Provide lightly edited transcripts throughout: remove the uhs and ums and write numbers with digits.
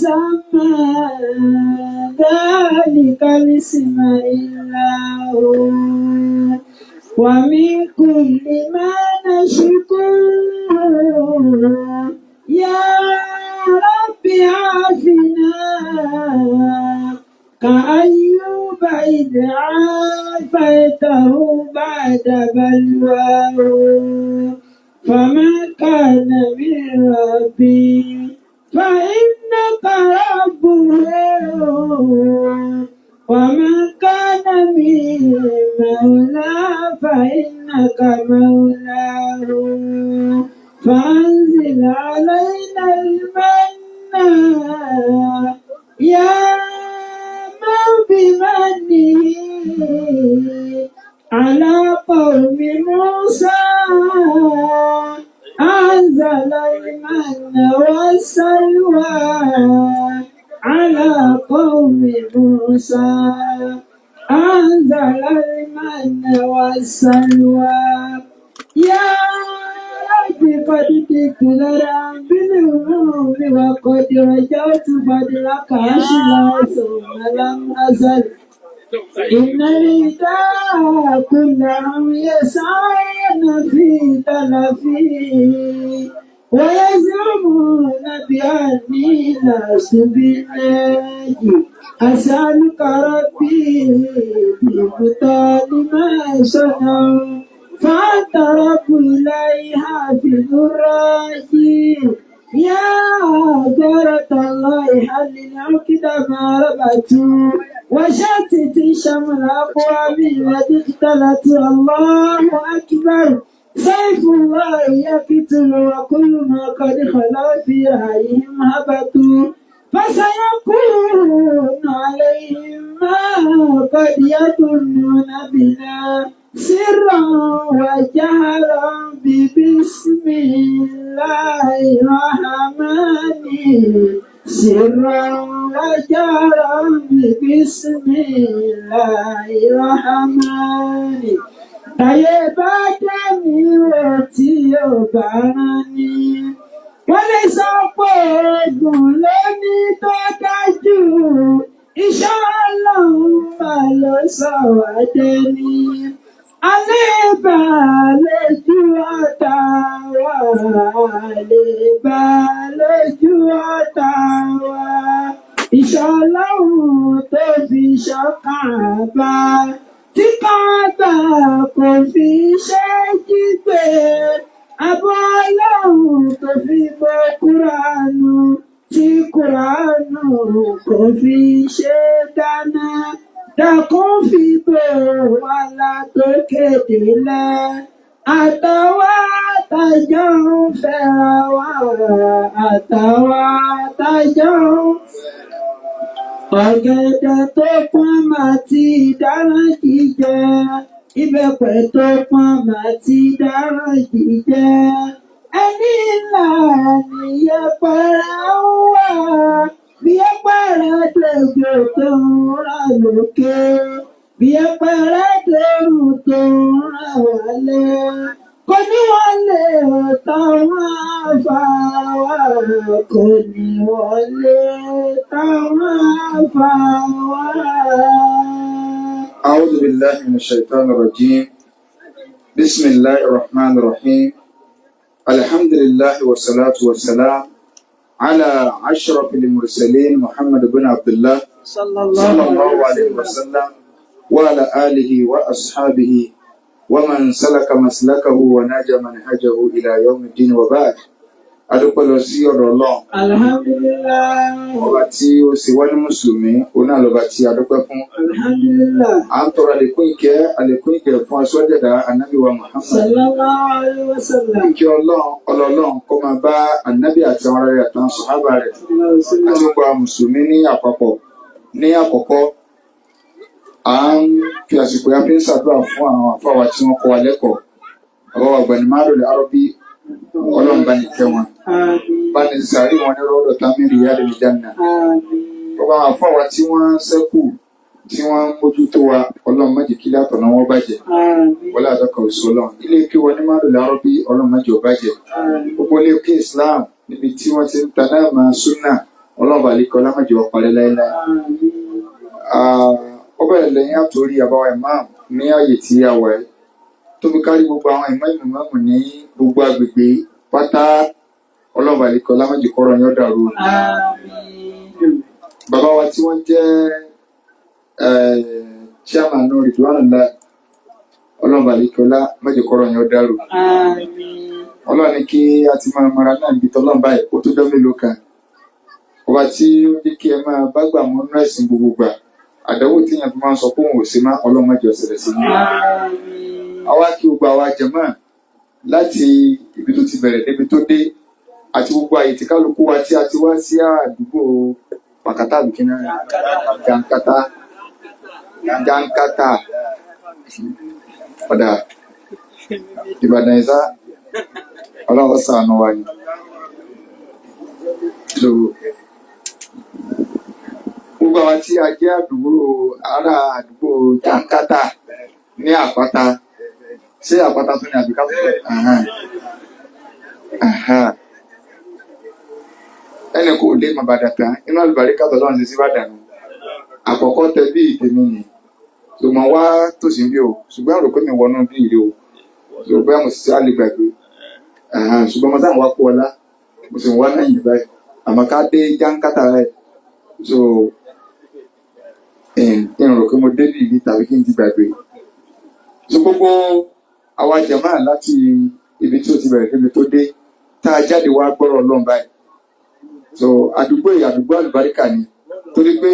يسمى ذلك الاسم إلا هو ومن كل ما نشكر يا رب عافنا كأيوب إذ عافيته بعد بلواه فما كان من ربي فإنك ربه وما كان من مولى فإنك مولاه فأنزل علينا المنى يا من بمنه على قوم موسى أنزل المن والسلوى على قوم موسى أنزل المن والسلوى يا رب قد تكرر بالذنوب وقد رجعت فضلك عشلا ثم لم أزل إن الرداء كلهم يسعون في تلفي ويزعمون بأني لست بالناجي أسألك ربي ببطال ما صنعوا فأنت رب إليها في الراجي يا غارة الله حلل عقد ما ربطوا وشتت شمل أقوام الذي اختلت الله أكبر سيف الله يقتل وكل ما قد خلا في رأيهم هبطوا فسيكون عليهم ما قد يظنون بنا سرا وجهرا بسم الله الرحمن سرا وجهرا بسم الله الرحمن ayé bá dẹ́mi rò tí ó bá rán ni wọ́n lè sọ pé oògùn ló ní tó dájú iṣẹ́ Ọlọ́run mà ló sọ wá dẹni àlébà lójú ọ̀tá wa àlébà lójú ọ̀tá wa iṣẹ́ Ọlọ́run tó fi ṣọ̀kan bá tí Káàbà kò fi ṣe jígbe àbọ̀ Ọlọ́run tó fi bọ́ Kúránù tí Kúránù kò fi ṣe dáná dákun fi bò wá látòkè délẹ̀ àtàwa àtàjọ ń fẹ́ra wa àtàwa àtàjọ ọ̀gẹ̀dẹ̀ tó pọ́n máa ti dára jíjẹ ìbẹ́pẹ tó pọ́n máa ti dára jíjẹ ẹni ńlá ni yẹpẹrẹ ń wà bí yẹpẹrẹ dèjò tó ń rà lókè bí yẹpẹrẹ dèrò tó ń rà wálé kò ní wọlé táwọn afáwà kò ní wọlé táwọn afáwà. أعوذ بالله من الشيطان الرجيم بسم الله الرحمن الرحيم الحمد لله والصلاة والسلام على أشرف المرسلين محمد بن عبد الله صلى الله عليه وسلم وعلى آله وأصحابه ومن سلك مسلكه وناج منهجه إلى يوم الدين وبعد adúpẹ́ lọ sí ọ̀dọ̀ Ọlọ́run. Alhamdulillah. Ọba tí ó sì wá ní Mùsùlùmí, òun náà lọ́ba tí adúpẹ́ fún. Alhamdulillah. À ń tọrọ àlékún ìkẹ́ fún aṣọ́jẹ̀dá Ànábì wa Muhammad. Sallallahu alaihi wasallam. Ìkẹ́ Ọlọ́run kó máa bá Ànábì àti àwọn ará rẹ̀ àtàwọn sàhábà rẹ̀. Àti gbogbo àwọn Mùsùlùmí ní àpapọ̀. Ní àkọ́kọ́, à ń fi àsìkò yá fi ń ṣàdúrà fún àwọn àfáwà tí wọ́n kọ́ wa lẹ́kọ̀ọ́. Àwọn àgbàní márùn-ún Arọ́bí Ọlọ́run bá ní kẹ́ wọn. Bá ní sàárì wọn ní rọ́dọ̀ támírì yára ní Jánnà. Gbogbo àwọn àfáwà tí wọ́n ṣẹ́kù tí wọ́n ń mójútó wa Ọlọ́run má jẹ́ kí látọ̀nà wọn bàjẹ́. Wọlé àdọ́kọ̀ òṣù Ọlọ́run. Ilé kí wọn ní márùn-ún Arọ́bí Ọlọ́run má jẹ́ ó bàjẹ́. Gbogbo ilé kí Islam níbi tí wọ́n ti ń ta náà máa súnà ọlọ́run àlékọ́ lámàjọ ọ̀pàlẹ́ láéláé. Ó bẹ̀rẹ̀ lẹ́yìn àtòrí àbáwá imam ní ààyè tí a wà ẹ́ tó fi kárí gbogbo àwọn ìmáàmù ní gbogbo agbègbè pátá ọlọ́run àlékọ́ lámàjọ kọ́rọ̀ ní ọ̀dà ro. Bàbá wa tí wọ́n jẹ́ chairman náà Ridwanullah ọlọ́run àlékọ́ lámàjọ kọ́rọ̀ ní ọ̀dà ro. Ọlọ́run ní kí a ti máa mara náà níbi tọ́lọ́run báyìí ó tó jọ́ mélòó kan. Ọba tí ó ní kí ẹ máa bá gbà mọ́ nínú ẹ̀sìn gbogbo gbà àdánwò tí yẹn fi máa ń sọ pé òun ò sí má ọlọ́run má jẹ́ ó ṣẹlẹ̀ sí ní. Àwa kí gbogbo àwa jàmáà láti ibi tó ti bẹ̀rẹ̀ débi tó dé àti gbogbo àyè tí kálukú wa tí a ti wá sí àdúgbò pàkátà bìkínà Jankata ọ̀dà Ìbàdàn ìsá ọlọ́run ṣàánú wa ni. Gbogbo àwọn tí a jẹ́ ará àdúgbò Jankata ní àpáta ṣé àpáta tó ní àbíká fún ẹnì kò lè má bàdà tán inú àlùbáríkà tó lọ́run ṣe sí Ìbàdàn àkọ́kọ́ tẹ bí ìtẹ̀mí ni tó mọ̀ wá tòsí bí o ṣùgbọ́n àròkọ́ mi wọnú bí ìlú o tó bẹ́ẹ̀ mo sì ṣe àlè gbàgbé ṣùgbọ́n mo sáà wá kó ọlá mo sì wá náà yìí báyìí àmọ́ ká dé Jankata rẹ̀ so ìrìn kí mo dé bìbí tàbí kí n ti gbàgbé. So gbogbo àwa jàmáà láti ibi tí ó ti bẹ̀rẹ̀ débi tó dé tá a jáde wá gbọ́rọ̀ Ọlọ́run báyìí. So àdúgbò àlùbáríkà ni torí pé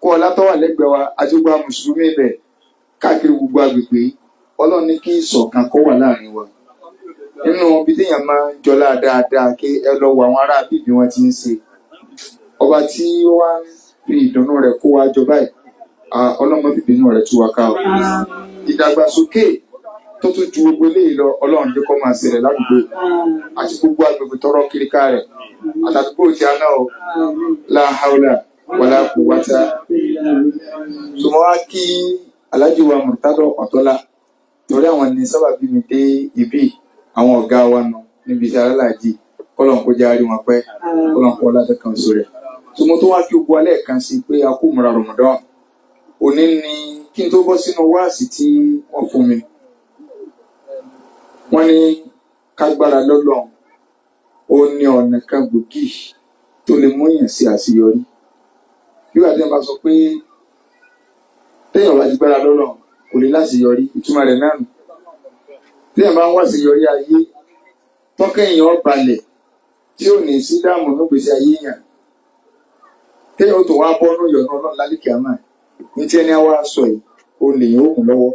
kó ọlá tó wà lẹ́gbẹ̀ẹ́ wa àti gbogbo mùsùlùmí ibẹ̀ káàkiri gbogbo agbègbè Ọlọ́run ní kí ìṣọ̀kan kó wà láàrin wa. Nínú ibi téèyàn máa ń jọlá dáadáa kí ẹ lọ wo àwọn ará bíbí wọn ti ń ṣe. Ọba tí ó wá fi ìdùnnú rẹ̀ kó wa jọ báyìí ọlọ́mọ fìbínú rẹ̀ tú wa ká o. Ìdàgbàsókè tó tún ju gbogbo eléyìí lọ ọlọ́run jẹ́ kó máa ṣẹlẹ̀ ládùúgbò àti gbogbo agbègbè tọrọ kiriká rẹ̀ àtàdúgbò tí a náà o la haula wala quwwata. Sọmọ wá kí Alhaji wa Murtado Ọ̀tọ́lá torí àwọn ní sábà bí mi dé ibi àwọn ọ̀gá wa nù níbi iṣẹ́ alálàájì kọ́lọ̀ kó járí wọn pẹ́ kọ́lọ̀ kó láti kan sórí. Sọmọ tó wá kí gbogbo alẹ́ kan sí pé a kú múra Ramadan òní ni kí n tó bọ́ sínú wáàsí tí wọ́n fún mi. Wọ́n ní kágbára lọ́lọ́run ó ní ọ̀nà kan gbòógì tó lè mú èèyàn sí àṣeyọrí. Bí wàá tẹ́ bá sọ pé téèyàn bá ti gbára lọ́lọ́run kò lè láṣeyọrí ìtumọ̀ rẹ̀ náà nù. Téèyàn bá ń wá àṣeyọrí ayé tọ́kẹ́yìn balẹ̀ tí ò ní sí dáàmú nígbèsí ayé yàn. Téèyàn ó tó wá bọ́ ní ìyọ̀nà Ọlọ́run lálẹ́kì àmà ní tí ẹni wá sọ yìí ó lè yàn òkun lọ́wọ́.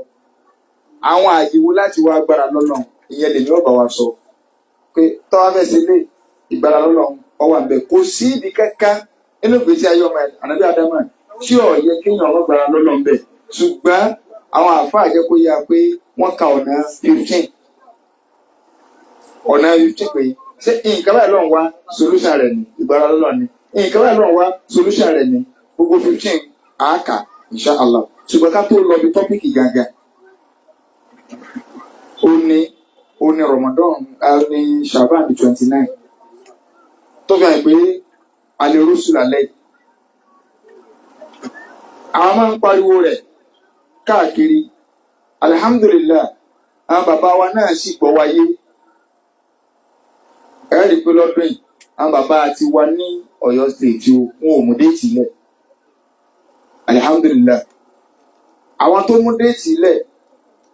Àwọn àyèwò láti wá agbára lọ́lọ́run ìyẹn lè ní ọ̀bà wa sọ pé tọ́wọ́ fẹ́ ṣe lé ìgbára lọ́lọ́run ọwọ́ àbẹ̀ kò sí ibi kankan nínú ìgbésí ayé ọmọ ànábì Ádámà tí ò yẹ kéèyàn ọmọ gbára lọ́lọ́run bẹ̀. Ṣùgbọ́n àwọn àfáà jẹ́ kó yá pé wọ́n ka ọ̀nà 15 pé ṣé nǹkan báyìí lọ́run wá solution rẹ̀ ní ìgbára lọ́lọ́run ni nǹkan báyìí lọ́run wá solution rẹ̀ ní gbogbo 15 àákà inshallah. Ṣùgbọ́n ká tó lọ bí tọ́pìkì gàgà ó ní Ramadan ní Shaban 29 tó fi hàn pé alẹ́ rúṣù lálẹ́ àwọn máa ń pariwo rẹ̀ káàkiri. Alhamdulillah àwọn bàbá wa náà sì gbọ́ wáyé ẹ̀rí pé lọ́dún yìí àwọn bàbá ti wà ní Ọ̀yọ́ state wọn ò mú déètì lẹ̀. Alhamdulillah àwọn tó mú déètì lẹ̀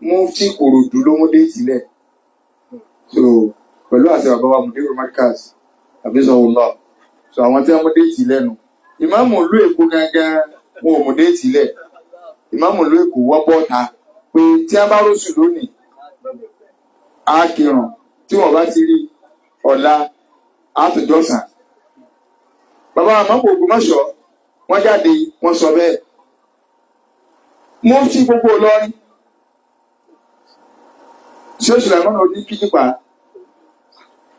Mufti Ìkòròdú ló mú déètì lẹ̀. So pẹ̀lú àṣẹ bàbá wa Mudiru Markaz Abizawullah so àwọn tí wọ́n mú déètì lẹ́nu ìmáàmù ìlú Èkó gangan wọn ò mú déètì lẹ̀. Ìmáàmù ìlú Èkó wọ́n bọ́ ta pé tí a bá rọ́ṣù lónìí á kírun tí wọ́n bá ti rí ọ̀la àtòjọ́sàn. Bàbá àmọ́pọ̀ Ògbómọ̀ṣọ́ wọ́n jáde wọ́n sọ bẹ́ẹ̀. Mufti gbogbo Ìlọrin ṣé oṣù làwọn ọdún kíjìpá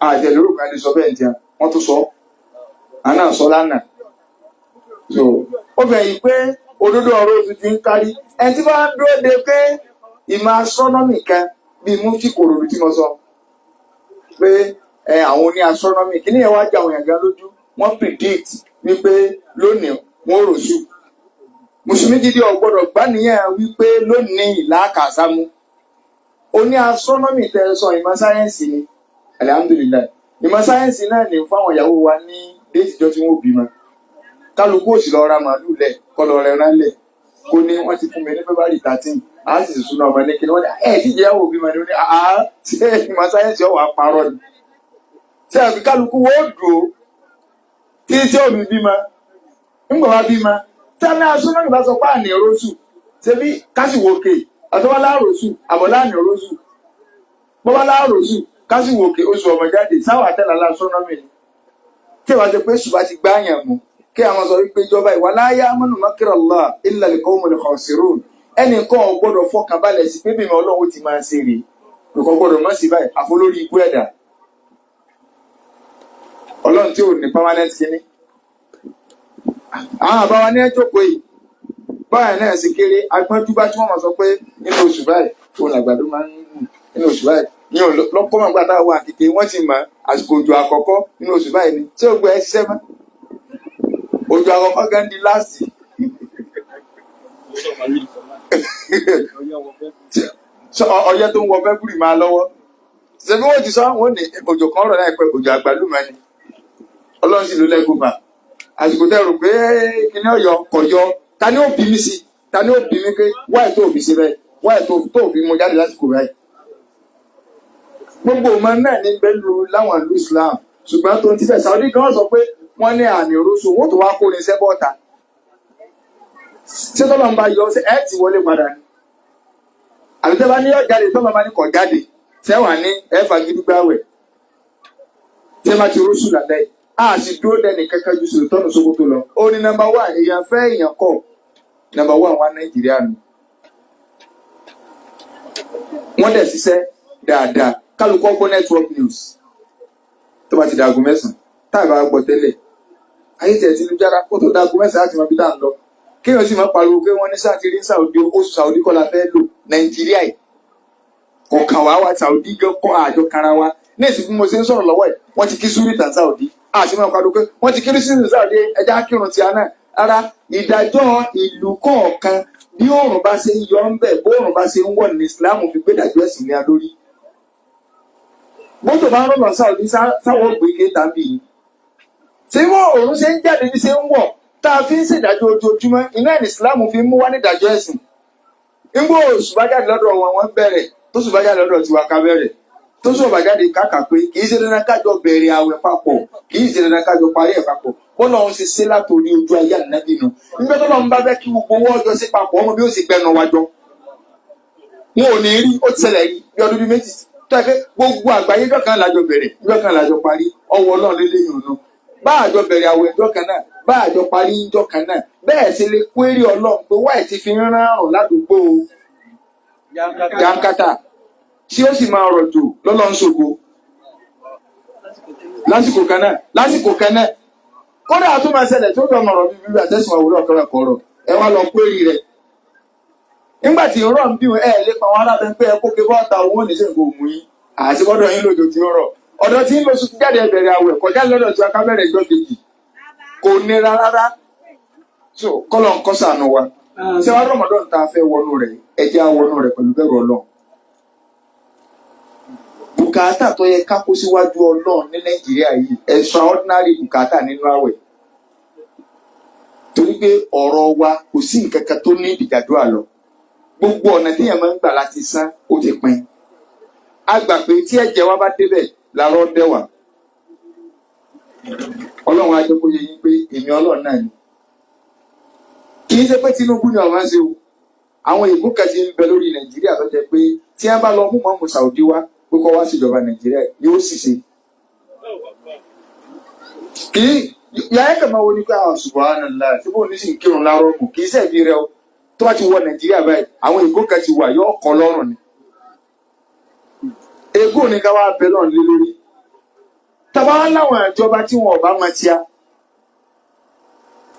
àjẹlórúkọ adé sọ bẹ́ẹ̀ jẹun wọ́n tó sọ àná sọ lánàá. So ó fẹ́ yìí pé òdodo ọ̀rọ̀ oṣù ti ń kárí ẹni tí wọ́n á dúró de pé ìmọ̀ astronomy kan bíi Mufti Ìkòròdú tí mo sọ pé àwọn oní astronomy kí ni ẹ wá jẹ àwọn èèyàn gan lójú wọ́n predict wípé lónìí wọ́n rọ̀ṣù. Mùsùlùmí gidi ò gbọ́dọ̀ gbà níyàn wípé lónìí làákàsámú. Ó ní astronomy tẹ́ sọ ìmọ̀ sáyẹ́ǹsì ni alihamudulilayi ìmọ̀ sáyẹ́ǹsì náà ní fáwọn ìyàwó wa ní déètìjọ́ tí wọ́n bímọ. Kálukú òsì lọ ra màálù lẹ̀ kọ́ lọ rẹ̀ rán lẹ̀ kó ní wọ́n ti fún mi ní February 13 á sì súná ọmọ ní kí ni wọ́n ní tí ìyàwó bímọ ni ó ní ṣé ìmọ̀ sáyẹ́ǹsì ọ̀wà parọ́ ni. Ṣé àbí kálukú wọ́n dùn ó tí òbí bímọ ńgbà wá bímọ tani asúnáà bá sọ pé àní rọ́ṣù ṣebí kásìwòkè àtọ́wálá rọ́ṣù àbọ̀lá àní rọ́ṣù bọ́bálá rọ́ṣù kásìwòkè oṣù ọmọ jáde sáwà tẹ́lá astronomy ni. Tí ìwà ṣe pé ṣùgbọ́n ti gbáyàn mú kí àwọn sọ wípé ìjọba ìwà láyé amanu makrallah illa al-qawmul khasirun ẹnìkan ò gbọ́dọ̀ fọkàn balẹ̀ sí pé bímọ Ọlọ́run ti máa ń ṣe rèé nǹkan gbọ́dọ̀ mọ́ sí báyìí àfolórí ikú ẹ̀dá Ọlọ́run tí ò ní permanent kínní. Àwọn àbáwa ní ẹjọ́kọ̀ yìí báyìí náà sì kéré agbọ́njúbá tí wọ́n máa sọ pé nínú oṣù báyìí òun àgbàdo máa ń wù nínú oṣù báyìí ní lọ́pọ̀ máa ń gbà táwọn àkèké wọ́n ti mọ àsìkò òjò àkọ́kọ́ nínú oṣù báyìí ni tí ó gbé ẹ ṣiṣẹ́ mọ́ òjò àkọ́kọ́ gan di láàsì. Ọyẹ́ tó ń wọ Fẹ́búrì máa lọ́wọ́ ṣe bí wọ́n ti sọ wọ́n ní òjò kan rọ̀ láìpẹ́ òjò àgbàlùmọ́ ni Ọlọ́run sì ló lẹ́gùn bá àsìkò tẹ́ rò pé kíní ọ̀yọ́ kọ̀yọ́ ta ni ó bí mi sí ta ni ó bí mi pé wáyé tó bí sí bẹ́ẹ̀ wáyé tó bí mo jáde lásìkò báyìí. Gbogbo ọmọ náà ní bẹ́lú láwọn ìlú Islam ṣùgbọ́n tó ń tífẹ̀ Saudi gan sọ pé wọ́n ní àmì òróṣù owó tó wá kó ní sẹ́bọ̀ọ̀ta ṣé tọ́lọ́ ń bá yọ ẹ́ ti wọlé padà ni àbí tẹ́ bá ní ọ̀jáde tọ́lọ́ bá ní kọ̀ jáde sẹ́wà ní ẹ̀fà gidigbáwẹ̀ tẹ́ bá ti róṣù lálẹ́ a sì dúró dẹ́ni kankan ju Sultan Sokoto lọ. Ó ní nọ́mbà 1 èèyàn fẹ́ èèyàn kọ̀ nọ́mbà 1 wá Nàìjíríà nù. Wọ́n dẹ̀ ṣiṣẹ́ dáadáa kálukọ́ gbọ́ network news tó bá ti dàgùn mẹ́sàn-án táì bá gbọ́ tẹ́lẹ̀ ayé tẹ̀ tí ló jára kó tó dàgùn mẹ́sàn-án láti mọ bí tá à ń lọ. Kéèyàn sì máa pariwo pé wọ́n ní sátìrí Saudi oṣù Saudi kọ́ la fẹ́ lò Nàìjíríà yìí kọ̀ọ̀kan wá Saudi gan kọ́ àjọ kanra wa ní èsì bí mo ṣe ń sọ̀rọ̀ lọ́wọ́ ẹ̀ wọ́n ti kí súrìtà Saudi àti máa padà pé wọ́n ti kéré sínú Saudi ẹja kírun ti àná ara ìdájọ́ ìlú kọ̀ọ̀kan bí òòrùn bá ṣe ń yọ ń bẹ̀ bó òòrùn bá ṣe ń wọ̀ ní Islam fi gbé dájọ́ ẹ̀sìn ní alórí. Mọ́tò bá ń rọ̀ lọ Saudi sáwọ́ gbé ké tàbí yìí. Ṣé wọ́n òòrùn ṣe ń jáde bí ṣe ń wọ̀ tá a fi ń ṣèdájọ́ ojoojúmọ́ iná ní Islam fi mú wá ní ìdájọ́ ẹ̀sìn. Nígbà oṣù bá jáde lọ́dọ̀ wọn bẹ̀rẹ̀ tó oṣù bá jáde lọ́dọ̀ tiwa ká bẹ̀rẹ̀ tó sọ bàjáde káàkà pé kì í ṣe dandan kájọ bẹ̀rẹ̀ àwẹ̀ papọ̀ kì í ṣe dandan kájọ parí ẹ̀ papọ̀ wọ́n lọ́n ṣe ṣe látòrí ojú ayé ànábì nù nígbà tó lọ́n bá fẹ́ kí gbogbo owó ọjọ́ sí papọ̀ ọmọ bí ó sì gbẹnu wájọ́ wọn ò ní rí ó ti ṣẹlẹ̀ yìí bí ọdún bíi méjì tó yẹ pé gbogbo àgbáyé ìjọ kan lájọ bẹ̀rẹ̀ ìjọ kan lájọ parí ọwọ́ Ọlọ́run lélẹ́yìn ọ̀nà bá àjọ bẹ̀rẹ̀ àwẹ̀ ìjọ kan náà bá àjọ parí ìjọ kan náà bẹ́ẹ̀ ṣe lè kórè Ọlọ́run pé wáyé ti fi rán àrùn ládùúgbò Yankata tí ó sì máa rọ̀jò lọ́lọ́ ń ṣògo lásìkò kan náà kódà tó máa ṣẹlẹ̀ tó dọ̀ mọ̀rọ̀ bíbí bí àtẹ́sùn àwòrán ọ̀kọ̀rọ̀ ẹ wá lọ péré rẹ̀ nígbà tí rọ̀ ń bí wọn lè pa wọn alábẹ́ pé ẹ kó ké bọ́ọ̀ta owó níṣẹ́ nǹkan òmù yín àti gbọ́dọ̀ yín lójó tí ó rọ̀ ọ̀dọ̀ tí ń lọ sùn jáde ẹ̀bẹ̀rẹ̀ àwẹ̀ kọjá lọ́dọ̀ tí aká bẹ̀rẹ̀ ìjọ kejì kò nira rárá so kọ́lọ̀ ń kọ́ sànù wa ṣé wàá rọ̀mọ́dọ̀ ń ta fẹ́ wọnú rẹ̀ ẹ̀jẹ̀ àwọnú rẹ̀ pẹ̀lú bẹ̀rù Ọlọ́run bùkátà tó yẹ ká kó síwájú Ọlọ́run ní Nàìjíríà yìí extraordinary bùkátà nínú àwẹ̀ torí pé ọ̀rọ̀ wa kò sí nǹkan kan tó ní ìdàdúrà lọ gbogbo ọ̀nà téèyàn máa ń gbà láti san ó ti pin a gbà pé tí ẹ̀jẹ̀ wa bá débẹ̀ làárọ̀ dẹ́wà Ọlọ́run á jẹ́ kó yé yín pé èmi Ọlọ́run náà ni kì í ṣe pé Tinubu ni àwọn ṣe o àwọn ìbú kan ti ń bẹ lórí Nàìjíríà tó jẹ́ pé tí wọ́n bá lọ mú mọ́mú Saudi wá pé kọ́ wá síjọba Nàìjíríà yóò sì ṣe kì í yàrá ẹ̀ka máa wo ni pé àwọn subhanallah tí bóun ní sì ń kírun lárọ́ mù kì í sẹ́ẹ̀bí rẹ o tó bá ti wọ Nàìjíríà báyìí àwọn ìbú kan ti wà yóò kọ́ lọ́rùn ni ègbó ni ká wá bẹ lọ́run lé lórí tàbá láwọn ìjọba tí wọn ò bá mọ tíá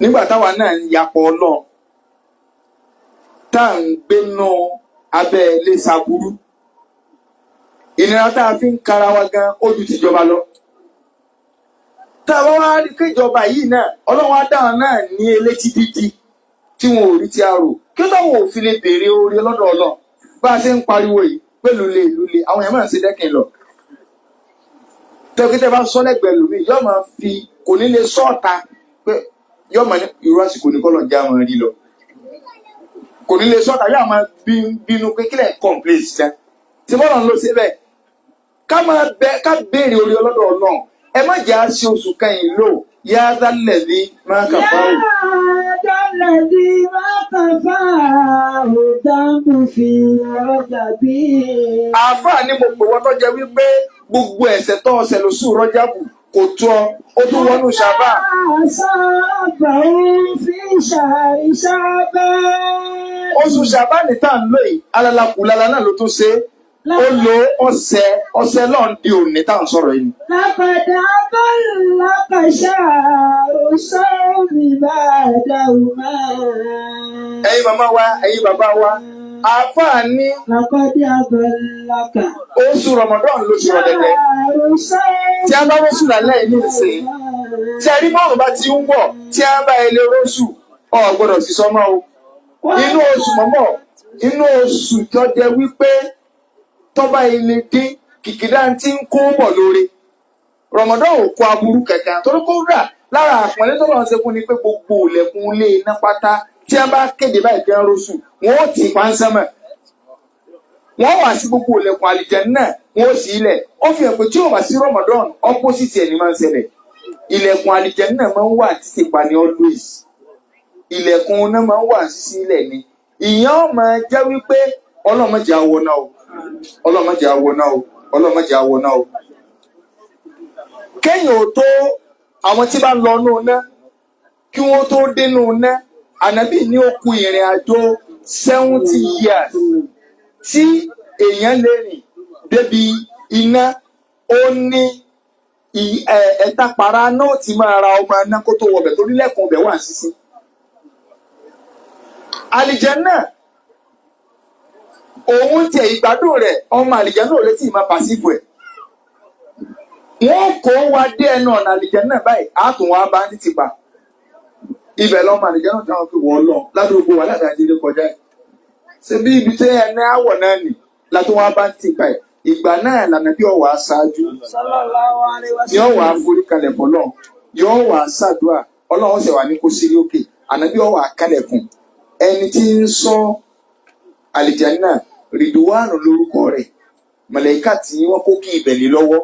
nígbà táwa náà ń yapọ̀ Ọlọ́run tá à ń gbénú abẹ́ ilé saburú ìnira tá a fi ń kara wa gan ó ju tìjọba lọ táwa wá rí kéjọba yìí náà ọlọ́run á dáhùn náà ní elétí dídí tí wọn ò rí ti arò kí táwọn ò fi lè béèrè oore lọ́dọ̀ ọlọ́run bá a ṣe ń pariwo yìí pé lulẹ̀ àwọn èèyàn máa ń ṣe dẹ́kin lọ. tẹ́kítẹ́ bá sọ lẹ́gbẹ̀ẹ́ lómi yóò máa fi kò ní lè sọ́ọ̀ta pé yóò máa ní irú àsìkò ní kọ́lọ̀ ń já wọn rí lọ. kò ní lè sọ́ọ̀ta yóò máa bínú pé kílẹ̀ kọ́ńpléṣì jẹ́ tí bọ́lá ń lọ sí bẹ́ẹ̀ ká béèrè oore ọlọ́dọ̀ ọlọ́run ẹ má jẹ́ àṣẹ oṣù kẹyìn lò yá dálẹ̀dí máa kà fáwọn. yá dálẹ̀dí máa kà fáwọn dáńbù fi ọjà bí. àáfàá ni mo pè wọ́n tó jẹ́ wípé gbogbo ẹ̀ṣẹ̀ tó ọ̀sẹ̀ lóṣù Rọ́jàbù kò tó ó tún wọnú Ṣàbá. sábà ń fi ṣàìṣàbẹ̀. oṣù Ṣàbá ní tá à ń lò yìí alálàkùlálà náà ló tún ṣe ó lo ọ̀sẹ̀ náà di òní tá à ń sọ̀rọ̀ yìí. lápàdà bọ́ọ̀lù kàṣà òṣèlú bá dáhùn máa. ẹ̀yin màmá wa ẹ̀yin bàbá wa àáfàá ní. lápàdà bọ́ọ̀lù. oṣù Ramadan ló ti rọ̀ dẹ̀dẹ̀. tí a bá rọ́ṣù lálẹ́ yìí nìsín tí a rí mọ́rùn bá ti ń wọ̀ tí a bá ilé rọ́ṣù ọ̀ gbọ́dọ̀ sí sọ́mọ́ o. inú oṣù mọ́mọ́ inú oṣù tó jẹ́ wípé tọ́ba ilé dín kìkìdá tí ń kó bọ̀ lórí Ramadan ò kó aburú kẹ̀kẹ́ torí kó rà lára àpọ́nlé tó lọ́n ṣe fún ni pé gbogbo ilẹ̀kùn ilé iná pátá tí a bá kéde báyìí fẹ́ rọ́ṣù wọn ó tì í pánṣẹ́mọ̀ wọ́n wà sí gbogbo ilẹ̀kùn àlìjánnà wọ́n ó sì ilẹ̀ ó fi hàn pé tí ó wà sí Ramadan opposite ẹ̀ ní máa ń ṣẹlẹ̀ ilẹ̀kùn àlìjánnà máa ń wà títí pa ní always ilẹ̀kùn náà máa ń wà sí ilẹ̀ ni ìyẹn máa jẹ́ wípé ọlọ́mọdé àwọ̀ náà o ọlọ́mọdé àwọ̀ náà o ọlọ́mọdé àwọ̀ náà o. kéèyàn ò tó àwọn tí bá lọ nù ná kí wọ́n tó dénú ná ànábì ní ó kù ìrìn àjò 70 years tí èèyàn lè rìn débi iná ó ní ẹ̀ta para náà ti máa ra ọmọ iná kó tó wọbẹ̀ torí lẹ́kùn ọbẹ̀ wà sísí. àlìjánnà òun tiẹ̀ ìgbádùn rẹ̀ ọmọ àlìjánnà ò létí ìmọ̀ pàṣípò ẹ̀. wọ́n kó wa dé ẹnu ọ̀nà àlìjánnà báyìí àtún wa bá ń títì pa. ibẹ̀ lọ́mọ àlìjánnà táwọn fi wọ́n lọ ládùúgbò wa láti àjílé kọjá ẹ̀. ṣe bí ibi tẹ́ ẹni àwọ̀ náà nì látún wa bá ń títì pa ẹ̀. ìgbà náà lànà bí ọwọ́ aṣáájú ni ọwọ́ àforíkalẹ̀ fọlọ́ yóò wà ṣàdúrà ọlọ́run ṣe wà ní kó sírí òkè ànábí ọwọ́ àkàlẹ̀kùn ẹni tí ń sọ àlìjánnà rìdíwánù lórúkọ rẹ̀ màláíkà tí wọ́n kó kí ibẹ̀ lé lọ́wọ́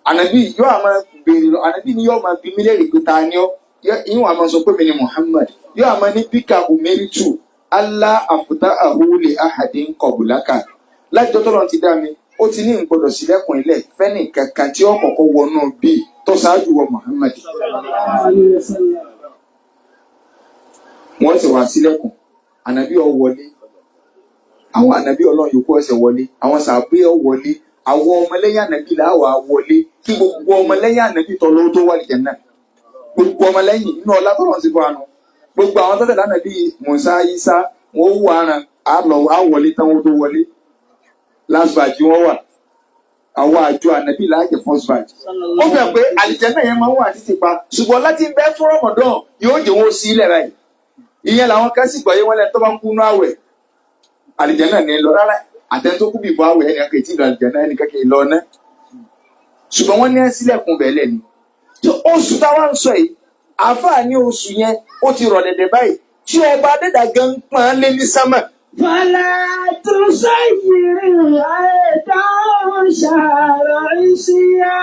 ànábì yóò àmọ́ béèrè lọ ànábì ni yóò máa bí mílíọ̀nù pé ta ni ọ́ ìwọ̀n àmọ́ sọ pé mi ni Muhammad yóò àmọ́ ní bíkà umeritu Allah afuta ahuli ahadin kọbùlákà láti tọ́tọ́ lọ́n ti dá mi ó ti ní ìgbọ́dọ̀ sílẹ̀kùn ilẹ̀ fẹ́ni kankan tí ó kọ́kọ́ wọnú bíi tó ṣáájú wọ Muhammad. wọ́n sì wá sílẹ̀kùn ànábì ó wọlé àwọn ànábì ọlọ́run yòókù ẹsẹ̀ wọlé àwọn sàbẹ́ ó wọlé àwọn ọmọlẹ́yìn ànábì làwà wọlé kí gbogbo ọmọlẹ́yìn ànábì tọ́ lọ́wọ́ tó wà lìjẹ̀ náà gbogbo ọmọlẹ́yìn inú ọlá tó lọ́n sí fún àná gbogbo àwọn tó tẹ̀lé ànábì Mùsá Ìsá wọn ó wọ aràn àwọlé táwọn tó wọlé last batch wọn wà àwọn àjọ ànábì láàjẹ first batch ó fẹ́ pé àlìjánnà yẹn máa ń wà títí pa ṣùgbọ́n láti bẹ́ fún Ramadan yóò jẹ́ wọn sí ilẹ̀ báyìí ìyẹn làwọn kan sì gbọ́ yé wọn lẹ́nu tó bá ń kúnú àwẹ̀ àlìjánnà ní lọ rárá àtẹ̀ntó kú bìbọn àwẹ̀ ẹnì kan ìtìlọ àlìjánnà ẹnì kan kì í lọ ná ṣùgbọ́n wọ́n ní ẹ́ sílẹ̀kùn bẹ̀ẹ́lẹ̀ ni oṣù táwa ń sọ yìí àáfàá ní oṣù yẹn ó ti rọ̀ dẹ̀dẹ̀ báyìí tí ọba adédàgán ń pọ́n lé ní sámà. fàlà tó sẹ́yìn àìdáhùn ṣàròyìn sí i.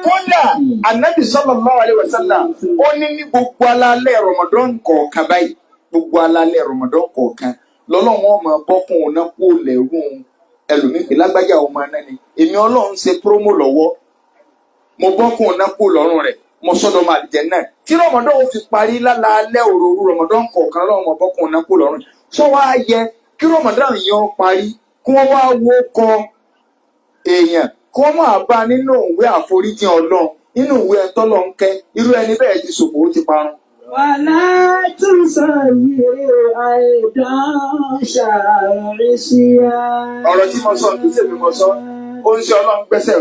kódà anabi sallallahu alaihi wasallam ó ní gbogbo alálẹ̀ Ramadan kọ̀ọ̀kan báyìí gbogbo alálẹ̀ Ramadan kọ̀ọ̀kan lọ́lọ́run ọmọ bọ́kùn ọ̀nà kó lẹ́rùn ẹlòmíì lágbájá ọmọ náà ni èmi ọlọ́run ṣe promo lọ́wọ́ mo bọ́kùn ọ̀nà kó lọ́rùn rẹ̀ mo sọ́dọ̀ máa jẹ náà tí Ramadan ó fi parí lálẹ́ òróró Ramadan kọ̀ọ̀kan lọ́wọ́ mo bọ́kùn ọ̀nà kó lọ́rùn sọ wá yẹ kí Ramadan yẹn parí kí wọ́n wá wó kọ èèyàn kí wọ́n máa bá nínú ìwé àforíjì ọlọ́run nínú ìwé ẹ̀tọ́lọ́ ń kẹ́ irú ẹni bẹ́ẹ̀ ti ṣòfò ó ti parun. wàlá tún sọ yìí àìdán ṣàròyìn sí i. ọ̀rọ̀ tí mo sọ kì í ṣèmi mo sọ ó ń ṣe ọlọ́run gbẹ́sẹ̀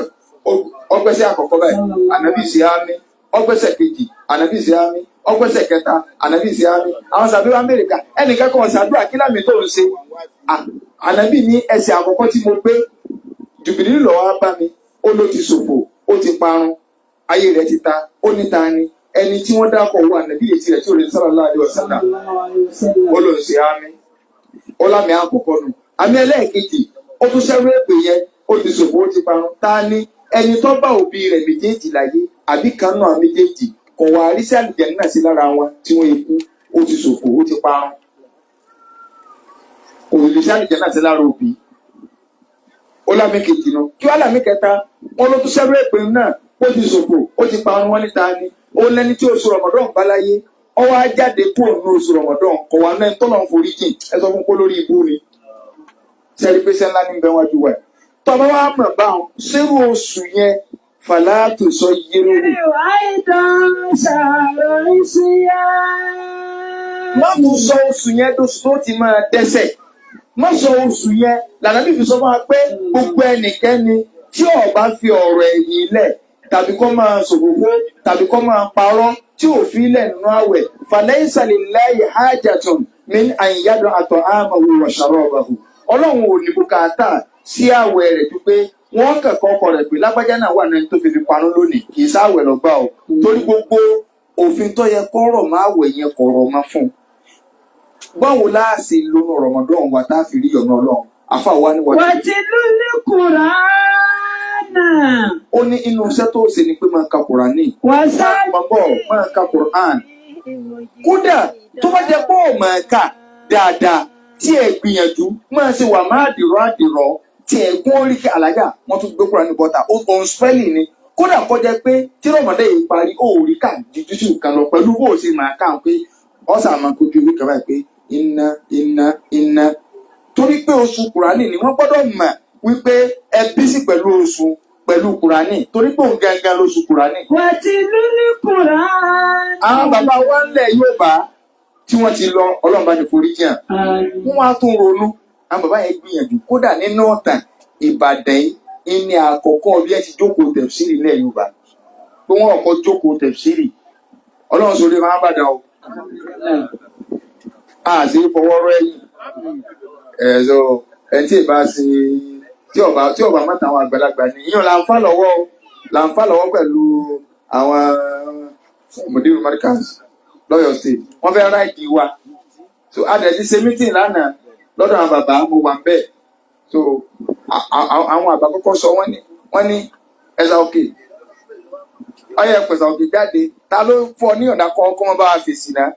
ọgbẹ́sẹ̀ àkọ́kọ́ báyìí ànábì sí àmì ọgbẹ́sẹ̀ kejì ànábì sí àmì ọgbẹ́sẹ̀ kẹta ànábì sí àmì àwọn sàbí wa Amẹ́ríkà ẹnìkan kan ṣàdúrà kí lámì tó ń ṣe ànábì ní ẹsẹ̀ àkọ́kọ́ tí mo gbé Jùbìlì lọ́wọ́ bá mi ó ló ti ṣòfò ó ti parun ayé rẹ̀ ti ta ó ní ta ni ẹni tí wọ́n dákọ̀ wọ ànábì ètí rẹ̀ tí ò lè sallallahu alaihi wasallam ó ló ń ṣe àmì ó lámì àkọ́kọ́ nù àmì ẹlẹ́ẹ̀kejì ó tún ṣẹ́rú èpè yẹn ó ti ṣòfò ó ti parun ta ni ẹni tó bá òbí rẹ̀ méjèèjì láyé àbí kan náà méjèèjì kò wá àrísí àlùjànnà náà sí lára wọn tí wọ́n ikú ó ti ṣòfò ó ti parun kò lè sí àlùjànnà náà sí lára òbí ó lámì kejì náà kí wọ́n lámì kẹta wọn ló tún ṣẹ́rú èpè náà ó ti ṣòfò ó ti parun wọn níta ni ó lẹ́ni tí oṣù Ramadan bá láyé ọwọ́ á jáde kúrò ní oṣù Ramadan kò wá náà tọ́lọ̀ ń forí jìn ẹ sọ fún kó lórí ibú ni sẹ́rí pé sẹ́ńlá ní bẹ́ẹ̀ wájú wa tọ́ba wa mọ̀ báwọn ṣérú oṣù yẹn fàlàtò sọ yé lórí. má tún sọ oṣù yẹn tó ti máa dẹ́ṣẹ̀ má sọ oṣù yẹn lànà bí fi sọ fún wa pé gbogbo ẹnikẹ́ni tí ó bá fi ọ̀rọ̀ ẹ̀yìn lẹ̀ tàbí kó máa ṣòfófó tàbí kó máa parọ́ tí ò fi lẹ̀ nínú àwẹ̀ falaysa lillahi hajatun min an yada'a ta'amahu wa sharabahu ọlọ́run ò ní bùkátà sí àwẹ̀ rẹ̀ ju pé wọ́n kẹ̀kọ́ ọkọ rẹ̀ pé lágbájá náà wà náà tó fi panu lónìí kì í sáwẹ̀ lọ́gbà o torí gbogbo òfin tó yẹ kọ́rọ̀ máa wẹ̀ yẹn kọ̀rọ̀ máa fún un. báwo láàṣì lónú Ramadan wa tá a fi rí ọ̀nà ọlọ́run àfa wa ni wọ́n ti. wọ́n ti lú ní Kùránà. ó ní inú iṣẹ́ tó ṣe ni pé máa ka Kùránì. wọ́n sá máa ka Kùránì. kódà tó bá jẹ́ pé ò máa kà dáadáa tí ẹ gbìyànjú máa ṣe wà máa dìrọ̀ tí ẹ gún orí kí alájà wọn tún gbé Kùránì bọ́ta òun spẹ́lì ni kódà kọjá pé tí rọmọdé yìí parí ó rí ká jújù kan lọ pẹ̀lú bó o ṣe máa kà ń pé ọ̀sà máa kojú orí kan báyìí pé iná torí pé oṣù Kùránì ni wọ́n gbọ́dọ̀ mọ̀ wípé ẹ bísí pẹ̀lú Kùránì torí pé òun gangan lóṣù Kùránì. wọ́n ti lú ní Kùránà. àwọn bàbá wa ń lẹ̀ Yorùbá tí wọ́n ti lọ Ọlọ́run bá ní forí jìn wọ́n wá tún ronú àwọn bàbá yẹn gbìyànjú kódà nínú ọ̀tàn Ìbàdàn yìí ní àkọ́kọ́ bí ẹ ti jókòó tẹ̀fsírì ilẹ̀ Yorùbá pé wọ́n kọ́ jókòó tẹ̀fsírì Ọlọ́run sórí máa ń bàdàn o àti fọwọ́rọ́ ẹ̀yìn ẹ̀ẹ́dọ̀ ẹni tí ìbá sí tí ọba mọ́ta àwọn àgbàlagbà ni ìyẹn là ń fà lọ́wọ́ pẹ̀lú àwọn mùdírù Markaz lọ́yọ̀ state wọ́n fẹ́ ráìdì wa so adẹ̀ ti ṣe mítìn lánàá lọ́dọ̀ àwọn bàbá mo wà ń bẹ̀ so àwọn àbá kọ́kọ́ sọ wọ́n ní ẹ̀sà òkè ọyẹ pẹ̀sà òkè jáde ta ló fọ ní ọ̀dà kọ́ wọn bá wa fèsì náà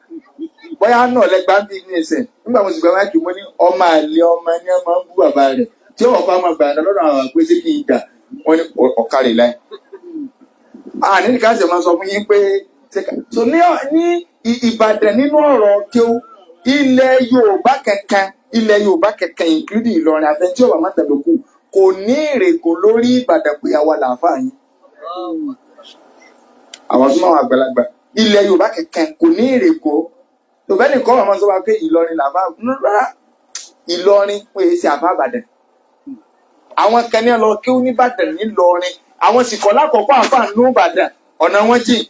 bóyá náà lẹ́gbàá bí ní ẹsẹ̀ nígbà mo sì gbà máìkì mo ní ọmọ àlè ọmọ ní ọmọ ń bú bàbá rẹ̀ tí ó wọ́n fọ́ ọmọ gbà lọ́dọ̀ àwọn àgbẹ̀ sí kí n gbà wọ́n ní ọ̀kàrẹ̀ láì. àní ká sì máa sọ fún yín pé so ní Ìbàdàn nínú ọ̀rọ̀ kéwú ilẹ̀ Yorùbá kankan including Ìlọrin àfẹ́ tí ọba mọ́tàlókù kò ní ìrègùn lórí Ìbàdàn pé àwa làáfà yín. àwọn súnmọ́ àwọn àgbàlagbà ilẹ̀ Yorùbá kankan kò ní ìrègùn tòbẹ́ nìkan wà máa sọ wá pé Ìlọrin làáfà rárá Ìlọrin pé ṣe àfà Ìbàdàn àwọn kan ní lọ kéwú ní Ìbàdàn nílọrin àwọn sì kọ́ lákọ̀ọ́kọ́ àfà ní Ìbàdàn ọ̀nà wọn jìn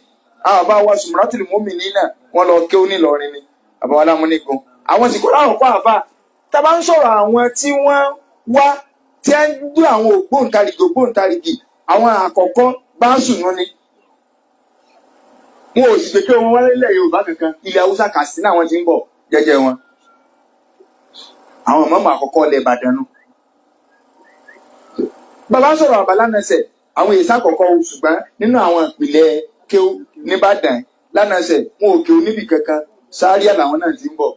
àwọn bá wa Sùmùràtùl Mùmínínà wọn lọ kéwú nílọrin ni àbáwá lámúnigun àwọn sì kọ́ lákọ̀ọ́kọ́ àfà tábà ń sọ̀rọ̀ àwọn tí wọ́n wá tí a ń gbé àwọn ògbóǹtarìgì àwọn àkọ́kọ́ bá ń sùn ní wọn ò sì pé kí wọn wá nílẹ̀ Yorùbá kankan ilẹ̀ Haúsá Katsina wọn ti ń bọ̀ jẹ́jẹ́ wọn àwọn mọ́mọ́ àkọ́kọ́ ilẹ̀ Ìbàdàn nù. bàbá sọ̀rọ̀ àbálánẹsẹ̀ àwọn èyí sákọ̀ọ́kọ́ ṣùgbọ́n nínú àwọn ìpìlẹ̀ kéwú nìbàdàn lánàṣẹ̀ wọn ò kéwú níbì kankan sáríà làwọn náà ti ń bọ̀.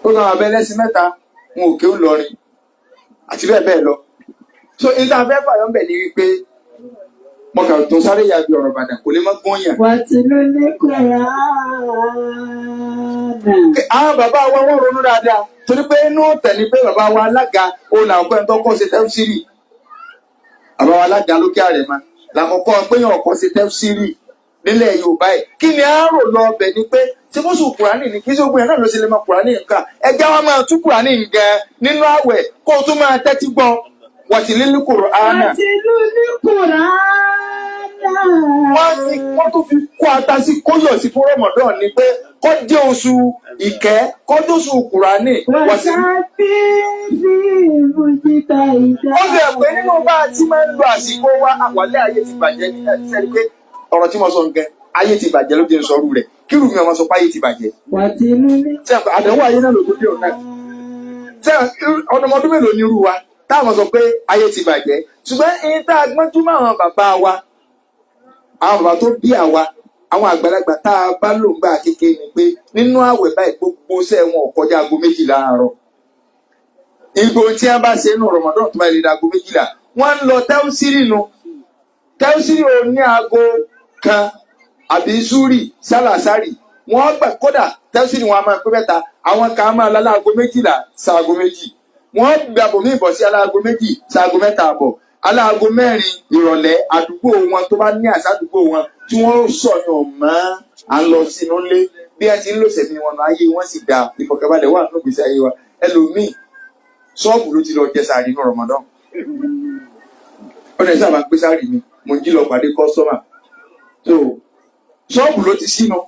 ó sọ abẹ́ lẹ́sìn mẹ́ta wọn ò kéwú lọrin àti bẹ́ẹ̀ bẹ́ẹ̀ lọ. so ìta fẹ́ fàyọ́ bẹ̀ ní wípé mọ̀kà tó sáré ya bí ọ̀rọ̀ Ìbàdàn kò lè má gbóyàn. wà á ti ló ní Kùránà. àwọn bàbá wa wọ́n ronú dáadáa torí pé inú tẹ̀lé pé bàbá wa alága òun làwọn pẹ́ ń tọ́kọ́ ṣe tẹ́fsírì bàbá wa alága lókè Àrẹ̀mọ làkọ́kọ́ péyàn ọ̀kọ́ ṣe tẹ́fsírì nílẹ̀ Yorùbá ẹ̀ kí ni a rò lọ ọbẹ̀ ni pé tí mo sùn Kùránì ní kí sóògùn yẹn náà ló ṣe lè máa Kùránì nǹkan ẹgbẹ́ wa máa tú Kùránì nǹkan nínú àwẹ̀ kó o tún máa tẹ́tí gbọ́ wàtílílì kùránà. wàtílílì kùránà. wọ́n tún fi kó ata sí kóyọ̀ sí fún Ramadan ni pé kó jẹ́ oṣù ìkẹ́ kó jẹ́ oṣù kùránì. wàsápì fi ìbùjìtà ìjà. ó fi hàn pé nínú bá a ti máa ń lo àsìkò wa àwọlé ayé ti bàjẹ́ ní ẹ̀sẹ̀ pé ọ̀rọ̀ tí mo sọ nǹkan ayé ti bàjẹ́ ló dé ń sọrú rẹ̀ kí rùmí ọmọ sọ pé ayé ti bàjẹ́. sẹ́yìn àdánwò ayé náà ló tó dé òun náà. sẹ́yìn ọdọmọdún mélòó ni irú wa táwọn sọ pé ayé ti bàjẹ́ ṣùgbọ́n ẹni tá a gbọ́njú mọ́ àwọn bàbá wa àwọn bàbá tó bí àwa àwọn àgbàlagbà tá a bá lò ń gbà kékeré ni pé nínú àwẹ̀ báyìí gbogbo sẹ́wọ̀n kọjá aago 12 àárọ̀. Ìgbò tí a bá ṣe nù Ramadan tó bá lè da aago 12 wọ́n ń lọ tẹ́wọ́sírì nu tẹ́wọ́sírì ò ní aago kan àbí zúrì sálàsárì wọ́n gbà kódà tẹ́wọ́sírì wọn a máa pé mẹ́ta àwọn kan máa lálẹ́ aago 12 sáago 2 wọ́n gbàgbọ́ ní ìbọ̀ sí aláago 2 sáago 3 àbọ̀ aláago 4 ìrọ̀lẹ́ àdúgbò wọn tó bá ní àṣà àdúgbò wọn tí wọ́n sọ̀yàn mọ́ à ń lọ sínú ilé bí a ti ń lò sẹ̀mí wọn ayé wọn sì dáa ìfọ̀kànbalẹ̀ wà nínú ìgbésí ayé wa ẹlòmíì ṣọ́ọ̀bù ló ti lọ jẹ sàárì ní Ramadan ọ̀nà ìsáàbà gbé sàárì mi mo jí lọ pàdé kọ́sọ́mà tó ṣọ́ọ̀bù ló ti sínú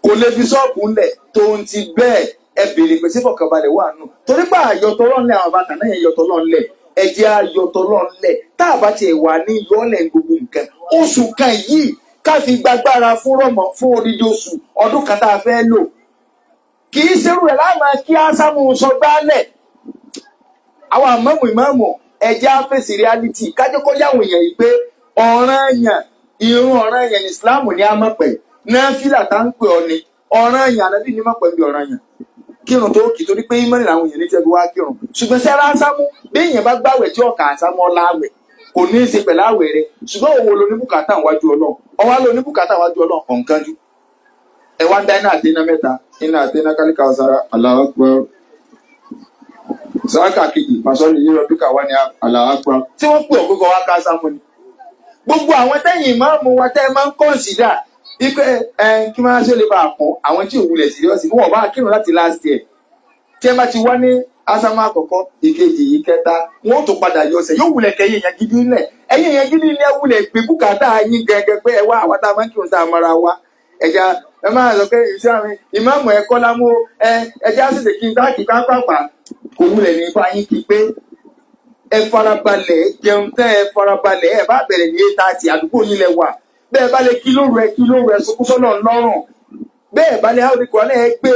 kò lè fi ṣọ́ọ̀bù ńlẹ̀ tó ń ti bẹ́ẹ̀ ẹ bèrè pé sí fọ̀kànbalẹ̀ wà nù torí pé àyọ̀tọ̀ lọ́nlẹ̀ àwọn bàtà náà yẹn yọ̀tọ̀ lọ́nlẹ̀ ẹ̀jẹ̀ àyọ̀tọ̀ lọ́nlẹ̀ tá a bá tiẹ̀ wà ní yọ̀ọ́lẹ̀ gbogbo nǹkan oṣù kan yìí ká fi gbàgbára fún rọmọ fún odidi oṣù ọdún kan tá a fẹ́ lò kì í ṣerú rẹ̀ láàmú kí á sámú sọ gbálẹ̀ àwọn àmọ́mù ìmáàmù ẹ̀jẹ̀ àfẹ́sì reality kájọ́kọ́ yàwó èèyàn yìí pé ọ̀ranyàn irun ọ̀ranyàn ní ìsìláàmù ní àmọ́pẹ̀ náfìlà tá ń pè ọ ni ọ̀ranyàn ànábì ní mọ̀pẹ̀ bí ọ̀ranyàn kírun tó kì torí pé ìmọ̀lẹ̀ làwọn èèyàn ní tẹ́ bí wá kírun ṣùgbọ́n sẹ́ra sámú bí èèyàn bá gbàwẹ̀ tí ọ̀kà àsámú ọ̀làwẹ̀ kò ní í ṣe pẹ̀lú àwẹ̀ rẹ̀ ṣùgbọ́n òun lo ní bùkátà wájú Ọlọ́run ọwá lo ní bùkátà wájú Ọlọ́run kọ̀ọ̀kanjú ẹ wá ń dá iná àtẹná mẹ́ta iná àtẹná kálíkà ọ̀sára Allahu Akbar sàrákà kejì pàṣọ́lì yíyọ dúkà wá ní Allahu Akbar tí wọ́n pè ọ̀gbọ́gbọ́ wá ká sámú ni gbogbo àwọn tẹ́yìn ìmáàmù wa tẹ́ máa ń kọ́ǹsìdà wípé kí máa ṣe lè bá àpọ̀n àwọn tí òwúlẹ̀ síríọ́sì wọ́n bá kírun láti last year tí ẹ bá ti wá ní ásámù àkọ́kọ́ ìkejì ìkẹta wọn ó tó padà yọ ọsẹ yóò wulẹ̀ kẹ́ ẹ̀yìn yẹn gidi ńlẹ̀ ẹ̀yìn yẹn gidi ńlẹ̀ wulẹ̀ pé bùkátà yín gẹ́gẹ́ pé ẹ wá àwọn tá a máa ń kírun tá a mara wa ẹ̀já ẹ máa sọ pé ìṣe àmì ìmáàmù ẹ̀kọ́ lámú ẹ̀já sì kí n táàkì pápápá kò wulẹ̀ ní ipa yín kí pé ẹ farabalẹ̀ jẹun tẹ́ ẹ farabalẹ̀ ẹ bá bẹ̀rẹ̀ ní 8:30 àdúgbò yín lẹ wà bẹ́ẹ̀ bá lè kí lóru ẹ sọkúsọ́nà lọ́rùn bẹ́ẹ̀ bá lè háwọn ikọ̀ náà ẹ gbé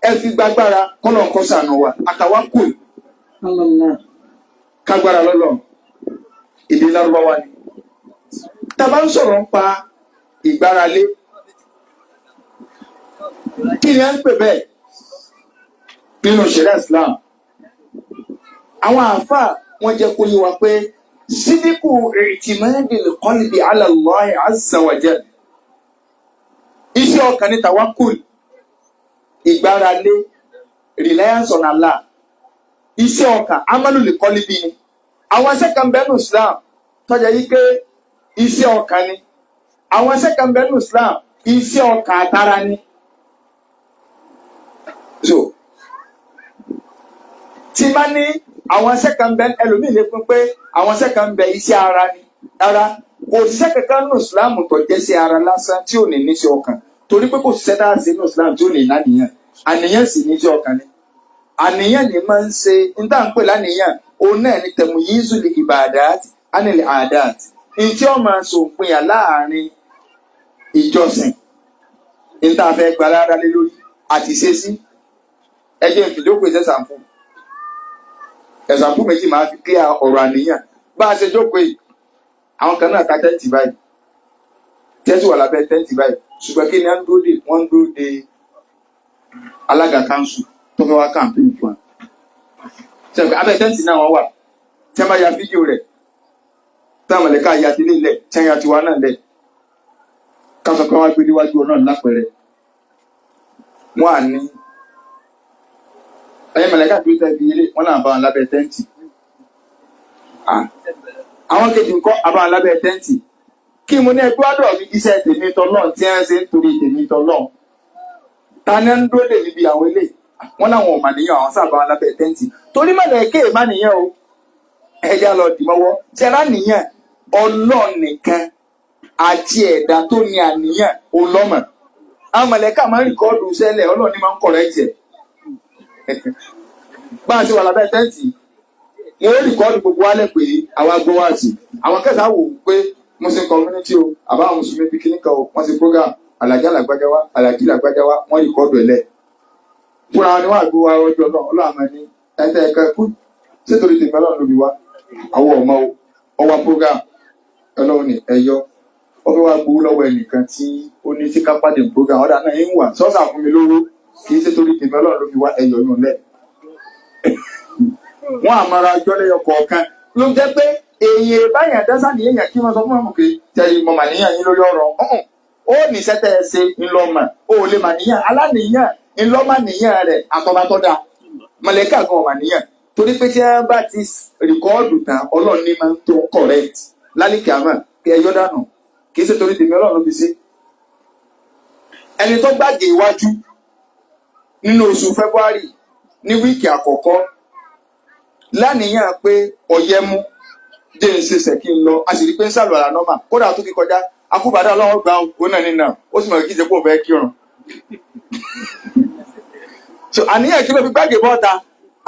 ẹ fi gbàgbára kọ́nà nǹkan sànù wa àtàwá kù kágbára lọ́lọ́ èdè lárúbáwá ni tàbá ń sọ̀rọ̀ ń pa ìgbáralé kí ni a ń pè bẹ́ẹ̀ nínú ṣẹ̀ríà Islam àwọn àáfàá wọ́n jẹ́ kó yé wa pé sídìkù i'timadil qalbi ala Allah azza wa jalla iṣẹ́ ọkàn ní tawakkul ìgbáralé reliance on Allah iṣẹ́ ọkàn amalul qalbi ni àwọn iṣẹ́ kan bẹ́ẹ̀ ní Islam tọ́jà yí pé iṣẹ́ ọkàn ni àwọn iṣẹ́ kan bẹ́ẹ̀ ní Islam iṣẹ́ ọkàn àtara ni so tí bá ní àwọn iṣẹ́ kan bẹ́ẹ̀ ẹlòmíì lè pín pé àwọn iṣẹ́ kan bẹ́ẹ̀ iṣẹ́ ara ni ara kò síṣẹ́ kankan ní Islam tó jẹ́ sí ara lásán tí ò ní níṣẹ́ ọkàn torí pé kò síṣẹ́ tá a ṣe ní Islam tí ò ní láníyàn àníyàn sì níṣẹ́ ọkàn ni àníyàn ni máa ń ṣe ní tá à ń pè láníyàn òun náà ni tamyizul ibadat anil adat ní tí ó máa ṣòpinya láàrin ìjọsìn ní tá a fẹ́ gba lára lé lórí àti ṣe sí ẹjẹ́ ìfìdókò ìṣẹ́sàmfù ẹ̀sàmfù méjì máa fi clear ọ̀rọ̀ àníyàn bá a ṣe jókòó yìí àwọn kan náà ta tẹ́ǹtì báyìí tẹ́ǹtì wà lábẹ́ tẹ́ǹtì báyìí ṣùgbọ́n kí ni wọ́n ń dúró de alága kanṣu tó fẹ́ wá campaign fún wa ṣẹ̀fẹ̀ abẹ́ tẹ́ǹtì náà wọ́n wà tí wọ́n bá ya fídíò rẹ̀ táwọn mọ̀lẹ́ká ya ti nílẹ̀ tí wọ́n ya ti wá náà lẹ̀ káṣọ kan wá gbé níwájú ọ̀nà lápẹ̀rẹ̀ wọ́n á ní ẹ̀yẹ mọ̀lẹ́ká tó tẹ́ fi ilé wọ́n náà bá wọn lábẹ́ tẹ́ǹtì àwọn kejì ńkọ́ abáwọn lábẹ́ tẹ́ǹtì kí mo ní ẹgbẹ́ ọ̀dọ̀ mi iṣẹ́ tèmi tọ́lọ́ tí wọ́n ṣe ń torí tèmi tọ́lọ́ ta ni ń dúró lè níbi àwọn ilé wọn láwọn ọmọ nìyẹn àwọn sábà wọn lábẹ́ tẹ́ǹtì torí mọ̀lẹ́kẹ́ má nìyẹn o ẹ̀yà lọ dì mọ́wọ́ tí ara nìyẹn Ọlọ́run nìkan àti ẹ̀dá tó ní àníyàn olọ́mọ àwọn mọ̀lẹ́kà máa ń rìkọ́ọ̀dù sẹ́lẹ̀ Ọlọ́run ní máa ń kọ̀rẹ́tì ẹ̀ bá a ṣe wà lábẹ́ tẹ́ǹtì wọn ó rìkọ́ọ̀dù gbogbo wálẹ̀ pé àwọn agbó wá sí àwọn kẹsàn-án wò pé muslim community o àbáwọn mùsùlùmí bí kíní kan o wọ́n ti program alájà làgbájá wa alájí làgbájá wa wọ́n rìkọ́ọ̀dù ẹ̀ lẹ̀ fúnra wọn ni wọ́n àgbo wa ọjọ́ náà Ọlọ́run àmọ́ ní ẹ̀ńtẹ́ ẹ̀ka kú sítorí tèmi Ọlọ́run ló bí wa àwọn ọmọ ọwọ́ program Ọlọ́run ní ẹ̀yọ́ ó fẹ́ wá gbowó lọ́wọ́ ẹnìkan tí ó ní tí kápádé program ọ̀dà náà ń wà sọ́sà fún mi lówó kì í ṣe torí tèmi Ọlọ́run ló fi wá ẹ̀yọ́ yùn lẹ̀. Wọ́n àmọ́ra ọjọ́ lẹ́yọ kọ̀ọ̀kan ló jẹ́ pé èyí báyàn dásà ní èèyàn kí wọ́n sọ fún ọmọ pé tẹ̀lé mọ̀ màníyàn yín lórí ọ̀rọ̀ ó ní sẹ́tẹ̀ ẹ ṣe ńlọ́mà ó lè màníyàn aláníyàn ńlọ́mà níyàn rẹ̀ àtọ́bátọ́dá mọ̀lẹ́kà gan màníyàn torí pé tí wọ́n bá ti rìkọ́ọ̀dù tán Ọlọ́run ní máa ń tó correct lálẹ́ kìámà kí ẹyọ́ dànù kì í ṣe torí tèmi Ọlọ́run ló fi sí. Ẹni tó gbàgé iwájú nínú oṣù February ní wíìkì àkọ́kọ́ láníyàn pé ọ̀yẹ́ mú dé ń ṣẹṣẹ̀ kí n lọ a sì rí pé ń sàlù àlà nọ́mà kódà tó kí kọjá akúbàdà Ọlọ́run gba òun náà nínà ó sì mọ̀ kí ṣe kó fẹ́ kírun. So àníyàn kí ló fi gbàgé bọ́ta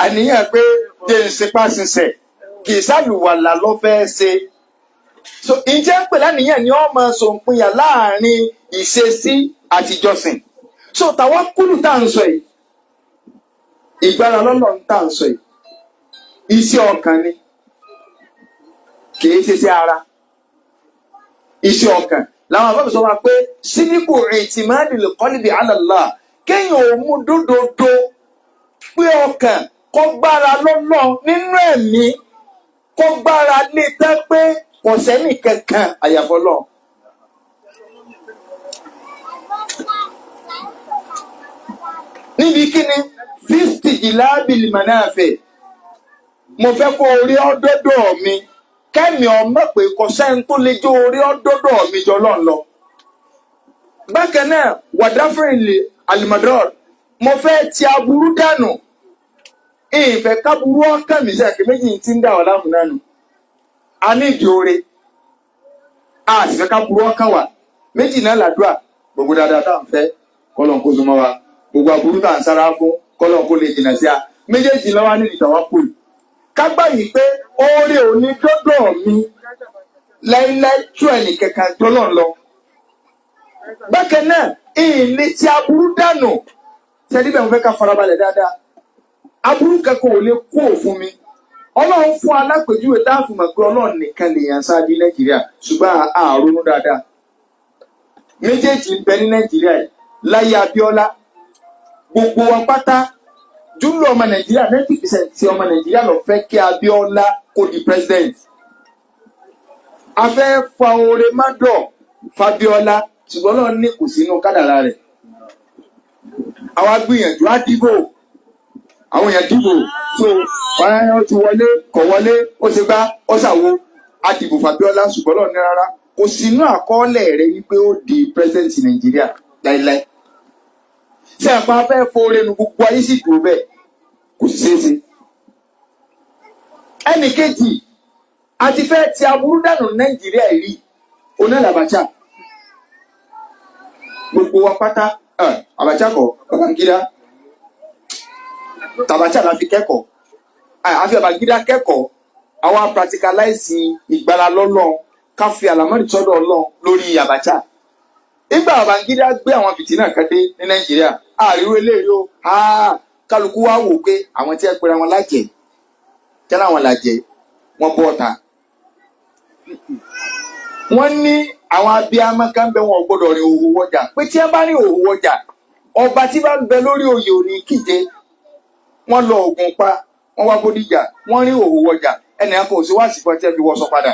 àníyàn pé dé ń ṣe pàṣẹṣẹ̀ kì í sàlù àlà lọ fẹ́ ṣe. So ìjẹ́ ń pè láníyàn ni wọ́n máa so ìpínyà láàrin ìṣesí àtijọ́sìn. So tàwọn kúlù tá à ń sọ yìí ìgbára lọ́lọ́run tá à ń sọ yìí iṣẹ́ ọkàn ni kìí ṣe sí ara iṣẹ́ ọkàn làwọn àbábọ̀ sọ wá pé síníkù ìtìmáàdì lè kọ́lìbì alàlá kéèyàn ò mú dódòdó pé ọkàn kó gbára lọ́nà nínú ẹ̀mí kó gbára lé tán pé kò sẹ́nì kankan àyàfọ́ lọ. níbi kíni 50 ìlàbìlì mànáfẹ́ mo fẹ́ kó orí ọdọ́dọ̀ mi kẹ́mi ọmọ pé kò sẹ́ni tó lè jó orí ọdọ́dọ̀ mi jọ lọ́n lọ. bákan náà wàdáfẹ́rìnlẹ̀ alimador mo fẹ́ ti aburú dànù ìfẹ́ káburú ọkàn mi sẹ́kì méjì tí ń dà wà láàmú náà nù. a ní ìdí oore a sì fẹ́ káburú ọkàn wà méjì náà làdúrà gbogbo dáadáa tá à ń fẹ́ kọ́lọ̀ kó súnmọ́ wa gbogbo aburú tá à ń sára fún kọ́lọ̀ kó lè jìnnà sí a méjèèjì lọ́wọ́ ní ìtàwákùlù. Kágbà yìí pé oore òní dọ́dọ̀ mi láíláí tó ẹnì kankan jọlọ́ lọ. Bákan náà ìní tí aburú dànù tẹ́lí bẹ́ẹ̀ mo fẹ́ ká farabalẹ̀ dáadáa. Aburú kankan ò lè kó òfun mi. Ọlọ́run fún alápèjúwe tá a fi mọ̀ pé Ọlọ́run nìkan lèèyàn sáájú Nàìjíríà ṣùgbọ́n àrùn dáadáa. Méjèèjì ń bẹ ní Nàìjíríà yìí láyé Abíọ́lá gbogbo wa pátá júlọ ọmọ Nàìjíríà 90% ti ọmọ Nàìjíríà lọ fẹ́ kí Abíọ́lá kó di president. A fẹ́ fa oore mádọ̀ Fabíọ́lá ṣùgbọ́n náà ní kò sínú kádàrá rẹ̀. Àwa gbìyànjú á dìbò àwọn èèyàn dìbò so wọ́n ti wọlé kọ̀ wọlé ó ṣe gbá ó ṣàwo á dìbò Fabíọ́lá ṣùgbọ́n náà ní rárá kò sínú àkọọ́lẹ̀ rẹ̀ wípé ó di president Nàìjíríà láíláí. Ṣé àpá fẹ́ fóore nu gbogbo ayé sì dúró bẹ́ẹ̀ kò sí ṣeéṣe. Ẹnì kejì àti fẹ́ ti aburú dànù Nàìjíríà rí onílà Abacha gbogbo wa pátá Abacha kọ Babangida tàbátà la fi kẹ́kọ̀ọ́ àfi Babangida kẹ́kọ̀ọ́ àwa practicalize ìgbàlá lọ́lọ́ ká fi àlámọ́rì sọ́dọ̀ Ọlọ́run lórí Abacha. Ìgbà Babangida gbé àwọn fìtínà kan dé ní Nàìjíríà àríwó eléyìí o kálukú wá wò pé àwọn tí ẹ pera wọn lájẹ kí láwọn lájẹ wọn bọ́ ọ̀tá. Wọ́n ní àwọn abiyamọ kan bẹ wọn gbọ́dọ̀ rin òwò wọjà pé tí ẹ bá ní òwò wọjà ọba tí bá ń bẹ lórí oyè òní kíje. Wọ́n lọ Ògùn pa wọ́n wá Bódìjà wọ́n rí òwò wọjà ẹnì kan kò sí wá sí fún ẹtí ẹ fi wọṣọ padà.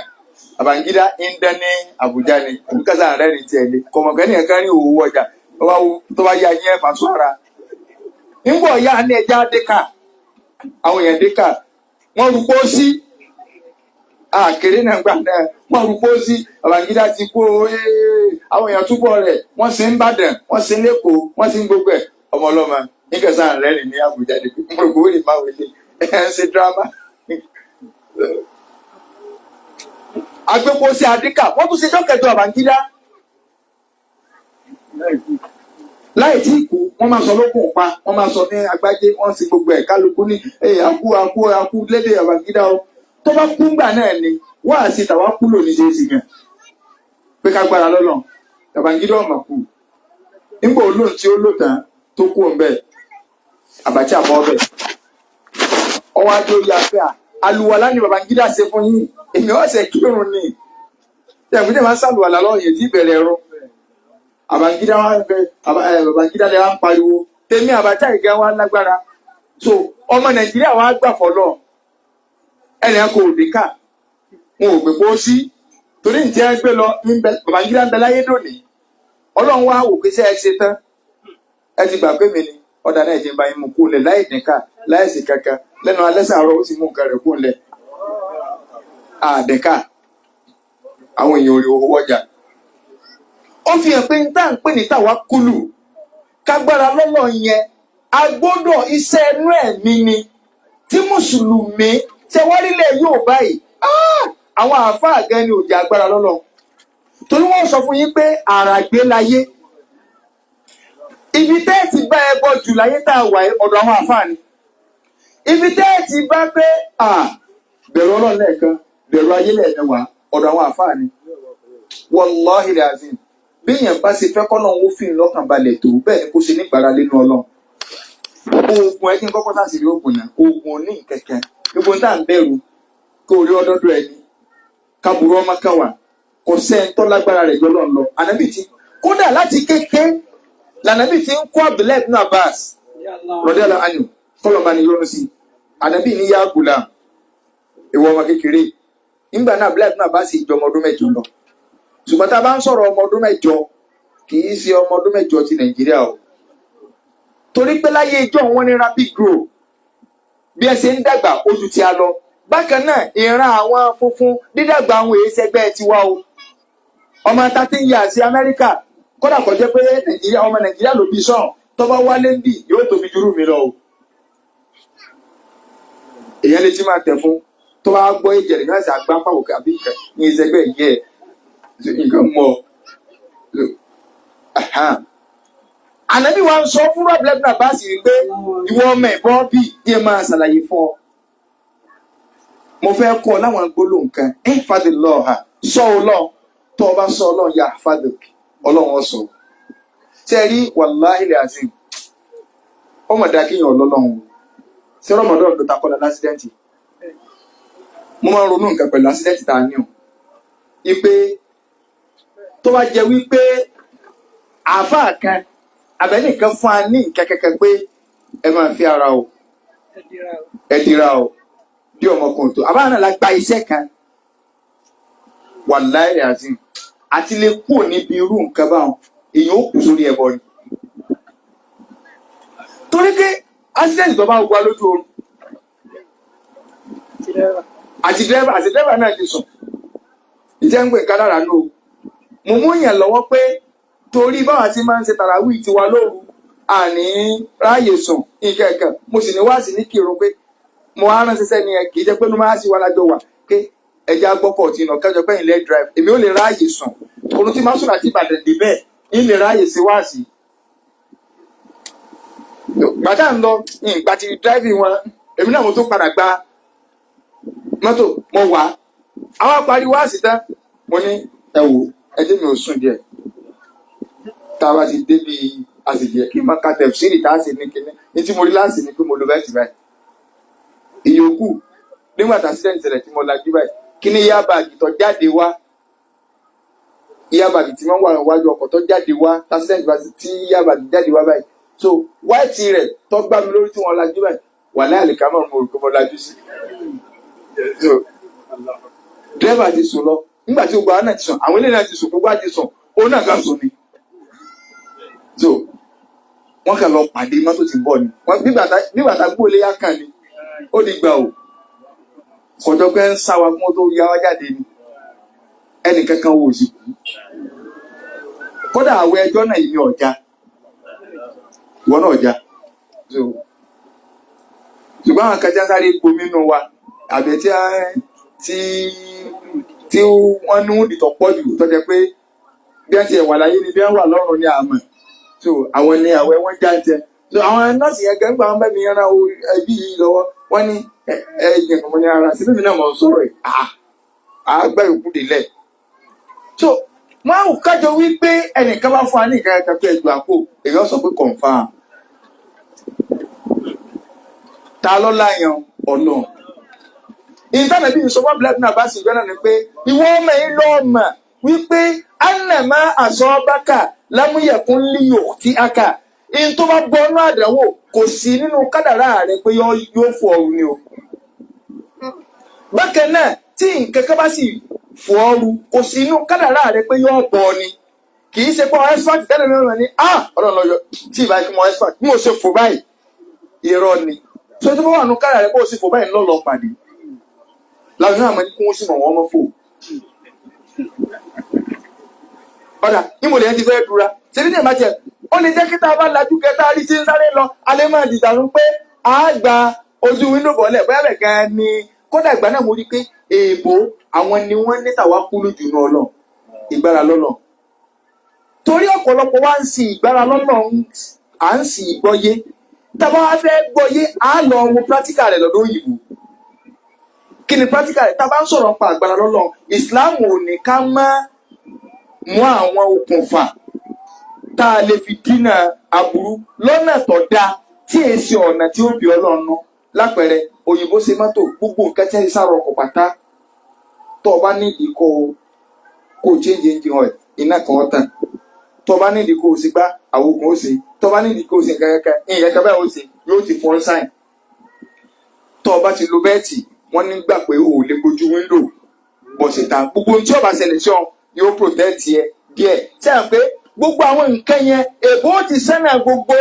Babangida ń dán ní Àbújá ni àbúkásá rẹ̀ ní tiẹ̀ lé kọ̀mọ̀kẹ́ ní ẹ̀ka rí òwò wọjà tó bá yá yín ẹ̀fà sọ́ra. Nígbà ọ̀yá ní ẹja dékà àwọn èèyàn dékà wọ́n rú pósí àkèrè náà gbà náà wọ́n rú pósí Babangida ti kú àwọn èèyàn túbọ̀ rẹ̀ wọ́n sì ń bàdàn wọ́n sì ń lẹ́kọ̀ọ́ wọ́n sì ń gbogbo ẹ̀ ọmọ ọlọ́mọ nígbàsá rẹ̀ ní Àbújá ni mo rò pé ó lè má wọlé ẹ̀ ń ṣe dírámà. agbépo sí adíkà wọ́n tún ṣe jọ́kẹjọ Babangida láì tí ìkú wọ́n máa sọ lókun pa wọ́n máa sọ ní agbájé wọ́n sì gbogbo ẹ̀ kálukú ní akú lédè Babangida o tó bá kú gbà náà ni wọ́n á sì tàwa kú lónìí ṣe é sì gan pé ká gbára lọ́lọ́ Babangida ọ̀mà kú nígbà olóhùn tí ó lò tán tó kú òun bẹ́ẹ̀ Abacha bọ́ bẹ́ẹ̀ ọwọ́ adé orí afẹ́ àlùwàlá ni Babangida ṣe fún yín èmi ọ̀sẹ̀ kírun ni tẹ̀gbọ́n máa ń sàlùwàlá lọ́wọ́ yẹn tí ìbẹ̀rẹ̀ ẹ̀rọ Babangida lè wá ń pariwo tèmi Abacha ìgá wa lágbára so ọmọ Nàìjíríà wa gbà fọlọ́ ẹnìyàn kò dé ká wọn ò gbé pọ́ sí torí ǹjẹ́ gbé lọ Babangida ń bẹ láyé lónìí Ọlọ́run wá wò pé ṣé ẹ ṣe tán ẹ ti gbà pé mi ni ọ̀dà náà ti ń bá yín mú kú lẹ̀ láì dínkà láì sí kankan lẹ́nu alẹ́ sàárọ̀ ó sì mú nǹkan rẹ̀ kú lẹ̀ àdínkà àwọn èèyàn ò rí owó ọjà. Ó fi hàn pé ń tá à ń pè ní tàwa kúlù kágbára lọ́lọ́ yẹn agbọ́dọ̀ iṣẹ́ inú ẹ̀mí ni tí mùsùlùmí ṣe wárílẹ̀ yóò báyìí àwọn àáfàá gan ni ò jẹ́ agbára lọ́lọ́ torí wọ́n sọ fún yín pé àràgbé láyé ibi tẹ́ ẹ̀ ti bá ẹ bọ́ jù láyé tá a wà ọ̀dọ̀ àwọn àáfàá ni ibi tẹ́ ẹ̀ ti bá pé bẹ̀rù Ọlọ́run lẹ́ẹ̀kan bẹ̀rù ayé lẹ́ẹ̀mẹ́wàá ọ̀dọ̀ àwọn àáfàá ni wallahi lazim bí èèyàn bá ṣe fẹ́ kọ́nà owó fìlì lọ́kàn balẹ̀ tó bẹ́ẹ̀ ni kó ṣe nígbàrá lẹ́nu Ọlọ́run oògùn ẹni kọ́kọ́ tá a sì rí oògùn náà oògùn ní kẹ̀kẹ́ gbogbo tá à ń bẹ̀rù kó rí ọdọọdọ ẹni kábùrú ọmọ kan wà kò sẹ́ńtọ́ lágbára rẹ̀ jọlọ́ lọ ànábì tí kódà láti kéke lànàbì tí ń kó Abdullahi ibn Abbas rọdẹ́lá anyu kọlọ̀mbà ni yọrọ sí ànábì ní yá gùlà ìwọ ọmọ kékeré nígbà náà Abdullahi ibn Abbas ìjọ ọmọ ọdún mẹ́jọ lọ ṣùgbọ́n tá a bá ń sọ̀rọ̀ ọmọ ọdún mẹ́jọ kì í ṣe ọmọ ọdún mẹ́jọ ti Nàìjíríà o torí pé láyé ìjọ wọn ní rapid growth bí ẹ ṣe ń dàgbà ojú tí a lọ bákan náà ìran àwọn funfun dídàgbà àwọn èsẹgbẹ́ tiwa o ọmọ 13 years sí Amẹ́ríkà kódà kò jẹ́ pé Nàìjíríà ọmọ Nàìjíríà ló bí sàn tó bá wálé ń bì yóò tóbi jùrù mi lọ o èèyàn lè ti máa tẹ̀ fún tó bá gbọ́ ìjẹ̀rẹ̀ náà sì àgbá pàwọ̀ kàbí ní ìsẹgbẹ́ yẹ nǹkan mọ́ ànábì wa ń sọ fún rọ́bìlẹ́bì náà bá sì rí pé ìwọ ọmọ ẹ̀bọ́ bí díẹ̀ máa ṣàlàyé fún ọ mo fẹ́ kọ́ láwọn gbólóhùn kan fàdé lọ́ọ̀ha sọ ọlọ́run tó o bá sọ ọlọ́run yà fàdé ọlọ́run ọ̀sọ̀ ṣe rí wàláhì àti ọmọdé akéèyàn ọlọ́run ṣé rọmọdé ọ̀dọ́ ta kọ́lá lásìdẹ́ǹtì mo máa ń ronú nǹkan pẹ̀lú lásìdẹ́ǹtì tá a ní o ipe tó bá jẹ wípé àáfàá kan àbẹ́nìkan fún a ní nǹkan kẹ̀kẹ́ pé ẹ máa fi ara o ẹ dira o bí ọmọkùnrin tó àbáwọn náà la gba iṣẹ́ kan wàláhì àti lè kú níbi irú nǹkan báwọn èèyàn ó kù sórí ẹbọ ni torí pé accident tó bá wà lójú oorun àti dírẹ́bà náà ti sùn ìjẹ́ ń gbé nǹkan lára lóo mo mú yàn lọ́wọ́ pé torí báwa ti máa ń ṣe tàràwí tiwa lóru àní ráàyè sùn ìkẹ̀kẹ̀ mo sì ní wá sí ní kírun pé mo á rán ṣiṣẹ́ ni ẹ kì í jẹ́ pé mo máa ṣì wá lájọ wà pé ẹja gbọ́pọ̀ tí nà kẹjọ pé ilẹ̀ drive èmi ò lè ráàyè sùn orun tí máa sùn àti Ìbàdàn dé bẹ́ẹ̀ ń lè ráàyè sí wá sí. gbàdá ń lọ ìgbà tí driving wọn èmi náà mo tún padà gba mọ́tò mo wà àwọn apariwo àsìtá mo ní ẹ wò ẹjẹ mi ò sùn díẹ̀ tá a bá ti débi àsìjẹ kí n máa ka tẹ̀síìrì tá a sì ní kíní ní tí mo rí láàsì ni pé mo lo bẹ́ẹ̀ tì báyìí ìyókù nígbà tá accident ṣẹlẹ̀ tí mo lajú báyìí kí ni yá báàgì tó jáde wá yá báàgì tí wọ́n wà wájú ọkọ̀ tó jáde wá accident bá tí yá báàgì jáde wá báyìí so wáìtì rẹ̀ tó gbá mi lórí tí wọ́n lajú báyìí wà láyà lè ká mọ̀ mo rò pé mo lajú sí so dírẹ́bà ti sùn lọ nígbà tí gbogbo àwọn náà ti sùn àwọn ilé náà ti sùn gbogbo àti sùn òun náà kan sùn ni so wọ́n kàn lọ pàdé mọ́tò tí ń bọ̀ ni nígbà tá gbó léyà kan ni ó di gbà o kọjọ pé ń sá wa kí wọ́n tó yá wá jáde ni ẹnì kankan wò sí kódà àwọ ẹjọ́ náà yìí ní ọjà ìwọ náà ọjà so ṣùgbọ́n àwọn kan tí wọ́n sáré gbomi nù wa àbẹ̀ tí tí wọ́n ní ìtọ̀ pọ̀ jù tó jẹ́ pé bí wọ́n ti wà láyé ni bí wọ́n wà lọ́run ní àmọ́ so àwọn ni àwẹ̀ wọ́n já jẹ so àwọn nọ́ọ̀sì yẹn gẹ́gbà wọn bẹ́ẹ̀ mi yẹn ra ẹbí yìí lọ́wọ́ wọ́n ní ẹ̀yìn ọmọ ní ara síbí mi náà mọ̀ sọ̀rọ̀ ẹ̀ àgbà ìkú délẹ̀ so wọ́n á kájọ wípé ẹnìkan bá fún wa ní ìkẹ́kẹ́ pé ẹgbẹ́ àpò èèyàn sọ pé confam ta ló láyàn ọ̀nà ìtànàbí ìṣọwọ́ black náà bá sì gbẹ́nà ni pé ìwọ ọmọ yìí lọ́ọ́ mọ̀ wípé anamá àṣọ bákà lámúyẹ̀kún líyò tí a kà in tó bá bọ́nú àdánwò kò sí nínú kádàrá rẹ pé yóò fọ ọrùn ni o. bákan náà tí nǹkan kan bá sì fọ ọrùn kò sí nínú kádàrá rẹ pé yóò bọ ni kì í ṣe pé expert tẹ́lẹ̀ mẹ́rin ní ọlọ́run lọ́yọ̀ tí ìbá kí mo expert bí mo ṣe fò báyìí irọ́ ni tó tó bá wà nínú kádàrá rẹ pé o ṣe fò báyìí lọ́lọ́ pàdé làwọn náà mọ̀ ní kí wọ́n sì mọ̀ wọ́n mọ́ fò. ọ̀dà ìmọ̀lẹ̀ yẹn ti fẹ́ dura ṣe ní ìbá jẹ́ ó lè jẹ́ kí tá a bá lajú kẹta rí tí ń sáré lọ alẹ́ máa dìdàrú pé a gba ojú wíńdò bọ́lẹ̀ bóyá bẹ̀ gan ni kódà ìgbà náà mo rí pé èèbó àwọn ni wọ́n ní tàwa kúlù jù náà lọ ìgbára lọ́nà torí ọ̀pọ̀lọpọ̀ wa ń sin ìgbára lọ́nà à ń sin ìgbọ́yé tábà wá fẹ́ gbọ́yé á lọ wo practical rẹ̀ lọ́dọ̀ òyìnbó kí ni practical rẹ̀ tábà ń sọ̀rọ̀ pa ìgbára lọ́nà Islam ò ní ká má mú àwọn okùnfà tá a lè fi dínà aburú lọ́nà tó dáa tí èsì ọ̀nà tí ó bí ọlọ́run lápẹẹrẹ òyìnbó ṣe mọ́tò gbogbo nǹkan tí wọ́n sáré ọkọ̀ pátá tó o bá nídìí kó o change engine oil iná kan ó tàn tó o bá nídìí kó o sì gbá àwòkùn ó ṣe tó o bá nídìí kó o sì nǹkan kan báyìí ó ṣe yóò ti fọ́n sáìn tó o bá ti lo bẹ́ẹ̀tì wọ́n nígbà pé o ò lè gbójú wíńdò bọ̀sẹ̀ ta gbogbo ohun tí ó bá ṣẹlẹ̀ sí ọ yóò protect yẹ díẹ̀ sẹ́yìn pé gbogbo àwọn nǹkan yẹn èbó ti sẹ́nà gbogbo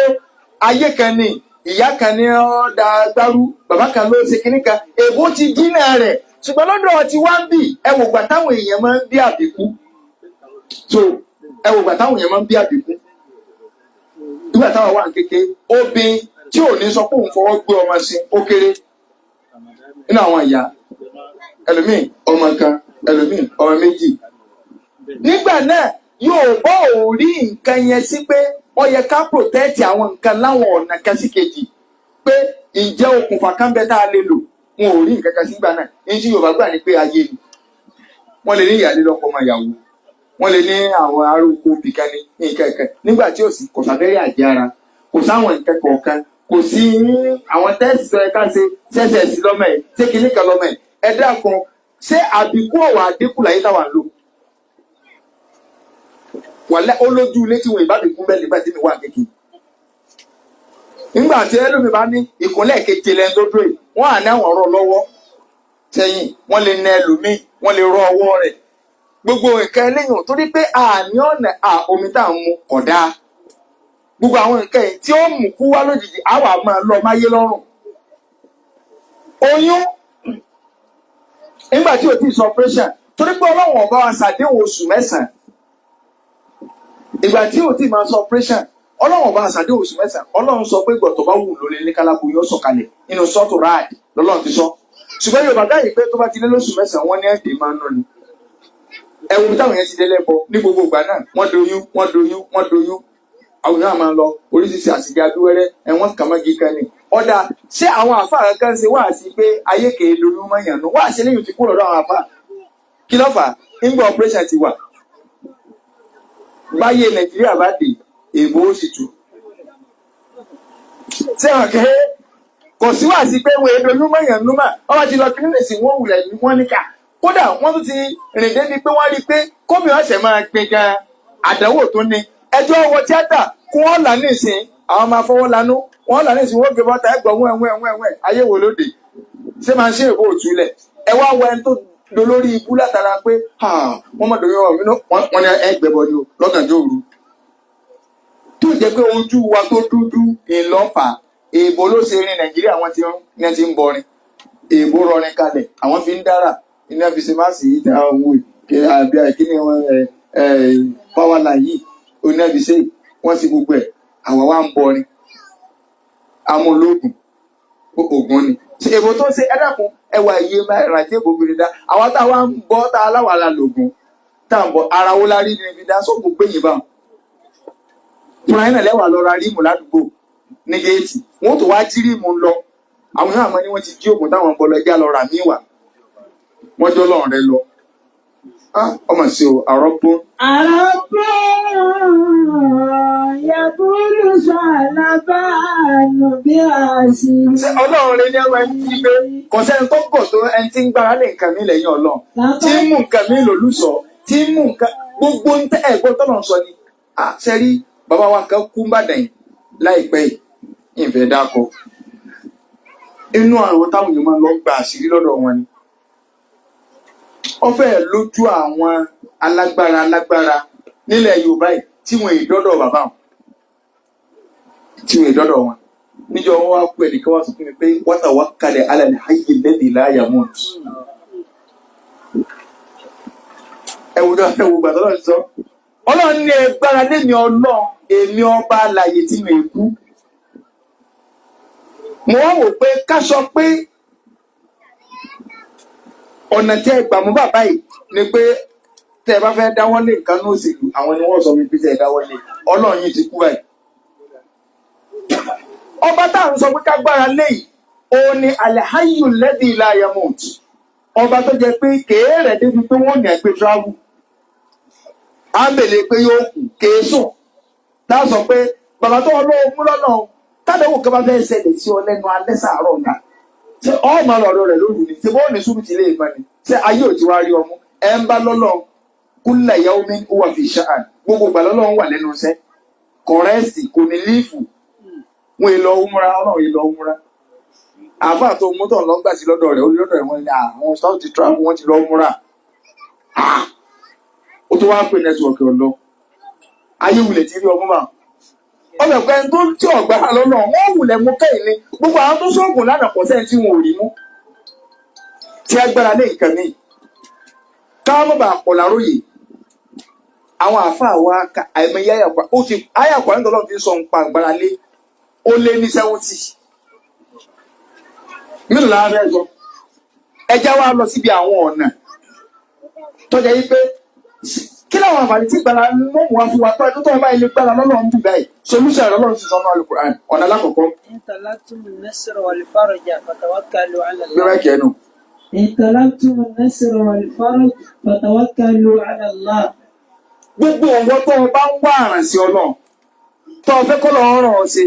ayé kan ní ìyá kan ní ọ̀dà gbárù bàbá kan ló ṣe kínní kan èbó ti dínà rẹ̀ ṣùgbọ́n lọ́dọ̀ ti wá ń bì ẹ wò gbà táwọn èèyàn máa ń bí àbíkú so ẹ wò gbà táwọn èèyàn máa ń bí àbíkú nígbà táwọn wà kékeré obìnrin tí ò ní sọ pé òun fọwọ́ gbé ọmọ sí ó kéré nínú àwọn ìyá ẹlòmíì ọmọ kan ẹlòmíì ọmọ méjì nígbà náà yóò bọ́ ò rí nǹkan yẹn sí pé ó yẹ ká protect àwọn nǹkan láwọn ọ̀nà kan sí kejì pé ǹjẹ́ okùnfà kan bẹ tá a lè lò wọn ò rí nǹkan kan sígbà náà ní tí Yorùbá gbà ní pé ayé ni wọ́n lè ní ìyáálé lọ́kọ ọmọ ìyàwó wọ́n lè ní àwọn aróko bìkan ní nǹkan kan nígbà tí ò sí kò sábẹ́rẹ́ àjẹ́ ara kò sáwọn nǹkan kọ̀ọ̀kan kò sí àwọn tẹ́sì sọ ẹ̀ka ṣe ṣẹ̀ṣẹ̀ sí lọ́mọ ẹ̀ ṣé kinní kan lọ́mọ ẹ̀ ẹ dákun ṣé àbíkú ọ̀wà àdínkù láyé táwa ń lò wàlẹ́ olójú ilé tí wọn ìbá mi kún bẹ́ẹ̀ nígbà tí mi wà kékeré nígbà tí ẹlòmíì bá ní ìkúnlẹ̀ keje lẹ́nu tó dúró wọ́n à ní àwọn ọ̀rọ̀ lọ́wọ́ sẹ́yìn wọ́n lè nà ẹlòmíì wọ́n lè rọ ọwọ́ rẹ̀ gbogbo nǹkan eléyìí torí pé àní ọ̀nà omi tá à ń mu kódà gbogbo àwọn nǹkan yìí tí ó mú kú wá lójijì àwa máa lọ máyé lọ́rùn oyún nígbà tí o ti sọ operation torí pé Ọlọ́run ọba wa ṣàdéhùn oṣù mẹ́sàn-án ìgbà tí o ti máa sọ operation Ọlọ́run bá ṣàdé oṣù mẹ́sàn-án Ọlọ́run sọ pé gbọ̀tọ̀ bá wù lólè ní kálábù yóò sọ̀kalẹ̀ nínú sọ́ọ̀tù ráàdì lọ́lọ́run ti sọ ṣùgbọ́n Yorùbá dáyìí pé tó bá ti lé lóṣù mẹ́sàn-án wọ́n ní ẹ̀dẹ̀ máa ń nù ni ẹ̀wù táwọn yẹn ti dé lẹ́bọ ní gbogbo ìgbà náà wọ́n doyún àwọn yóò máa lọ oríṣiríṣi àṣìjà abíwẹ́rẹ́ ẹ̀wọ̀n kàmági kan ni ọ̀dà ṣé àwọn àfáà kan ṣe wá sí pé ayé kèé lóyún mọ́yàn nù wá sí lẹ́yìn tí kúrò lọ́dọ̀ àwọn àfáà kí ló fà nígbà operation ti wà báyé Nàìjíríà bá dé èbó ó sì tu ṣé ọ̀kẹ́ kò sí wá sí pé wọ́n èdè olúmọ̀ èèyàn númọ̀ ọba ti lọ kí nílẹ̀ sí wọ́n wùlẹ̀ ní wọ́n níkà kódà wọ́n tún ti rìn débi pé wọ́n rí i pé kómi ọ̀sẹ̀ máa gbin gan àdánwò tó ní ẹjọ́ wọ tíátà kún wọ́n là ní ìsìn àwọn máa fọwọ́ lanú wọ́n là ní ìsìn wọ́n gbé bọ́ta ẹgbọ̀n wẹ́wẹ́wẹ́wẹ́ ayé wo lóde ṣé máa ń ṣe èbó òtúlẹ̀ ẹ wá wọ ẹni tó dolórí ibú látara pé wọ́n mọ̀ dòyún ọ̀mí wọ́n ní ẹgbẹ̀bọ̀ ni lọ́gànjọ́ òru tó jẹ́ pé ojú wa tó dúdú ìlọ́fà èèbó ló ṣe rin Nàìjíríà wọ́n ti ń bọrin èèbó rọrin kalẹ̀ àwọn fi ń dára iná fi ṣe máa sì yí ta owó àbí àìkíní pàwọ́là yìí oní ẹbí ṣe wọ́n sì gbogbo ẹ̀ àwọn wa ń bọrin amúlógún ògùn ni èèbó tó ṣe ẹ̀dàkùn ẹwà iye náírà tí èbó bèrè dá àwọn táwa ń bọ́ tá aláwọ̀ la lògùn tá à ń bọ̀ ara wo la rí ni fi dá sóògùn pé yìí bá fúnra yín náà lẹ́wà lọ ra ríìmù ládùúgbò ní géètì wọn tó wá jí ríìmù lọ àwọn yóò àmọ́ ni wọ́n ti jí òògùn táwọn ń bọ̀ lọ ẹjá lọ rà míì wà wọ́n jọ lọ́rùn rẹ lọ ọmọ sí o àrọ́pọ̀. àrọ́pọ̀ yàgòrò sàlábàánù bí a sì. ṣé ọlọ́run rẹ ní ẹwà ẹni tí gbé kọ̀sẹ́ni tó pọ̀ tó ẹni tí ń gbára lé nǹkan mi lẹ́yìn ọlọ́run tí ń mú nǹkan mi lòlùsọ tí ń mú nǹkan gbogbo ń tẹ́ ẹ̀gbọ́n tọ́lọ̀ sọ ni ṣe rí bàbá wa kan kú Ìbàdàn yìí láìpẹ́ yìí ìfẹ́ dákọ̀ inú àwọn táwọn èèyàn máa ń lọ gba àṣírí lọ́dọ̀ wọn ni wọ́n fẹ́ lójú àwọn alágbára nílẹ̀ Yorùbá yìí tí wọ́n ìdọ́dọ̀ bàbá wọn tí wọ́n ìdọ́dọ̀ wọn níjọ́ wọn wá pé ẹnìkan wá sọ fún mi pé watawakkalẹ̀ ala al-hayy alladhi la yamut ẹ̀wù gbàtọ́ lọ́ọ̀ sọ ọlọ́run ní ẹgbára lémi ọlọ́run èmi ọba alààyè tí mi kú mo wá wò pé ká sọ pé ọ̀nà tí ẹ gbà mú bàbá yìí ni pé tẹ́ ẹ bá fẹ́ dáwọ́ lé nǹkan ní òṣèlú àwọn ni wọ́n sọ wípé tẹ́ ẹ dáwọ́ lé ọlọ́run yìí ti kú báyìí. ọba táwọn sọ pé ká gbára lé yìí òun ni al-hayyu alladhi la yamut ọba tó jẹ pé kéèrè débi pé wọ́n ní ẹgbẹ́ travel á bèlè pé yóò kù kéésùn láà sọ pé bàbá tó ọlọ́run mú lọ́nà tádẹ́wò kí wọ́n fẹ́ ṣẹlẹ̀ sí ọ lẹ́nu alẹ́ sàárọ̀ ọ̀gá ṣé ọmọ ọ̀rọ̀ rẹ̀ lóru ni ṣé bọ́ọ̀ ní sùúrù ti lè mọ ni ṣé ayé ò ti wá rí ọmú ẹ ń bá lọ́lọ́ kulla yawmin huwa fi sha'an gbogbo ìgbà lọ́lọ́run wà lẹ́nu iṣẹ́ kọ̀rẹ́sì kò ní lífù wọn èlò òmùra ọlọ́run èlò òmùra àáfàá tó mọ́tò lọ́gbà sí lọ́dọ̀ rẹ̀ olódò rẹ̀ wọ́n ní àwọn staff ti travel wọ́n ti lọ òmùra ó tó wá ń pè nẹ́tíwọ̀kì ọ̀lọ́ ayé wulẹ̀ ti rí ọmú bá ọbẹ̀ pẹ́ tó tí ọ̀gbà lọ́nà wọ́n wulẹ̀ mú kẹ́yìn ni gbogbo àwọn tó sọ́ọ̀gùn lánàá pọ̀ sẹ́yìn tí wọn ò rí mú tí agbára lé nǹkan ní káwọn mọ̀ bá pọ̀ láróyè àwọn àáfàá wa àìmọye ayàpá ó ti ayàpá nítorí ọlọ́run ti sọ ń pa agbára lé ó lé ní 70 mílò lára fẹ́ sọ ẹjá wa lọ síbi àwọn ọ̀nà tọ́jà yí pé kí làwọn àǹfààní tí gbàrà mọ́ wá fún wa pé tó bá ilé gbàrà lọ́lọ́run bù báyìí solúṣà lọ́lọ́run ti sọ́nà Al-Qur'an ọ̀nà alákọ̀ọ́kọ́. intalaqtumu an-nasra wal-farja fatawakkalu 'ala Allah. gbẹ́rẹ́ kẹ́nu. intalaqtumu an-nasra wal-farja fatawakkalu 'ala Allah. gbogbo ọ̀wọ́ tó o bá ń wá àràǹsí ọlọ́run tó o fẹ́ kọ́ lọ́ọ́ ràn ọ́ sí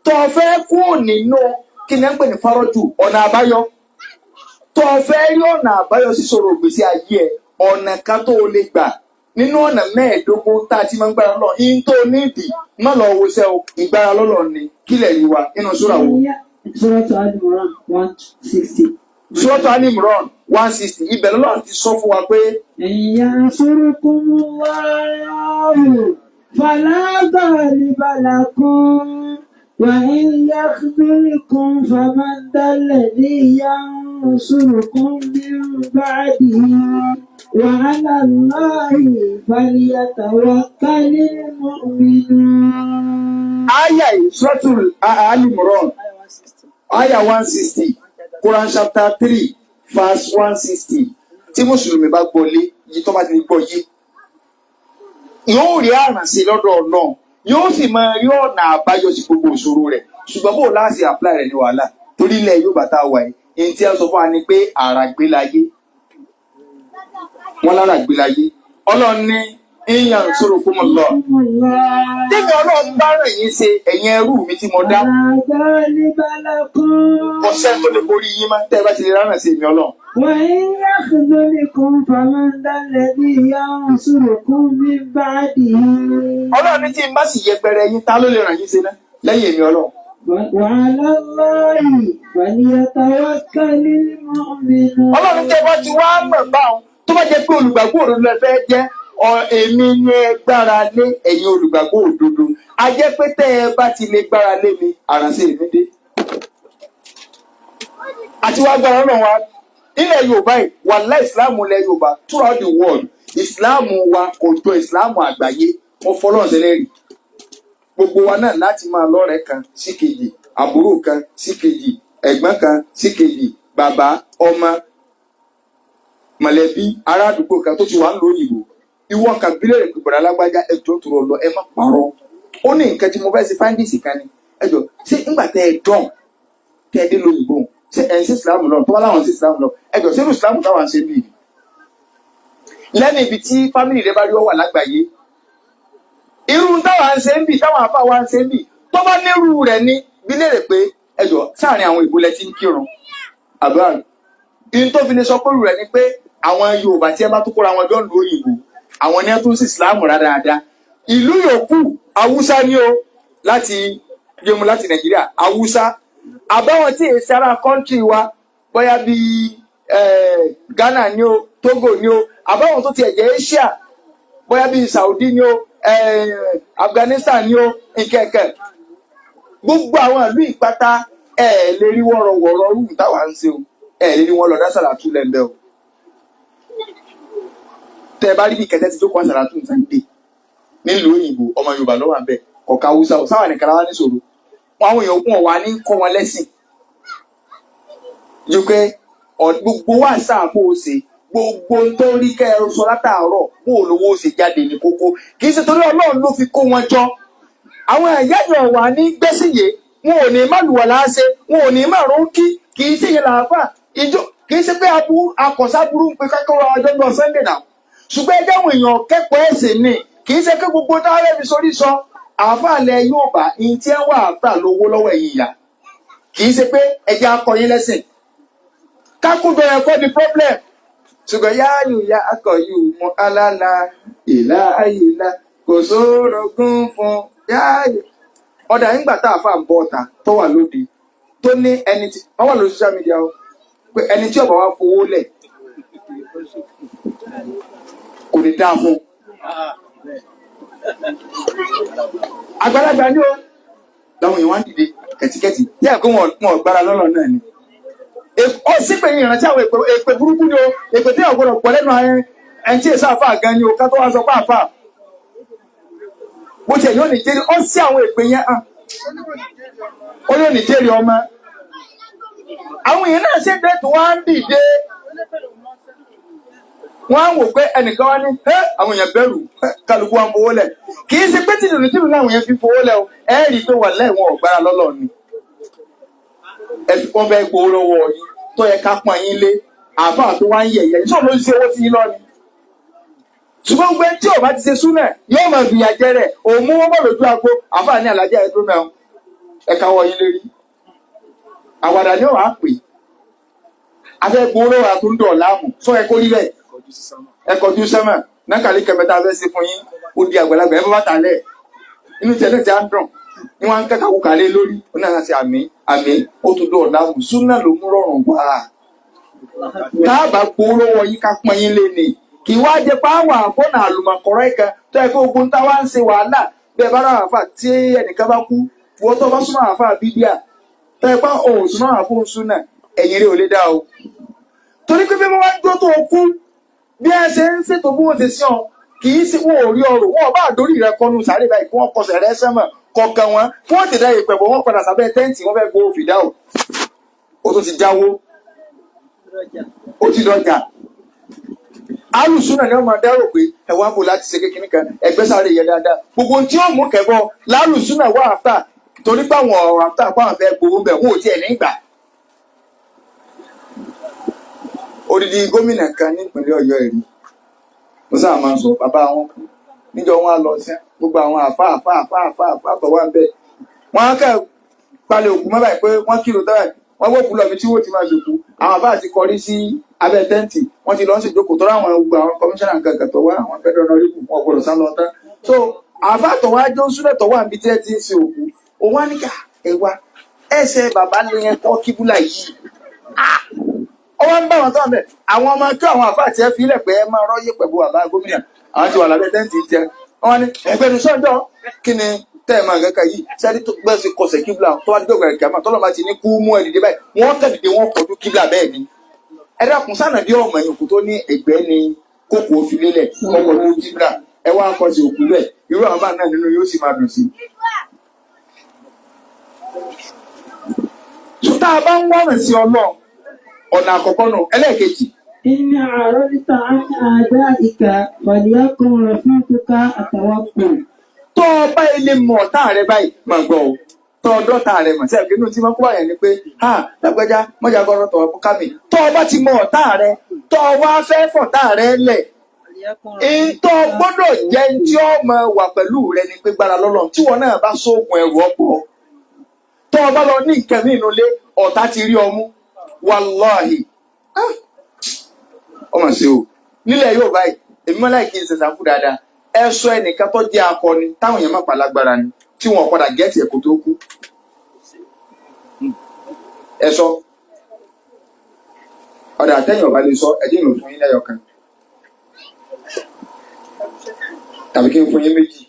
tó o fẹ́ kú nínú kí ni ẹ ń pè ní fárọ́jù ọ̀nà àbáyọ tó o fẹ́ rí ọ̀nà àbáyọ sí ṣòro ìgbésí ayé ẹ̀ ọ̀nà kan tó o lè gbà nínú ọ̀nà 15 tá a ti máa ń gbára lọ yín tó nídìí má lọ wo sẹ́ o ìgbára lọ́lọ́ ni kílẹ̀ yìí wa nínú sura wo. Suratu Al-Imran 160. Suratu Al-Imran 160 ibẹ̀ lọ́lọ́run ti sọ fún wa pé. yansurkumullahu fala ghaliba lakum wa in yakhzulkum faman dhalladhi yansurukum min ba'dihi. وعلى الله فليتوكل المؤمنون. Aya Suratu Al-Imran, Aya 160, Quran chapter 3, verse 160. Tí Mùsùlùmí bá gbọ́ lé, yìí tó bá ti gbọ́ yé. Yóò rí àrànṣe lọ́dọ̀ náà, yóò sì máa rí ọ̀nà àbáyọ sí gbogbo ìṣòro rẹ̀. Ṣùgbọ́n bó láti apply rẹ̀ ní wàhálà. Torí ilẹ̀ yóò bàtà wà yìí. Èyí tí a sọ fún wa ni pé àràgbé láyé. Wọ́n lára gbélayé ọlọ́run ní ìyàn sọ̀rọ̀ fún mi lọ. Tẹ́mi ọlọ́run bá rìn yín ṣe ẹ̀yin ẹrú mi tí mo dá. Ọ̀sẹ̀ tó lè borí yín máa ń tẹ́ ẹ bá ti lè rárá sí èmi ọlọ́run. Ọlọ́run ní tí n bá sì yẹpẹrẹ yín ta ló lè ràn yín ṣe náà lẹ́yìn èmi ọlọ́run. وعلى الله فليتوكل المؤمنون. Ọlọ́run tẹ́ wọ́n ti wá mọ̀ báwọn tó bá jẹ́ pé olùgbàgbọ́ òdodo ẹ fẹ́ jẹ́ èmi ni ẹ gbára lé ẹ̀yin olùgbàgbọ́ òdodo a jẹ́ pé tẹ́ ẹ bá ti lè gbára lé mi àrànṣe mi dé. Àti wá gbára náà wá nílẹ̀ Yorùbá yìí wàhálà ìsìláàmù ilẹ̀ Yorùbá throughout the world ìsìláàmù wa kò jọ ìsìláàmù àgbáyé wọn fọlọ́run sẹ́lẹ̀rì. Gbogbo wa náà láti máa lọ́rẹ̀ẹ́ kan sí kejì àbúrò kan sí kejì ẹ̀gbọ́n kan sí kejì bàbá ọmọ mọ̀lẹ́bí ará àdúgbò kan tó ti wà ń lo òyìnbó ìwọ kan bílẹ̀ rẹ̀ pípọ̀ lágbájá ẹjọ́ tó rọ lọ ẹ má parọ́ ó ní nǹkan tí mo fẹ́ ṣe fáńdìsì kan ni ẹjọ́ ṣé ńgbà tẹ ẹ dán tẹ ẹ dé lóyìnbó ṣé ẹ ń ṣe ìsìlámù lọ tó wá láwọn ṣe ìsìlámù lọ ẹjọ́ ṣé ìsìlámù táwọn ṣe bíi lẹ́nu ibi tí fámìlì rẹ bá rí ọ wà lágbàáyé irú táwọn ń ṣe ń bì táwọn àfa wa ń ṣe ń bì tó bá nírú rẹ̀ ní bílẹ̀ rẹ̀ pé ẹjọ́ sáàrin àwọn ìbúlẹ̀ tí ń kírun àbúrò ìyẹn tó fi lè sọ pé rẹ̀ ni pé àwọn Yorùbá tí ẹ bá tó kóra wọn jọ lu òyìnbó àwọn ní ẹ tún sí Islam dáadáa ìlú yòókù Haúsá ni o láti yẹmu láti Nàìjíríà Haúsá àbáwọn tí èsì ara kọ́ńtì wa bóyá bíi Ghana ni o Togo ni o àbáwọn tó ti ẹ̀jẹ̀ Asia bóyá bíi Saudi ni o Afghanistan ni o nkẹ̀kẹ̀ gbogbo àwọn ìlú ìpátá lè rí wọ́rọ̀wọ̀rọ̀ rú táwa ń ṣe o lè rí wọn lọ dá sàlátù lẹ́ńbẹ́ o tẹ bá rí bí kẹtẹ ti jókòó àsàlátù Sunday nílùú òyìnbó ọmọ Yorùbá ló wà ń bẹ ọ̀ka Haúsá ò sáwà nìkan láwá níṣòro wọn àwọn èèyàn kún ọ̀wá ní kọ́ wọn lẹ́sìn yóò pé gbogbo wà sáàpò ṣe gbogbo tó rí kẹrù sọ látàárọ̀ kó olówó ṣe jáde ní kókó kì í ṣe torí Ọlọ́run ló fi kó wọn jọ àwọn ẹ̀yà yọ̀ wà ní gbẹ́sìyè wọn ò ní má lùwà láṣẹ wọn ò ní má rókì kì í ṣe yẹn làáfà ìjọ kì í ṣe pé akọ̀sá burú ń pe kákọ́rọ̀ ọjọ́ lọ Sunday náà ṣùgbọ́n ẹjẹ́ àwọn èèyàn kẹ́kọ̀ọ́ ẹ̀sìn ni kì í ṣe pé gbogbo táwọn ẹbí sórí sọ àáfàálẹ̀ yóò bá ìyìn tí ẹ wà áfà lówó lọ́wọ́ ẹ̀yìn ìyá kì í ṣe pé ẹjẹ́ akọ̀yìn lẹ́sìn kákúndọ̀ ẹ̀kọ́ ni problem ṣùgbọ́n yáàyò ya akọ̀yù mọ alálà ìlà ayìlá kò sórogún fún yáàyò ọ̀dà nígbà tá àfà ń bọ̀ ọ̀tà tó wà lóde tó ní ẹni tí wọ́n wà lórí social media o pé ẹni tí ọ̀bà wa fowó lẹ̀ kò ní dáa fún àgbàlagbà ní o làwọn èèyàn wá ń dìde kẹ̀tíkẹ̀tì tí ẹ̀kọ́ wọn gbára lọ́lọ́ náà ni ó sì pé ìrántí àwọn èpè burúkú ni o èpè tí àwọn gbọdọ̀ pọ̀ lẹ́nu ẹni tí èso àfà gan ni o ká tó wá sọ pé àfà bó ti ẹ̀ yóò ní jẹ́rìí ó sí àwọn èpè yẹn hàn ó yóò ní jẹ́rìí ọmọ àwọn èèyàn náà ṣe ń dẹ́tù wá ń dìde wọ́n á wò pé ẹnìkan wá ní àwọn èèyàn bẹ̀rù kálukú wọn fowó lẹ̀ kì í ṣe pé tìlù náà àwọn èèyàn fi fowó lẹ̀ o ẹ rí i pé wà lẹ́wọ̀n ọ̀gbára lọ́lọ́ ni ẹ̀sùn kan fẹ́ gbowó lọ́wọ́ yìí tó yẹ ká pọ́n yín lé àáfàá tó wá ń yẹ̀yẹ́ ní sọ́ọ̀ ló ń ṣe owó sí yín lọ́ni ṣùgbọ́n gbé tí ò bá ti ṣe súnà yóò máa fìyà jẹ rẹ̀ òun mú wọn bọ̀ lójú agbo àáfàá ní àlàjá ẹ̀ tó mẹ́rin ẹ̀ka wọ yín lérí àwàdà ni ó wàá pè afẹ́ gbowó lọ́wọ́ àtúndọ̀ láàmú sọ ẹ kó rí bẹ́ẹ̀ ẹ kọjú sẹ́mà náà kàlí kẹmẹta fẹ́ sí fún yín ó di àgbàlagbà ẹ bá bàtà lẹ̀ inú tẹ̀lé ti á ń dùn ní wọn ń kẹ́kọ̀ọ́ kàlẹ́ lórí ó náà ṣe àmì ó tún dọ̀ láàmú súnà ló mú rọrùn wá táàbà gbowó lọ́wọ́ yín ká pọ́n yín lé ni kì í wá jẹ páwà fọ́nà àlùmọ̀kọ́rọ́ ìkan tó ẹ pé ogun táwa ń ṣe wàhálà bẹ́ẹ̀ bá ráwà fà tí ẹnìkan bá kú wọ́n tó bá súnmọ́ àfà bíbíà tó ẹ pé òun súnmọ́ àfóhùn súnà ẹ̀yìn rẹ̀ ò lè dá o torí pé bí wọ́n wá gbọ́ tó kú bí ẹ ṣe ń ṣètò bí wọ́n ṣe sí ọ kì í sí wọn ò rí ọrọ̀ wọn bá àdórí rẹ kọnu sáré báyìí kí wọ́n kọsẹ̀ rẹ sẹ́mọ̀ kọ̀ọ̀kan wọn fún òtẹ̀dá ìpẹ̀bọ̀ wọn padà sábẹ́ tẹ́ǹtì wọn fẹ́ gbowó fìdá o ó tó ti jáwó ó ti dọjà alùsùnà ni wọn máa dárò pé ẹwà bò láti ṣe kékeré kan ẹgbẹ́ sáré yẹ dáadáa gbogbo tí ó mú kẹbọ lálùsùnà wà áfà torí báwọn ọ̀rọ̀ áfà báwọn fẹ́ gbowó bẹ̀ wọn ò tiẹ̀ ní gbà. Odidi gómìnà kan nípínlẹ̀ Ọ̀yọ́ èrí mo sáà máa ń sọ bàbá wọn kú níjọ wọn á lọ sí gbogbo àwọn àfà tó wà ń bẹ wọn á kẹ palẹ̀ òkú mọ́ báyìí pé wọ́n kírun tẹ́lẹ̀ wọ́n gbọ́ òkú lọ bí tí wọ́n ti máa ṣòkú àwọn àfà ti kọrí sí abẹ́ tẹ́ǹtì wọ́n ti lọ sí ìjókòó tó ráwọn gbogbo àwọn kọmíṣánná kankan tó wá àwọn fẹ́ẹ́ dọ́nà orí wọn gbọ́dọ̀ sá lọ tán so àfà tó wá jó súnlẹ̀ tó wà níbi tí ẹ ti ń ṣe òkú òun wá níkà ẹwà ẹsẹ̀ bàbá lè yẹn kọ́ kíbúlà yìí ọwọ́ ń bá wọn tán bẹ̀ àwọn ọmọ kí àwọn àfáà tí ẹ fi ilẹ̀ pé ẹ máa rọ́yè pẹ̀lú bàbá gómìnà àwọn ti wà lábẹ́ tẹ́ǹtì jẹ wọn ni ẹgbẹ́ni sọ́jọ́ kí ni tẹ́ ẹ̀ máa kẹ́kẹ́ yìí sẹ́ni tó gbẹ́ sí kọsẹ̀ kíbla tó wá dídọ̀ gbẹ̀rẹ̀ kìámà tọ́lọ́ máa ti ní kú mú ẹ̀ dìde báyìí wọ́n kẹ́ dìde wọ́n kọjú kíbla bẹ́ẹ̀ ni ẹ dákun sànà bí ọmọ yìí kò tó ní ẹgbẹ́ ni kókò òfin lélẹ̀ kọ́kọ́ ló kíbla ẹ wá kọ́ sí òkú bẹ́ẹ̀ irú àwọn bá náà nínú yóò sì máa dùn sí. sùtá a bá ń wọ́n sí Ọlọ́run ọ̀nà àkọ́kọ́ nù. ẹlẹ́ẹ̀kejì. إن أعرضت عن أعدائك فليكن رفيقك التوكل. tó o bá ilé mọ̀ ọ̀tá rẹ báyìí máa gbọ́ o tó o dọ́ta rẹ mọ̀ sí ẹ̀kínú tí wọ́n kó àyàn ni pé lágbájá mọ́jà gbọ́dọ̀ tọ̀ ọ́ kámi tó o bá ti mọ̀ ọ̀tá rẹ tó o wá fẹ́ fọ̀tá rẹ lẹ̀ ìtọ́ gbọ́dọ̀ jẹ́ tí ó máa wà pẹ̀lú rẹ ni pé gbára lọ́lọ́run tí wọn náà bá sóògùn ẹ̀rù ọ̀pọ̀ tó o bá lọ ní nǹkan ní inú ilé ọ̀tá ti rí ọmú wàláhì ọmọ sí o nílẹ̀ yóò báyìí èmi mọ́ láì kí n ṣẹ̀ṣà fún dáadáa ẹ sọ ẹnìkan tó jẹ́ akọni táwọn èèyàn má pa lágbára ni tí wọn padà gẹ́ẹ̀tì ẹ̀kọ́ tó kú ẹ sọ ọ̀dà àtẹ̀yìn ọ̀bá lè sọ ẹ̀dín ìlú fún yín lẹ́yọ̀ kan tàbí kí n fún yín méjì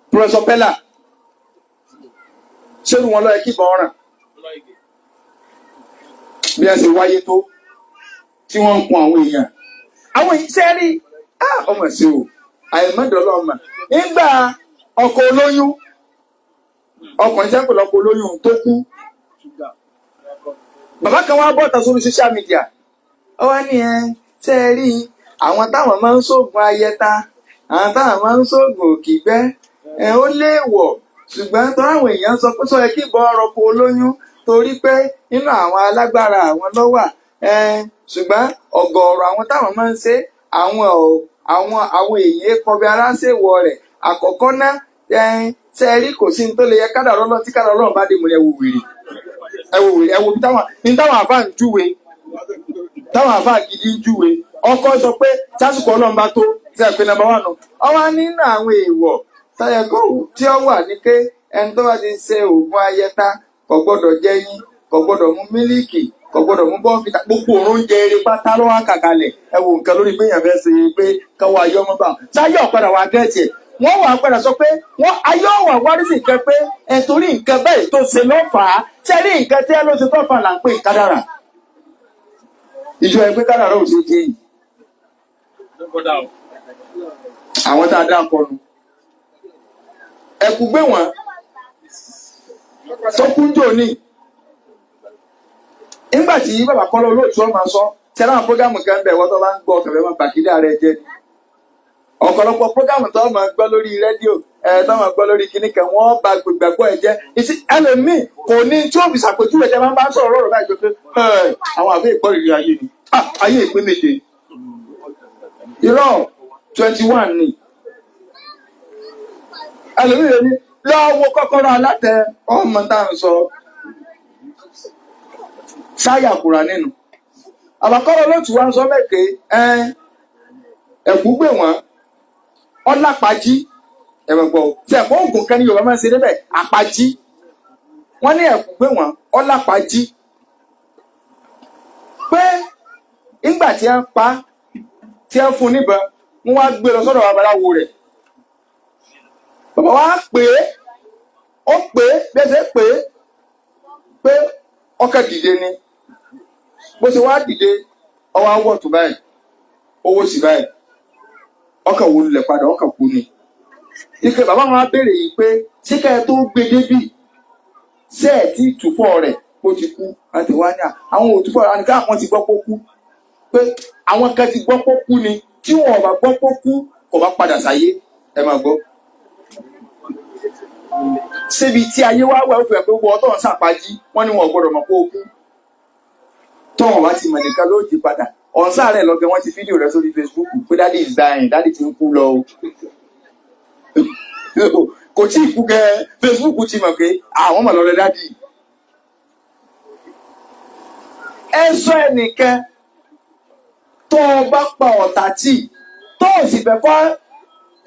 pírọsọ pẹ́là ṣéru wọn lọ́yẹ kí ìbọn ọ̀ràn bí ẹ ṣe wáyé tó tí wọ́n ń kun àwọn èèyàn àwọn ìṣẹ́ rí ọmọ sí o àìmọ́dọ̀lọ́ ọmọ nígbà ọkọ̀ olóyún ọkùnrin tẹ́ ń pèlú ọkọ̀ olóyún tó kú bàbá kan wá bọ́ta sórí social media ó wá ní ṣe é rí àwọn táwọn máa ń ṣoògùn ayẹta àwọn táwọn máa ń ṣoògùn òkìgbẹ́ ó léèwọ̀ ṣùgbọ́n tó àwọn èèyàn sọ pé sọ yẹ kí ìbọn ọkọ̀ olóyún torí pé nínú àwọn alágbára àwọn ló wà ṣùgbọ́n ọ̀gọ̀ọ̀rọ̀ àwọn táwọn máa ń ṣe àwọn èèyàn kọbi aláṣẹwọ rẹ̀ àkọ́kọ́ ná ṣe rí kò sí ní tó lè yẹ kádàrá Ọlọ́run tí kádàrá Ọlọ́run bá dé múlẹ̀ ẹwù wèrè ẹwù táwọn àfáà ń júwe táwọn àfáà gidi ń júwe ọkọ sọ pé sásìkò Ọlọ́run bá tó ṣe é pé nàbà wà nù ọwọ́ nínú àwọn èèwọ̀ tọ́yẹ̀kọ́ tí ó wà ní pé ẹni tó bá ti ṣe oògùn ayẹta kò gbọ́dọ̀ jẹ yín kò gbọ́dọ̀ mú mílíìkì kò gbọ́dọ̀ mú bọ́ǹfìtà gbogbo oúnjẹ eré pátá ló wá kàkalẹ̀ ẹ wo nǹkan lórí gbéyàn fẹ́ ṣe pé káwọn ayé ọmọ bá sáyé ọ̀padà wà gẹ́ẹ̀tì ẹ̀ wọ́n wà padà sọ pé wọ́n ayé ọ̀wà wárí sí nǹkan pé ẹ̀ torí nǹkan bẹ́ẹ̀ tó ṣe ló fà á ṣe rí nǹkan tí ẹ ló ṣe tó fà là ń pè kádàrà ìjọ ẹ pé kádàrà ò ṣe jẹ́ yìí àwọn tá a dá kọnu ẹ̀kú gbé wọn tó kúnjò ní nígbà tí bàbá kọ́lọ́ olóòtú ọmọ sọ tí aláwọn prógámù kan bẹ̀ wọ́n tó bá ń gbọ́ ọ̀kẹ́ mẹ́fà bàkídà rẹ̀ jẹ́ ni ọ̀pọ̀lọpọ̀ prógámù tó máa gbọ́ lórí rédíò tó máa gbọ́ lórí kíní kan wọ́n bá gbàgbọ́ ẹ̀ jẹ́ ìsí ẹlòmíì kò ní tí ó fi ṣàpèjúwe jẹ́ máa ń bá sọ̀rọ̀ lọ́rọ̀ báyìí pé àwọn àfẹ́ ìkọ́rìírí ayé ni ayé ìpín méje irọ́ 21 ni ẹlòmíì lè ní lọ́wọ́ kọ́kọ́rọ́ alátẹ ọmọ tá à ń sọ sáyà kúra nínú àbàkọ́rọ̀ lóòtú wa ń sọ mẹ́kẹ́ ẹ̀kú gbé wọn ọlápàájí ẹ̀mọ̀gbọ̀ tí ẹ̀kọ́ ògùn kan ní Yorùbá máa ń ṣe débẹ̀ àpájí wọ́n ní ẹ̀kú gbé wọn ọlápàájí pé nígbà tí ẹ ń pa tí ẹ ń fún níbọn wọ́n wá gbé lọ sọ́dọ̀ babaláwo rẹ̀ bàbá wa pè é ó pè é bẹ́sẹ̀ pé ọkọ̀ dìde ni bó ṣe wá dìde ọwọ́ awọ́ tó báyìí owó sí báyìí ọkọ̀ wo lulẹ̀ padà ọkọ̀ kú ni ike bàbá wọn á béèrè yìí pé síkà ẹ tó gbé débì ṣé ẹ tí ìtúfọ̀ rẹ̀ kó ti kú àti wá ní àwọn òtúfọ̀ rẹ̀ àníká àwọn ti gbọ́ pé ó kú pé àwọn kan ti gbọ́ pé ó kú ni tí wọn ò bá gbọ́ pé ó kú kò bá padà sáyé ẹ máa gbọ́ síbi tí ayé wá wẹ̀ ó fẹ́ pé wọ́n tó ń sàpájí wọ́n ní wọn ò gbọ́dọ̀ mọ̀ pé ó kú tọ́wọ́n bá ti mọ̀ nìkan ló jí padà ọ̀sán rẹ̀ lọ́gẹ̀ wọ́n ti fídíò rẹ̀ sórí Facebook pé daddy is dying daddy ti ń kú lọ o kò tí ì kú gẹ Facebook ti mọ̀ pé àwọn mọ̀ lọ́rẹ́ daddy. ẹ sọ ẹnìkan tó o bá pa ọ̀tá tì tó o sì fẹ́ fọ́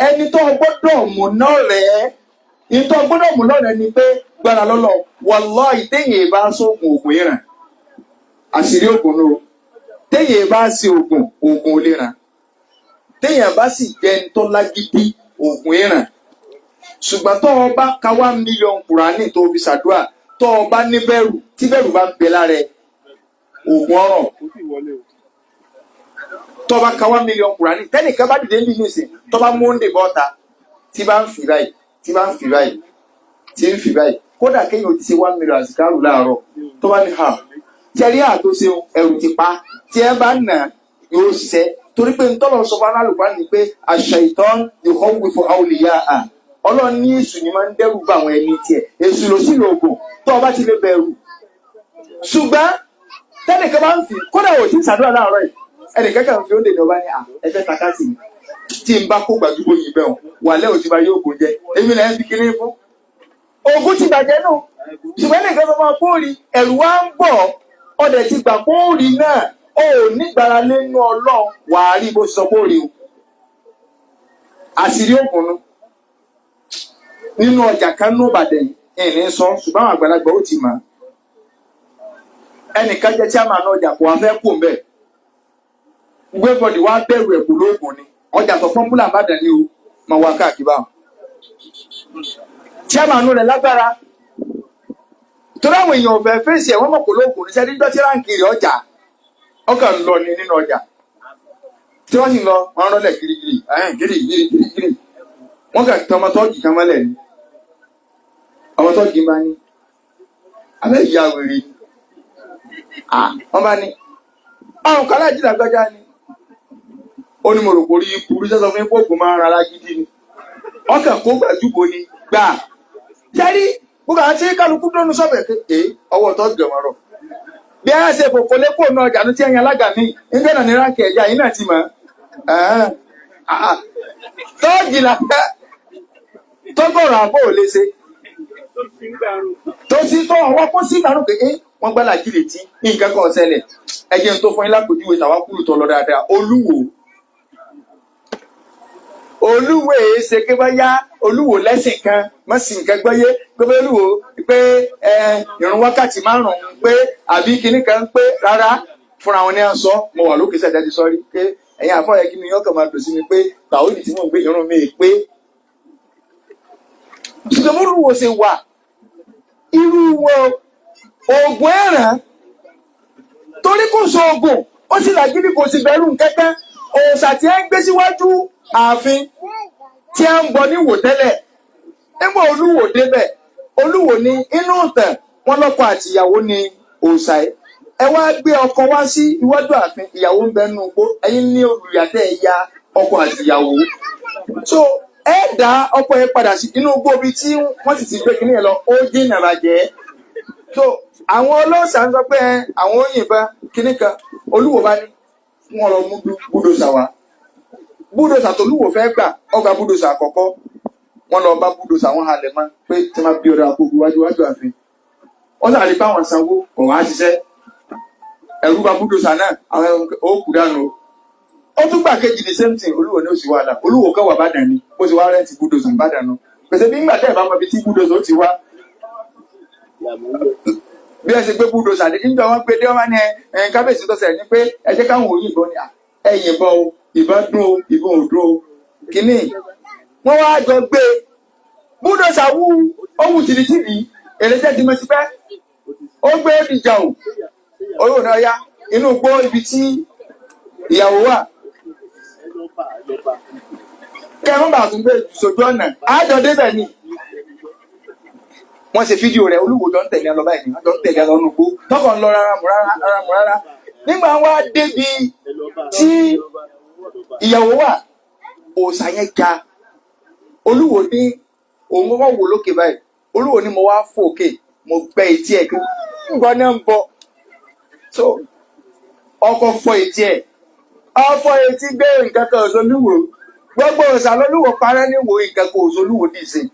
ẹni tó o gbọ́dọ̀ mú náà rẹ̀ ìtọ́ gbọ́dọ̀ mú lọ́rẹ̀ ni pé gbára lọ́lọ́ wallahi téèyàn bá sóògùn ògùn ìràn àṣírí ògùn ló téèyàn bá sí ògùn ò lè ràn téèyàn bá sì jẹ́ ẹni tó lágídí ògùn ìràn ṣùgbọ́n tó o bá ka 1 million kùránì tó fi ṣàdúrà tó o bá ní bẹ̀rù tí bẹ̀rù bá ń bẹ lára ògùn ọ̀rọ̀ tó o bá ka 1 million kùránì tẹ́nìkan bá dìde ní ìsìn tó bá mú oúnjẹ bọ́ta tí bá ń fi báyìí tí bá ń fi báyìí kódà kéèyàn ti ṣe 1 million àsìkárù láàárọ̀ tó bá ní tẹ̀rí àtúnṣe ẹ̀rù ti pa tí ẹ bá nà yóò ṣiṣẹ́ torí pé ntọ́lọ̀ sọ fún alálùpàá ni pé aṣ-ṣaitan yukhawwifu awliya'a ọlọ́run ní èṣù ni máa ń dẹ́rù bá àwọn ẹni tiẹ̀ èṣù ló sì lòògùn tó ọba ti lè bẹ̀rù ṣùgbọ́n tẹ́nìkan bá ń fi kódà ò sí ìsàdúrà láàárọ̀ yìí ẹnìkan kan fi ó dènà ọba ní ẹfẹ́ takásì tí n bá kó gbàdúgbò yìí bẹ́ẹ̀ wà lẹ́ òtí bá yóò kó jẹ èmi náà ń fi kiri fún ogun ti bàjẹ́ nù ṣùgbọ́n nìkan tó máa kóòrì ẹ̀rù wa ń bọ̀ ọdẹ ti gbà kóòrì náà ó nígbàrá lẹ́nu ọlọ́run wà á rí bó sọ kóòrì o àṣírí òkùnrin nínú ọjà kan ní Ìbàdàn ìrìn sọ ṣùgbọ́n àwọn àgbàlagbà ó ti mọ̀ ẹnìkan jẹ́ chairman ọjà kò wá fẹ́ kó mbẹ́ gbẹ́bọ̀dì wá bẹ̀rù ẹ̀kú lóògùn ni ọjà tó pọ́npúlà Ìbàdàn ni o mà wá káàkiri báwọn chairman rẹ̀ lágbára torí àwọn èèyàn ọ̀fẹ́ fèsì ẹ̀ wọ́n mọ̀ kó lóògùn ní sẹ́ni dọ́tí ráǹkì rẹ̀ ọjà ọkà ń lọ ní nínú ọjà tí wọ́n sì lọ wọ́n rọ́lẹ̀ girigiri girigiri wọ́n kà tọmọ tọ́ọ̀gì kan mọ́lẹ̀ ni ọmọ tọ́ọ̀gì bá ní abẹ́ ìyá wèrè ni wọ́n bá ní ọ̀hún kálá ìjìnlẹ̀ gbọ́já ni ó ní mo rò kórí burú sẹ́sọ fún ipò máa ń rárá gidi ni ọkàn kó gbàdúgbò ni gbà jẹ́rí gbogbo àti kálukú lónú sọ́bẹ̀ pé ọwọ́ tọ́ọ̀gì ọmọ rọ̀ bí a ṣe fòkó lépò náà ọjà ló tí ẹ̀yìn alága mi nígbà náà ní ránkì ẹ̀yà yìí náà ti mọ̀ tọ́ọ̀gì làpẹ́ tọ́gọ̀rọ̀ àbò ò lè ṣe tó sí tó ọwọ́ kó sí ìgbàlù pé wọ́n gbá làjí lè tí nǹkan kan ṣẹlẹ̀ ẹjẹ́ tó fún yín lápòjúwe tàwa kúrò tó lọ dáadáa olúwo èé ṣe pé báyá olúwo lẹ́sìn kan mọ́ sí nǹkan gbọ́yé pé olúwo pé ìrun wákàtí 5 pé àbí kinní kan pé rárá fúnra wọn ní à ń sọ mo wà lókè sẹ́jáde sọ́rí pé ẹ̀yin àfọ̀yẹ́ kí ni ọkàn máa dùn sí mi pé tàwídì tí mò ń gbé ìrun mi pé ṣùgbọ́n mo rúwo ṣe wà irú wọn oògùn ẹ̀ràn torí kò sọ oògùn ó sì làgídí kò sì bẹ̀rù kẹ́kẹ́ òòṣà tí ẹ ń gbé síwájú ààfin tí a ń bọ níwò tẹ́lẹ̀ nígbà olúwo débẹ̀ olúwo ní inú ìtàn wọn lọ́kọ àtìyàwó ní òòṣà ẹ wá gbé ọkọ wá sí iwájú ààfin ìyàwó ń bẹ nínú igbó ẹ̀yin ní olùyàtẹ̀ ẹ̀yà ọkọ àtìyàwó so ẹ dá ọkọ yẹn padà sí inú igbó bíi tí wọ́n sì ti gbé kinní yẹn lọ ó jìnnà bàjẹ́ so àwọn ọlọ́ṣà ń sọ pé àwọn òyìnbọn kinní kan olúwo bá ní wọn lọ mú búdòṣà wá búdòṣà tó olúwo fẹ́ gbà ọgbà búdòṣà àkọ́kọ́ wọn lọ bá búdòṣà wọn halẹ̀ mọ́ pé tí wọ́n bí ọ̀dọ̀ àkókò wájú ààfin wọ́n sàlẹ̀ bá wọn sanwó kò wá ṣiṣẹ́ ẹ̀rú bá búdòṣà náà àwọn òkú dànù ó tún gbà kejì the same thing olúwo ní oṣù wàhálà olúwo kẹwàá bàdàn ni ó ti wá rẹ́ǹtì búdòṣà bàdàn nù pèsè bí ńgbà tẹ́ ẹ̀ bá mọ ibi tí búdòṣà ó ti wá bí ẹ ṣe gbé búdòṣà dé níjọ wọn gbé dé wọn ní kábíyèsí tó ṣẹlẹ̀ ní pé ẹ jẹ́ káwọn òyìnbó ni ẹ yìnbọn o ìbọn dún o ìbọn ò dún o kínní wọn wá jọ gbé búdòṣà wú ó wù tìrìtìrì èrè jẹ́ ti mẹ́tí pẹ́ ó gbé ìjà o olóòrùn náà yá inú gbó ibi tí ìyàwó wà kẹrùn bá tún gbé sojú ọ̀nà àjọ débẹ̀ ni wọ́n ṣe fídíò rẹ̀ olúwo jọ ń tẹ̀lé ọ lọ báyìí ni wọ́n jọ ń tẹ̀lé ọ lọ nùgbó tọkọ̀ ń lọ rárá mú rárá nígbà wá débi tí ìyàwó wà òòṣà yẹn ga olúwo ní òun wọ́n wò lókè báyìí olúwo ní mo wá fòkè mo gbẹ́ etí ẹ̀ kí nǹkan náà ń bọ̀ so ọkọ̀ fọ etí ẹ̀ ọfọ etí gbé nǹkan kan òṣòlúwo gbogbo òòṣà lolúwo parẹ́ níwò nǹkan kan òṣòlúwo dìísìn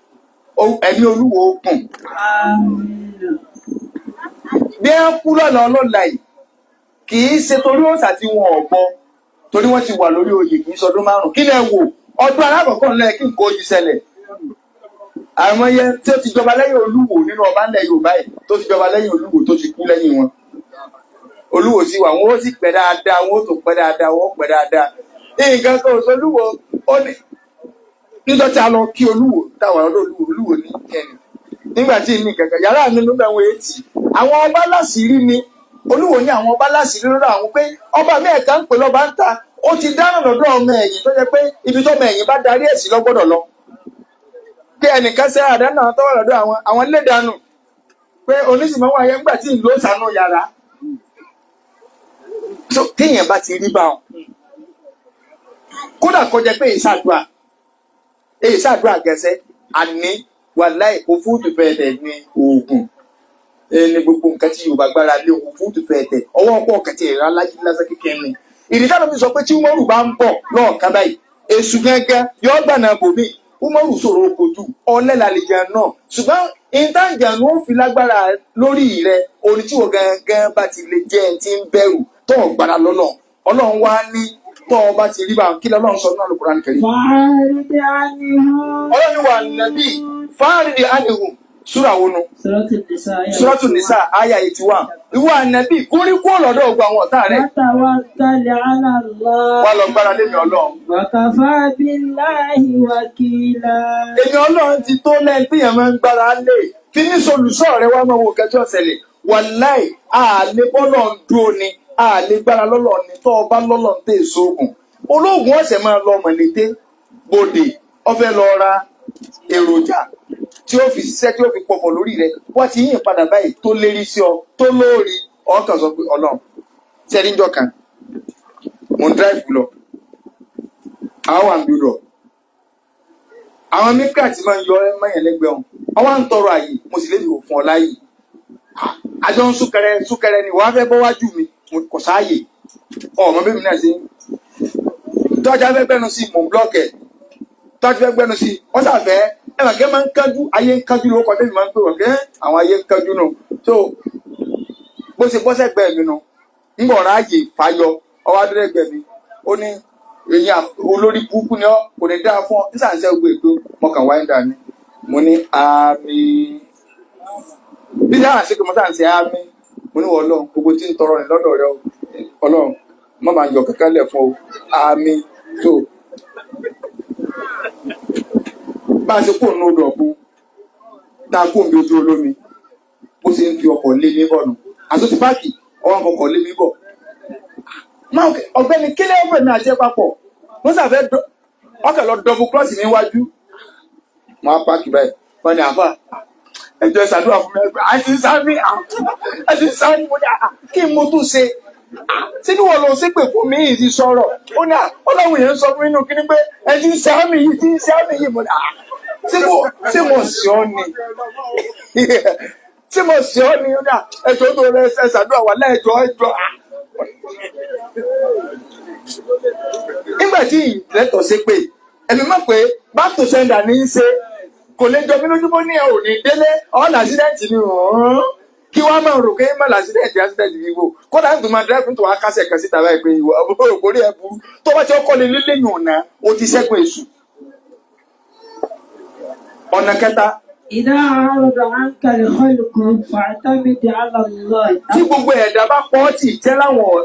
ẹ̀mí olúwo kùn bí ẹ kú lọ́nà ọlọ́la yìí kì í ṣe torí òòṣà tí wọn ò gbọ́ torí wọ́n ti wà lórí oyè kì í ṣọdún 5 kí lẹ wò ọdún alákọ̀ọ́kọ́ ńlẹ̀ kí nǹkan ojú ṣẹlẹ̀ àwọn yẹn tí ó ti jọba lẹ́yìn olúwo nínú ọba ńlẹ̀ Yorùbá yìí tó ti jọba lẹ́yìn olúwo tó ti kú lẹ́yìn wọn olúwo sí wà wọn ó sì pẹ́ dáadáa wọn ó tó pẹ́ dáadáa wọn ó pẹ́ dáadáa nǹkan kan òṣòlúwo ó ní níjọ́ tí a lọ kí olúwo táwọn olúwo ní kẹni nígbà tí ní kankan yàrá mi ló bẹ̀ wọ́n etí àwọn ọba láṣìírí ni olúwo ní àwọn ọba láṣìírí lọ́dọ̀ àwọn pé ọba mẹ́ẹ̀ká ń pè lọ́ba ń ta ó ti dáná lọ́dọ̀ ọmọ ẹ̀yìn tó jẹ́ pé ibi tó ọmọ ẹ̀yìn bá darí ẹ̀sìn lọ́gbọ́dọ̀ lọ pé ẹnìkan ṣe àdánù tọ́wọ́ lọ́dọ̀ àwọn ilé dànù pé oníṣìmọ̀ wáyé ńgbà tí ìlú òsànù yàrá so téèyàn bá ti rí báwọn kódà kọjá pé ìṣàdúrà gẹ̀ẹ́sẹ́ àní wàláì òfúùtù fẹ́ẹ̀tẹ̀ ní oògùn ẹni gbogbo nǹkan tí Yorùbá gbára lé òfúùtù fẹ́ẹ̀tẹ̀ ọwọ́ ọ̀pọ̀ kẹtì ẹ̀rọ alájí lásán kékeré ni ìdíjọ́ mi sọ pé tí Umaru bá ń bọ̀ lọ́ọ̀ká báyìí èṣù gángan yọ gbànà bòmí Umaru sọ̀rọ̀ kojú ọlẹ́làlejò náà ṣùgbọ́n ìtajà ló ń fi lágbára lórí rẹ orí tí wọ́n gángan bá ti lè jẹ́ ti ń bẹ̀rù tó gbára lọ́nà Ọlọ́run wá ní tó ọba ti rí bá kí lọ́lọ́run sọ nínú Al-Qur'an Karim. Ọlọ́run wà nàbí fáàrídì ánìhùn súra wo nu. Suratul Nisa àyà 81. Ìwọ ànàbí kúrí kú ọ̀lọ́dọ̀ ògbà àwọn ọ̀tá rẹ̀. Wà lọ gbára lé mi Ọlọ́run. Wa kafa billahi wakila. Èmi Ọlọ́run ti tó lẹ́yìn tí èèyàn máa ń gbára lé. Fi ní solùsọ́ rẹ wá máa wo kẹjọ́ ṣẹlẹ̀. Wàláì àlè bọ́lọ̀ ń dúró ni. Àlè gbára lọ́lọ́ ni tó ọba lọ́lọ́ ń tẹ̀ sóògùn. Olóògùn ọ̀sẹ̀ máa lọ mọ̀lété bòdè ọ̀fẹ́ lọ ra èròjà tí ó fi ṣiṣẹ́ tí ó fi pọ̀pọ̀ lórí rẹ̀ wọ́n ti yìn padà báyìí tó lérí sí ọ tó lórí ọkàn sọ pé Ọlọ́run sẹ́ríńjọ́ kan mo ń dráìfù lọ àwọn àmì rọ̀ àwọn mẹ́kà tí máa ń yọ mẹ́yìn lẹ́gbẹ̀ẹ́ wọn àwọn à ń tọrọ àyè mo sì lébi òfin ọ̀la yìí àjọ ń súnkẹrẹ ni wàá fẹ́ bọ́ wájú mi mo kọ̀ sáàyè ọmọ bẹ́ẹ̀ mi náà ṣe tọ́jà fẹ́ gbẹ́nu sí mò ń blọ́ọ̀kẹ̀ tọ́jà fẹ́ gbẹ́nu sí wọ́n sàfẹ́ ẹ̀wọ̀n kẹ́ máa ń kájú ayé ń kájú ló kọjá ìmọ̀ ń pè wọ́n kẹ́ àwọn ayé ń kájú nù tó bó ṣe bọ́sẹ̀ gbẹ́ mi nù ń bọ̀ ráàyè fàyọ ọwọ́ adúlẹ̀gbẹ́ mi ó ní èyí olórí burúkú ni ọ kò ní dáa fún ọ nísànsẹ́ gbogbo ètò mọ̀kàn wáyé dà ní mo ní àmì bí dáhà sí pé mo sànsẹ́ àmì mo ní Ọlọ́run gbogbo tí ń tọrọ ní lọ́dọ̀ rẹ Ọlọ́run má máa yọ kankan lẹ̀ fún ọ àmì tó bá a ṣe kó nù odò ọ̀gbun tá a kó ń bí ojú olómi bó ṣe ń fi ọkọ̀ lé mi bọ̀ nù àtúntì páàkì ọwọ́ ọkọ̀ lé mi bọ̀ ọ̀gbẹ́ni kílẹ̀ ọ̀gbẹ́ mi àti ẹ̀ papọ̀ wọ́n sàfẹ́ ọkọ̀ lọ dọ̀bù klọ́ọ̀sì níwájú wọn á páàkì báyìí wọn ni àfà ẹjọ́ ìṣàdúrà fún mi ẹgbẹ́ àti sáà ní mo ní kí n mo tún ṣe sínú wọn lọ sí pé fún mi yìí ti sọ̀rọ̀ ó ní Ọlọ́run yẹn ń sọ fún inú kí ni pé ẹjí ń sáàmì yìí tí ń sáàmì yìí mo ní tí mo sì ọ́ ni tí mo sì ọ́ ni ó ní ẹjọ́ tó rẹ ẹsẹ̀ ṣàdúrà wà lẹ́ẹ̀jọ́ ẹjọ́ nígbà tí ìlẹ́tọ̀ ṣe pé ẹ̀mí mọ̀ pé back to sender ní í ṣe kò lè jọ mí lójúmọ́ ní ẹ̀ ò ní délé all accident ni kí wọ́n máa rò kéé má accident yìí wò kódà ń tún máa dẹ́kun tó wá kásẹ̀ kan síta báyìí pé ìwọ òkúrí ẹ̀ burú tó bá ti ọkọ lè lílé yàn ọ̀nà ó ti ṣẹ́gun èṣù. ọ̀nà kẹta. Ìdá àrùn àǹkàlẹ̀ kọ́lùkù fàtàmìdì àlàlọ́. tí gbogbo ẹ̀dá bá pọ́ tì tẹ́ láwọn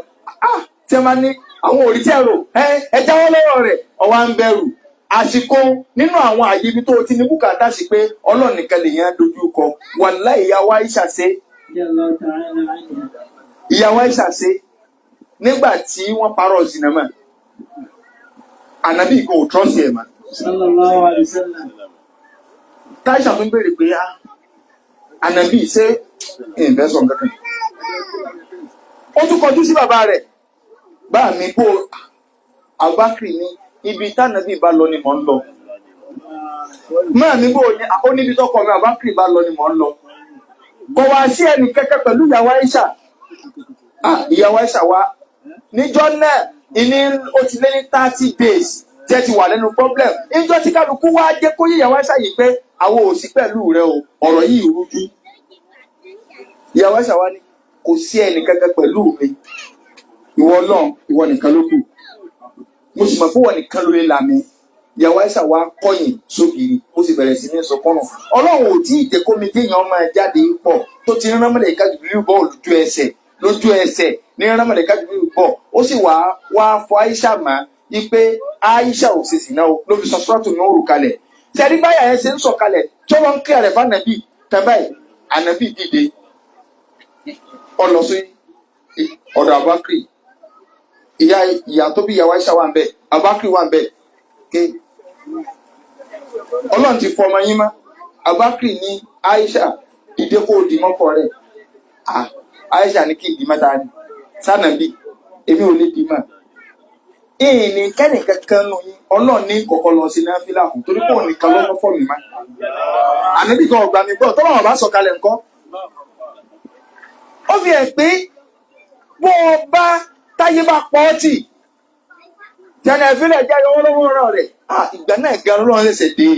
tí wọ́n ní àwọn òrìṣẹ́rò ẹ jáwọ́ lọ́rọ̀ rẹ̀ ọwọ́ à ń bẹ̀rù àsìkò nínú àwọn àyè ibi tó ti ní bùkátà sí pé Ọlọ́run nìkan lèèyàn dojú kọ wàláhì ìyàwó Àìṣà ṣe ìyàwó Àìṣà ṣe nígbà tí wọ́n parọ́ sinimá ànábì kò trọ́sì ẹ̀ mà. Sallallahu alaihi wasallam. Táìṣà tó ń béèrè pé ànábì ṣe ìnvẹ́sọ̀ kankan ó tún kọjú sí bàbá rẹ̀ bá mi kó Abubakar ní ibi tánàbí bá lọ ni mò ń lọ máa mi bó ní ó níbi tọkọ mi Abubakar bá lọ ni mò ń lọ kò wá sí ẹnì kẹ́kẹ́ pẹ̀lú ìyàwó Àìṣà ìyàwó Àìṣà wa níjọ́ náà ìní ó ti lé ní 30 days tí ẹ ti wà lẹ́nu problem níjọ́ tí kálukú wá jẹ́ kó yé ìyàwó Àìṣà yìí pé àwọn ò sí pẹ̀lú rẹ o ọ̀rọ̀ yìí rújú ìyàwó Àìṣà wa ní kò sí ẹnì kẹ́kẹ́ pẹ̀lú mi ìwọ Ọlọ́run ìwọ nìkan ló kù mo sì mọ̀ fún wọn nìkan ló lè là mí ìyàwó Àìṣà wa kọ̀yìn sógiri ó sì bẹ̀rẹ̀ sí ní sọkọ́nà Ọlọ́run ò tí ì jẹ́ kó mi kéèyàn máa jáde pọ̀ tó ti rán mọ̀lẹ́ká Jibril bọ̀ lójú ẹsẹ̀ ní rán mọ̀lẹ́ká Jibril bọ̀ ó sì wá fọ Àìṣà mà ipe Àìṣà ò ṣe sì náà ló fi sọ sọ́ọ̀tù ní òrù kalẹ̀ tẹ̀rí báyà ẹ ṣe ń sọ kalẹ̀ tí wọ́n ń kí àrẹ̀ fànàbì tẹ́báì ànàbì dìde ọlọ́sí ọ̀dọ̀ Abubakar ìyá tó bí ìyàwó Àìṣà wà ń bẹ̀ Abubakar wà ń bẹ̀ ké Ọlọ́run ti fọmọ yín mọ́ Abubakar ní Àìṣà ìdè kó di mọ́kọ rẹ̀ Àìṣà ní kí ìdí mẹ́ta ni sànàbí èmi ò lè dì mà ìní kẹ́nìkan kan nù yín ọlọ́run ní kọ̀kọ́ lọ sí náfìlà fún torí pé òun nìkan lọ́kọ́ fọ́ mi má ànábì kan ọ̀gbà mi gbọ́ tọ́lọ́ wọn bá sọ̀kalẹ̀ ńkọ́ ó fi hàn pé bó o bá táyé bá pọ̀ ọ́ tì jẹ́nà ìfilẹ̀ jẹ́ owó lọ́wọ́ ọ̀rọ̀ rẹ̀ ìgbà náà gan lọ́wọ́ ṣẹ̀ṣẹ̀ dé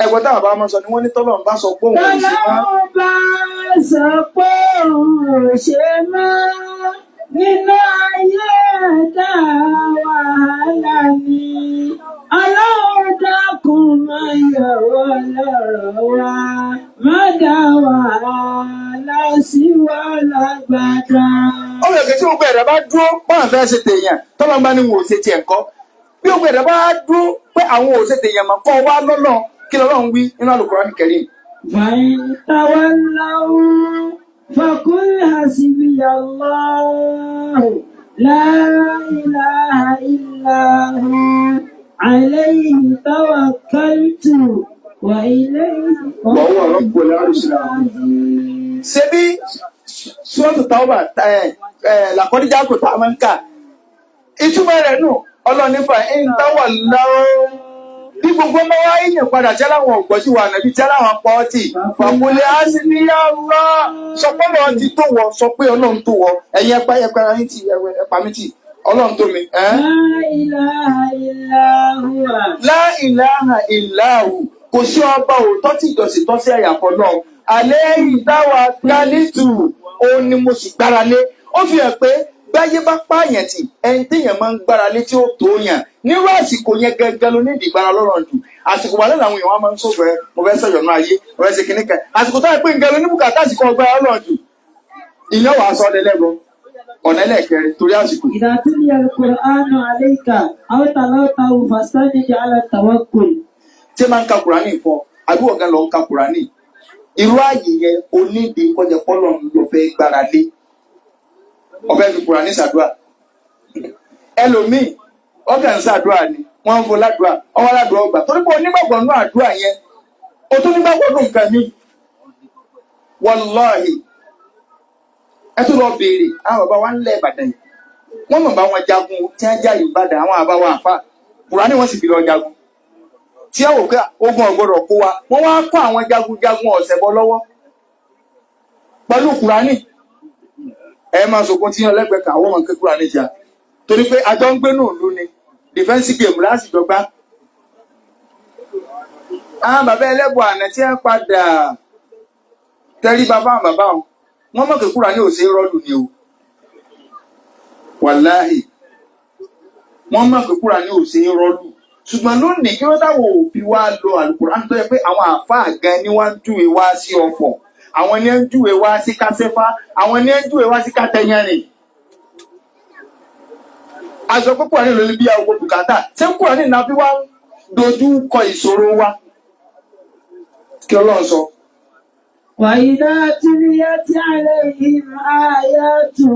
ẹ̀gbọ́n táwọn bá máa sọ ni wọ́n ní tọ́lọ́ bá sọ pé òun ò ṣe má. tọ́lọ́ bá sọ pé òun ò ṣe má nínú ayé ẹ̀dá wàhálà ni Ọlọ́run dákun máa yọ̀wọ́ lọ́rọ̀ wa má dá wàhálà sí wa lágbádá. ó lè kẹ́ tí gbogbo ẹ̀dá bá dúró báwọn fẹ́ ṣe tèèyàn tọ́lọ́ bá ní wọn ò ṣe tiẹ̀ ńkọ́ bí gbogbo ẹ̀dá bá dúró pé àwọn ò ṣe tèèyàn mọ̀ kọ́ wá lọ́nà kí lọ́lọ́run wí nínú Al-Qur'an Karim. فإن تولوا فقل حسبي الله لا إله إلا هو عليه توكلت وإليه وهو رب العرش العظيم. ṣebí Suratu Tawbah làkọ́díjà kò tá a máa ń kà ìtumọ̀ rẹ̀ nù ọlọ́ọ̀nífà ń táwọ̀ lọ́wọ́ bí gbogbo ọmọ wa yíyan padà jẹ́ láwọn ọ̀gbọ́n sí wa nàbí jẹ́ láwọn pọ́ọ̀tì fàmúlẹ̀ á sì ní yàrá sọ pé ọlọ́run ti tó wọ sọ pé ọlọ́run tó wọ ẹ̀yin ẹ̀pá yín ti ẹ̀pá mi ti ọlọ́run tó mi. La ilaha illa hu kò sí ọba òótọ́ tí ìjọsìn tọ́ sí àyàfọ́ náà alẹ́ ìdáwà kálítù òun ni mo sì gbára lé ó fi hàn pé báyé bá pààyàn tì ẹni téèyàn máa ń gbára lé tí ó tó yàn nírú àsìkò yẹn gẹ́gẹ́ ló ní ìdìgbára lọ́rọ̀ jù àsìkò wà lẹ́nu àwọn èèyàn máa ń sọ̀rọ̀ ẹ mo fẹ́ sọ̀rọ̀ náà ayé mo fẹ́ ṣe kinní kan àsìkò tó yẹ pé nǹkan ló ní bùkátà àsìkò ọgbà lọ́rọ̀ jù ìyẹn wàá sọ lẹ́lẹ́gbọ́n ọ̀nà ẹlẹ́ẹ̀kẹrin torí àsìkò. إذا تلي القرآن عليك أو تلوته فاستند على التوكل. tí máa ń ka Kùránì fún àbí ọ̀gá lọ ń ka Kùránì irú ààyè yẹn onídìí kọjá pọ́lọ́ ló fẹ́ gbára lé ọ̀fẹ́ fi Kùránì ṣàdúrà ẹlòmíì ọ̀gá ń ṣàdúrà ni wọ́n ń fọ ládùúrà ọwọ́ ládùúrà ọgbà torí pé onígbàgbọ́ nínú àdúrà yẹn o tún nígbàgbọ́ nínú nǹkan mi wàláhì ẹ tún lọ béèrè àwọn bàbá wa ń lẹ̀ Ìbàdàn yìí wọ́n mọ̀ bá wọn jagun tí wọ́n já Ìbàdàn àwọn àbá wa àfà Kùránì wọ́n sì fi lọ jagun tí a wò pé ogun ọ̀gbọ́dọ̀ kó wa wọ́n wá kó àwọn jagunjagun ọ̀sẹ̀ bọ́ lọ́wọ́ pẹ̀lú Kùránì ẹ máa sọkún tí yàn lẹ́gbẹ̀ẹ́ kan àwọn ọmọ nǹkan Kùránì jà torí pé àjọ ń gbé náà ló ní defense game láti dọ́gba. àwọn bàbá ẹlẹ́bùn àná tí wọ́n padà tẹríba fáwọn bàbá wọn wọ́n mọ̀ pé Kùránì ò ṣe é rọ́ọ̀lù ni o wàláhì wọ́n mọ̀ pé Kùránì ò ṣe é rọ́ọ̀lù ṣùgbọ́n lónìí kí wọ́n táwọn òbí wa lo Al-Qur'an tó yẹ pé àwọn àáfàá gan ni wọ́n ń júwe wá sí ọ̀fọ̀ àwọn ni ń júwe wá sí kásẹ́fà àwọn ni ń júwe wá sí kátẹ́yánì. aṣọ pé Kùránì ló ní bí àwọn bùkátà ṣé Kùránì náà fi wá dojú kọ ìṣòro wa kí Ọlọ́run sọ. وإذا تليت عليهم آياته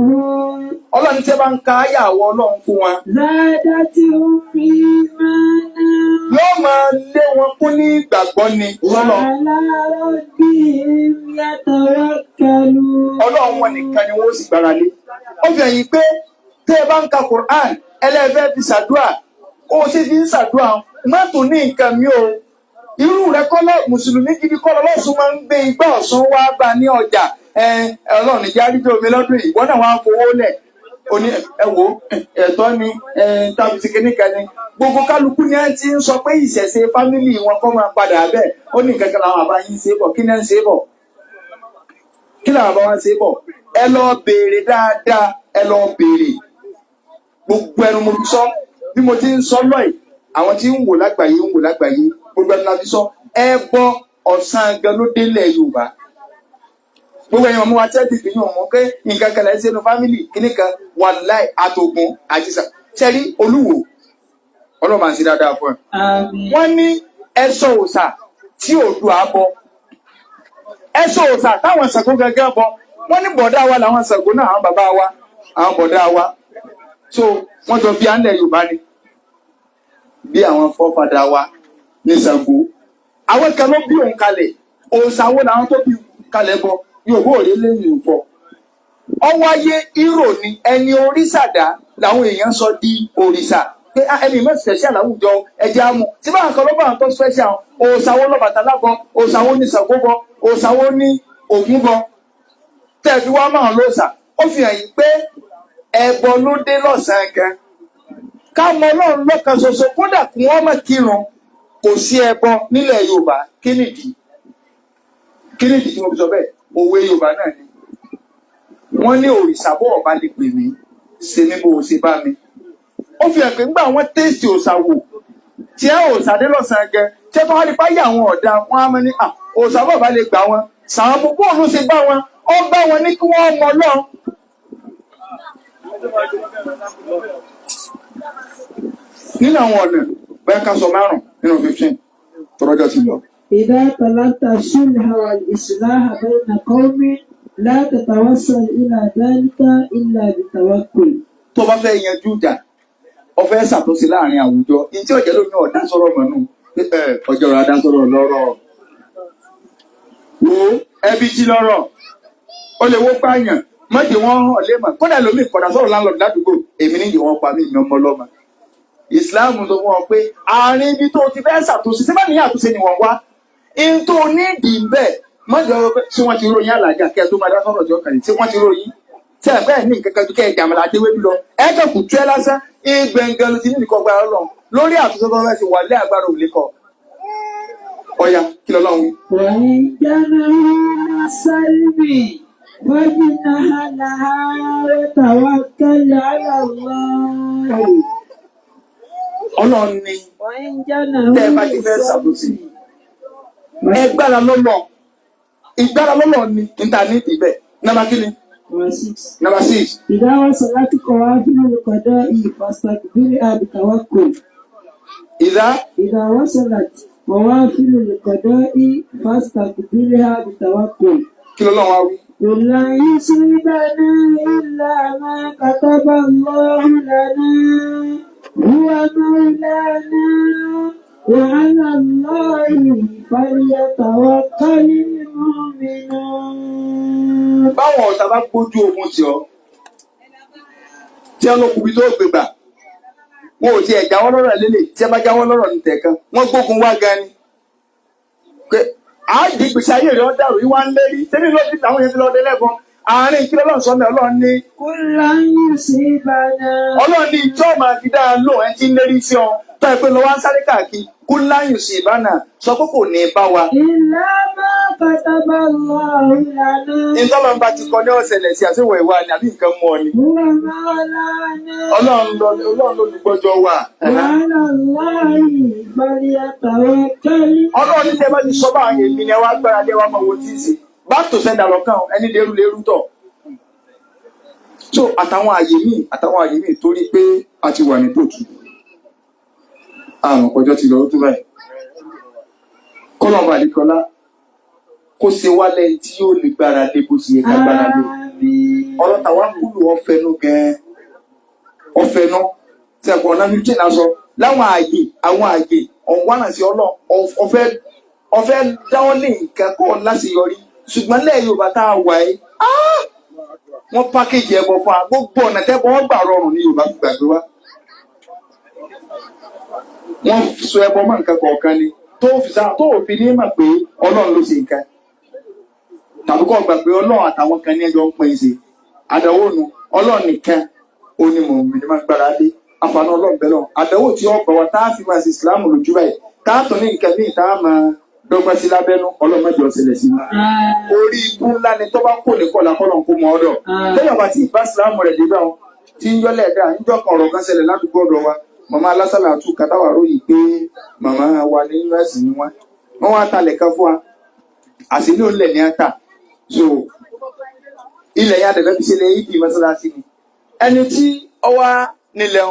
Ọlọ́run tí ẹ bá ń ka ayé àwọ Ọlọ́run fún wa. زادتهم إيمانا yóò máa lé wọn kún ní ìgbàgbọ́ ni. وعلى ربهم يتوكلون. Ọlọ́run wọn nìkan ni wọ́n sì gbára lé. ó fi ẹ̀yìn pé tẹ́ ẹ bá ń ka Qur'an ẹlẹ́fẹ́ fi ṣàdúrà ó sì fi ń ṣàdúrà má tún ní nǹkan mi o. irú rẹ̀ kọ́lọ́ mùsùlùmí gidi kọ́lọ́ lọ́sùn máa ń gbé igbá ọ̀sán wá bá ní ọjà Ọlọ́run ìjà rí tó omi lọ́dún yìí wọ́n náà wá ń fowó lẹ̀ oní ẹ̀wò ẹ̀tọ́ ni tàbí ti kíníkan ni gbogbo kálukú ni ẹ ti ń sọ pé ìṣẹ̀ṣe fámìlì wọn kọ́ máa padà bẹ́ẹ̀ ó ní nǹkan kan làwọn àbá yín ṣe bọ̀ kí ni ẹ ń ṣe bọ̀ kí làwọn àbá wọn ṣe bọ̀ ẹ lọ béèrè dáadáa ẹ lọ béèrè gbogbo ẹnu mo fi sọ bí mo ti ń sọ lọ́yìí àwọn tí ń wò lágbàáyé gbogbo ẹnu la fi sọ ẹ bọ ọ̀sán gan ló délẹ̀ Yorùbá gbogbo ẹ̀yin ọmọ wa tẹ́tì fi yàn wọ́n pé nǹkan kan lẹ́sẹ̀ nu fámìlì kíní kan wàláì àtògùn àti sẹ́rí Olúwo Ọlọ́run máa ń ṣe dáadáa fún ẹ. wọ́n ní ẹ̀sọ́ òòṣà tí Oòduà bọ ẹ̀sọ́ òòṣà táwọn Ṣàngó gẹ́gẹ́ bọ wọ́n ní bọ̀dá wa làwọn Ṣàngó náà àwọn bàbá wa àwọn bọ̀dá wa so wọ́n jọ bí àńlẹ̀ Yorùbá ni bí àwọn fọ́fadà wa ní Ṣàngó àwọn kan ló bí òun kalẹ̀ òòṣà wo làwọn tó bí kalẹ̀ bọ Yorùbá ò lè lẹ́yìn ìfọ ọwọ́ ayé hírò ni ẹni oríṣàdá làwọn èèyàn sọ di òrìṣà pé ẹni ìmọ̀ special láwùjọ ẹ̀jẹ̀ amú tí báwọn kan lọ́bàá tó special òòṣàwọ́ lọ́bàtálá gan òòṣàwọ́ ní Ṣàngó gan òòṣàwọ́ ní Ògún gan tẹ̀sí wá máa lóòṣà ó fi hàn yín pé ẹbọ ló dé lọ́sàn-án gan ká mọ Ọlọ́run lọ́kan ṣoṣo kódà kí wọ́n má kírun kò sí ẹbọ nílẹ̀ Yorùbá kí nìdí tí mo fi sọ bẹ́ẹ̀ òwe Yorùbá náà ni wọ́n ní òrìṣà bọ́ ọ̀bá lè pè mí ṣe ní bó o ṣe bá mi ó fi hàn pé ńgbà wọ́n tẹ́sítì òòṣà wò tí ẹ òòṣà dé lọ́sàn-án gan tí ẹ tó wá rí báyà àwọn ọ̀dà wọn á mọ ní òòṣà bọ́ ọ̀bá lè gbà wọn sàwọn gbogbo òun ló ṣe bá wọn ó bá wọn ní kí wọ́n mọ Ọlọ́run. nínú àwọn ọ̀nà bẹ́ẹ̀ ká sọ 5 nínú 15 tọ́rọ́jọ́ ti lọ. إذا طلبت الصلح والإصلاح بين قوم لا تتوصل إلى ذلك إلا بالتوكل. tó bá fẹ́ yanjú ìjà ó fẹ́ ṣàtúnṣe láàrin àwùjọ ní tí ọ̀jẹ̀ lónìí ọ̀dá sọ̀rọ̀ mọ́nú ọjọ́ rẹ̀ adá sọ̀rọ̀ lọ́rọ̀ wo ẹbí tí lọ́rọ̀ ó lè wó pààyàn mọ́jì wọn hàn lé mọ̀ kódà lómi ìkọ̀dà sọ̀rọ̀ láńlọ́ọ̀dù ládùúgbò èmi ní ìwọ̀n pa mí ìyàn ọmọ ọlọ́mọ ìsìláàmù tó fún ọ pé àárín ibi tó ti fẹ́ ṣàtúnṣe sí bá ní àtúnṣe ni wọ́n wá in tó ní ìdí bẹ́ẹ̀ mọ́jọ tí wọ́n ti ròyìn àlàjà kẹ́ tó máa dá sọ̀rọ̀ jọ kàlẹ̀ tí wọ́n ti ròyìn tí ẹ̀ bẹ́ẹ̀ ní nǹkan kan kẹ́ ìjàmàlà àdéwébí lọ ẹ kàn kù tú ẹ lásán ìgbẹ̀ngàn ló ti ní nìkan gbára lọ lórí àtúnṣe tó fẹ́ ṣe wà lé agbára òlé kọ ọya kí lọ lọ́hùn. وإن جنحوا السلم فاجنح لها وتوكل على الله. Ọlọ́run ni وإن جنحوا tẹ́ ẹ bá ti fẹ́ ṣàtúnṣe ẹ gbára lọ́lọ́ ìgbára lọ́lọ́ ni níta ní ìbẹ̀ nàbà kí ni. Number 6. إذا وصلت قوافل القضاء فاستقبلها بتوكل. إذا وصلت قوافل القضاء فاستقبلها بتوكل. kí ló lọ́wọ́ wí. قل لن يصيبنا إلا ما كتب الله لنا هو مولانا وعلى الله فليتوكل المؤمنون. báwọn ọ̀tá bá gbójú ogun tí ọ tí ẹ lọ kùbí tó gbégbà wọn ò tiẹ̀ jáwọ́ lọ́rọ̀ lélẹ̀ tí ẹ bá jáwọ́ lọ́rọ̀ ní tẹ̀kan wọ́n gbógun wá gan ni pé àádìí gbèsè ayé rẹ̀ ọ́ dàrú yìí wá ń lérí sẹ́ni ló fi àwọn yẹn fi lọ́ọ́ dé lẹ́gbọ́n àárín kí lọ́lọ́run sọ mẹ́ Ọlọ́run ní. Ọlọ́run ní ìjọ máa fi dáa lò ẹ́ tí ń lérí sí ọ tó ẹ pé lọ́wọ́ ń sáré káàkiri kú láyùn sí ìbánà sọ pé kò ní bá wa. ìlànà kàtàbà lọ́rùn lánà. ìtọ́lọ́run bá ti kọ ní ọ̀sẹ̀lẹ̀ sí àṣewọ̀ ìwà ni àbí nǹkan mú ọ ni. Ọlọ́run lólùgbọ́jọ́ wà. Ọlọ́run ní tẹ́ bá ti sọ bá àwọn èmi ni ẹ wá gbára lé wa mọ̀ wo tí ì sí. Back to sender lọ́kàn ẹni lérú tọ̀. So àtàwọn àyè míì torí pé a ti wà ní tòtù. Àrùn kọjọ́ ti lọ tó báyìí. Kọ́lọ̀ Màlíkọ́lá kó ṣe wálẹ̀ tí yóò lè gbára lé bó ṣe yẹ ká gbára lé. Ọ̀rọ̀ tàwa kúlù ọ̀fẹ́nu gan-an. Ọ̀fẹ́nu tí ẹ̀kọ́ ọ̀nà 15 náà sọ. Láwọn àwọn àyè ọ̀wánà sí ọ̀fẹ́ dáwọ́ lé nǹkan kọ́ láti yọrí. Ṣùgbọ́n lẹ́yìn Yorùbá tá a wà yìí wọ́n pákéjì ẹbọ fún wa gbogbo ọ̀nà tẹ́bọ̀ wọ́n gbà rọrùn ní Yorùbá gbàgbé wa. Wọ́n sọ ẹbọ mọ́ nǹkan kọ̀ọ̀kan ni tó fi ní mà pé Ọlọ́run ló ṣe nǹkan tàbí kọ́ gbà pé Ọlọ́run àtàwọn kan ní ẹjọ́ ń pín ṣe àdánwò nu Ọlọ́run nìkan onímọ̀ òmìnir máa ń gbára lé àǹfààní Ọlọ́run bẹ́ẹ̀ lọ àdánwò tí ó gbà wá tá a fi máa ṣe ìsìlámù lójú báyìí tá a tún ní nǹkan míì tá a máa dọ́gba sí lábẹ́nú ọlọ́mọdé ọ̀sẹ̀lẹ̀ sí wa. Orí ikú ńlá ni tó bá kó ní kọ́lá kọ́lọ̀ ń kó mọ́ ọ́dọ̀. Lẹ́yìn ọba tí ìbá sílámù rẹ̀ débà wọn tí ń yọ́lẹ̀ dá níjọ́ kan ọ̀rọ̀ kan ṣẹlẹ̀ ládùúgbò ọ̀dọ̀ wa. Màmá alásàlà àtú kátàwá ròyìn pé màmá wa ní yúnẹ́sì ni wọ́n. Wọ́n wá talẹ̀ kan fún wa. Àṣì ní òǹlẹ̀ ní ata. So ilẹ̀ yẹn àdẹ̀fẹ́ fi ṣe lè ibi mọ́sálásí ni. Ẹni tí ọwá nílẹ̀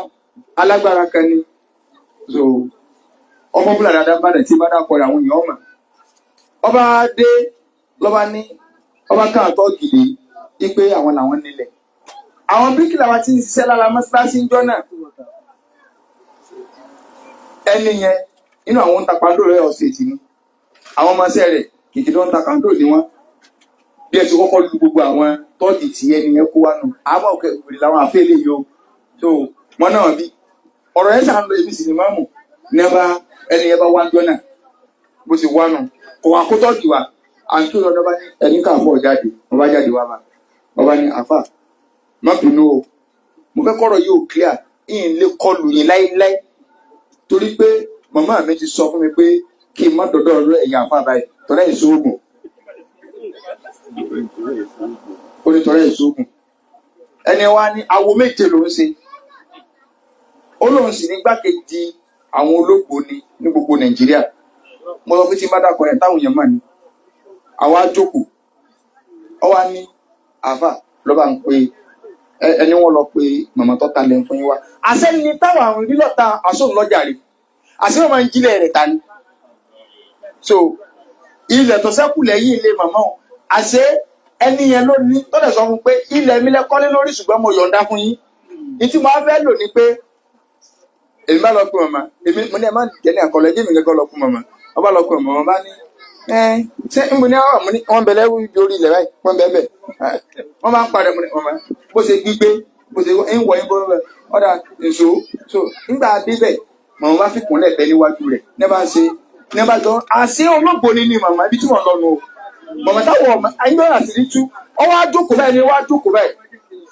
alágbára kan ni. So ọmọ búlà dáadáa bá dẹ̀ tí bá dà pọ̀ àwọn èèyàn ọmọ. Ọba dé lọ́ba ní ọba káàtọ́ gidi wípé àwọn làwọn nílẹ̀. Àwọn bíríkìlà wa ti ń ṣiṣẹ́ lára mọ́sálásí ńjọ́ náà. Ẹni yẹn inú àwọn takandó rẹ̀ ọ̀sẹ̀ tì ní. Àwọn ọmọọṣẹ́ rẹ̀ kìkì tó ń takandó ni wọ́n. bí ẹ ti kọ́kọ́ lu gbogbo àwọn tọ́ọ̀dì tí ẹni yẹn kó wá nù àmọ́ òkè ìpìlẹ̀ làwọn àfẹ́lẹ́ yìí o tó wọn náà bí ọ̀rọ̀ yẹn sàn lọ ebi sì ni máàmù ní ẹni yẹn bá wá ń jọ náà bó ti wá nù kò wá kó tọ́ọ̀dì wa àǹtí lọ́dọ̀ bá ní ẹni káàfọ̀ jáde wọ́n bá jáde wá bá wọ́n bá ní àfà má bínú o mo fẹ́ kọ́rọ̀ yóò clear yìí lè kọlù yín láíláí torí pé màmá mi ti sọ fún mi pé kí n má dọ̀dọ̀ ọ̀rọ̀ ẹ̀yìn àfà báyìí tọ́lá ìṣòògùn ó ní tọ́lá ìṣòògùn ẹni wá ní awo méje ló ń ṣe ó lóun sì ní gbákejì àwọn olóògbé ní gbogbo Nàìjíríà mo sọ pé tí n bá dàkọ ẹ̀ táwọn èèyàn mọ̀ ní àwa jókòó ọ wá ní àfà lọ́ba ń pe ẹni wọn lọ pé màmá tó ta lẹ́nu fún yín wá àṣẹ́ni ni táwọn àrùn lílọ́ta àṣọ́n lọ́jà rè àṣẹ wọn máa ń jílẹ̀ rẹ̀ ta ni so ilẹ̀ tó sẹ́kù lẹ́yìn ilé màmá wọn àṣẹ ẹni yẹn ló ní tó lè sọ fún pé ilẹ̀ mi lẹ kọ́lé lórí ṣùgbọ́n mo yọ̀ǹda fún yín ní tí mo á fẹ́ lò ní pé èmi bá lọ pé màmá èmi mo ní ẹ má jẹ́ ní àkọlẹ̀ ẹjẹ́ mi gẹ́gẹ́ lọ pé màmá wọ́n bá lọ pé màmá bá ní ṣé ń bo ní àwọn àmúni wọ́n bẹ lẹ́wọ́ ibi orí ilẹ̀ báyìí wọ́n bẹ bẹ̀ wọ́n máa ń padà màmá bó ṣe gbígbé bó ṣe ń wọ̀ yín bó bẹ̀ ọ̀dà èso so nígbà débẹ̀ màmá bá fi kúnlẹ̀ bẹ́ níwájú rẹ̀ ní bá ṣe ní bá jọ àṣẹ olóògbé ni màmá ibi tí wọ́n lọ nù màmá táwọn ayélujára àṣírí tú ọwọ́ àjókòó báyìí ni wọ́n àjókòó báyìí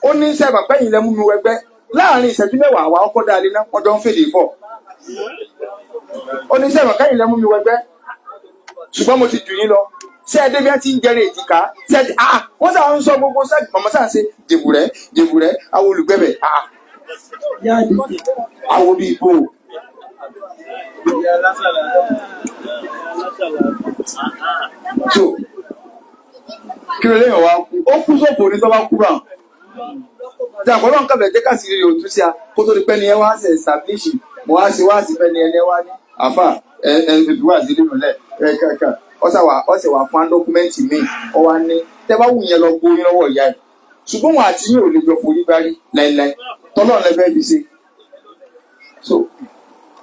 ó ní sẹ́ẹ̀mà pẹ́yìn lẹ́mú mi wẹgbẹ́ láàrin ìṣẹ́jú mẹ́wàá àwa ọkọ̀ dalẹ̀ náà wọ́n jọ ń fèdè fọ̀ ó ní sẹ́ẹ̀mà pẹ́yìn lẹ́mú mi wẹgbẹ́ ṣùgbọ́n mo ti jù yín lọ ṣé ẹ débi ti ń jẹrè èjìká ṣé ẹ ti wọ́n sà ń sọ gbogbo ṣẹ́ẹ̀kì màmá sà ń ṣe jèbùrẹ́ àwọn olùgbẹ́bẹ̀ àwọn bíi ibo. so kí ló léyìn wá kú ó kú sófò ní tó bá kú bá tí àkọ́nà ń kàbẹ̀ jẹ́ káàsì rí òtún sí a kó tó di pẹ́ ni ẹ wá ṣe establish mo wá sí pẹ́ ni ẹni wá ní àfà ẹni wá sí nínú lẹ̀ ẹ̀ka ọ̀sẹ̀ wà fún dọ́kúmẹ́ǹtì míì ọ wá ní tẹ́ bá wù yẹn lọ gbóyún lọ́wọ́ ìyá ẹ̀ ṣùgbọ́n wọn àti yín ò lè jọ forí gbárí láíláí tọ́lọ́ lẹ́fẹ́ fi ṣe so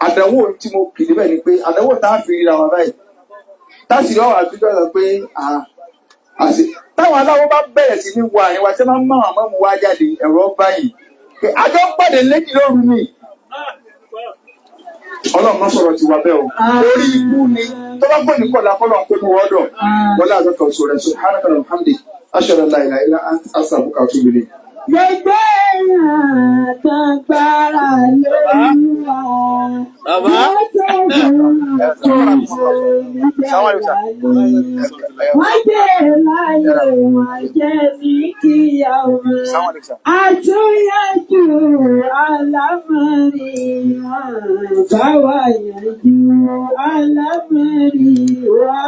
àdánwò tí mo kìlì bẹ́ẹ̀ ni pé àdánwò tá a fi ríra wa báyìí tá a sì lọ́wọ́ àtúntò ẹ̀ pé táwọn aláwọ̀ bá bẹ̀rẹ̀ sí ní wo àyẹ̀wò àti máa ń mọ àwọn ọmọ wa jáde ẹ̀rọ báyìí pé àjọ pàdé lẹ́jì lóru mi ọlọ́run má sọ̀rọ̀ ti wà bẹ́ẹ̀ o orí ikú ni tó bá gbọ́ nípò làkọ́lọ́ ń pé mo wọ́dọ̀ wọlé àjọkọ̀ òṣù rẹ̀ sùn hánà kàlọ́ hàmdì aṣọ́rọ̀ láìla ilá àṣà àbúkà tó gbélé. gbẹgbẹ àtàgbára lórí wa wọ́n jẹ́ láyé wọ́n jẹ́ ní kíyàwó àtúnyẹ̀jú alámọ̀rí wọn báwa yẹ̀jú alámọ̀rí wa.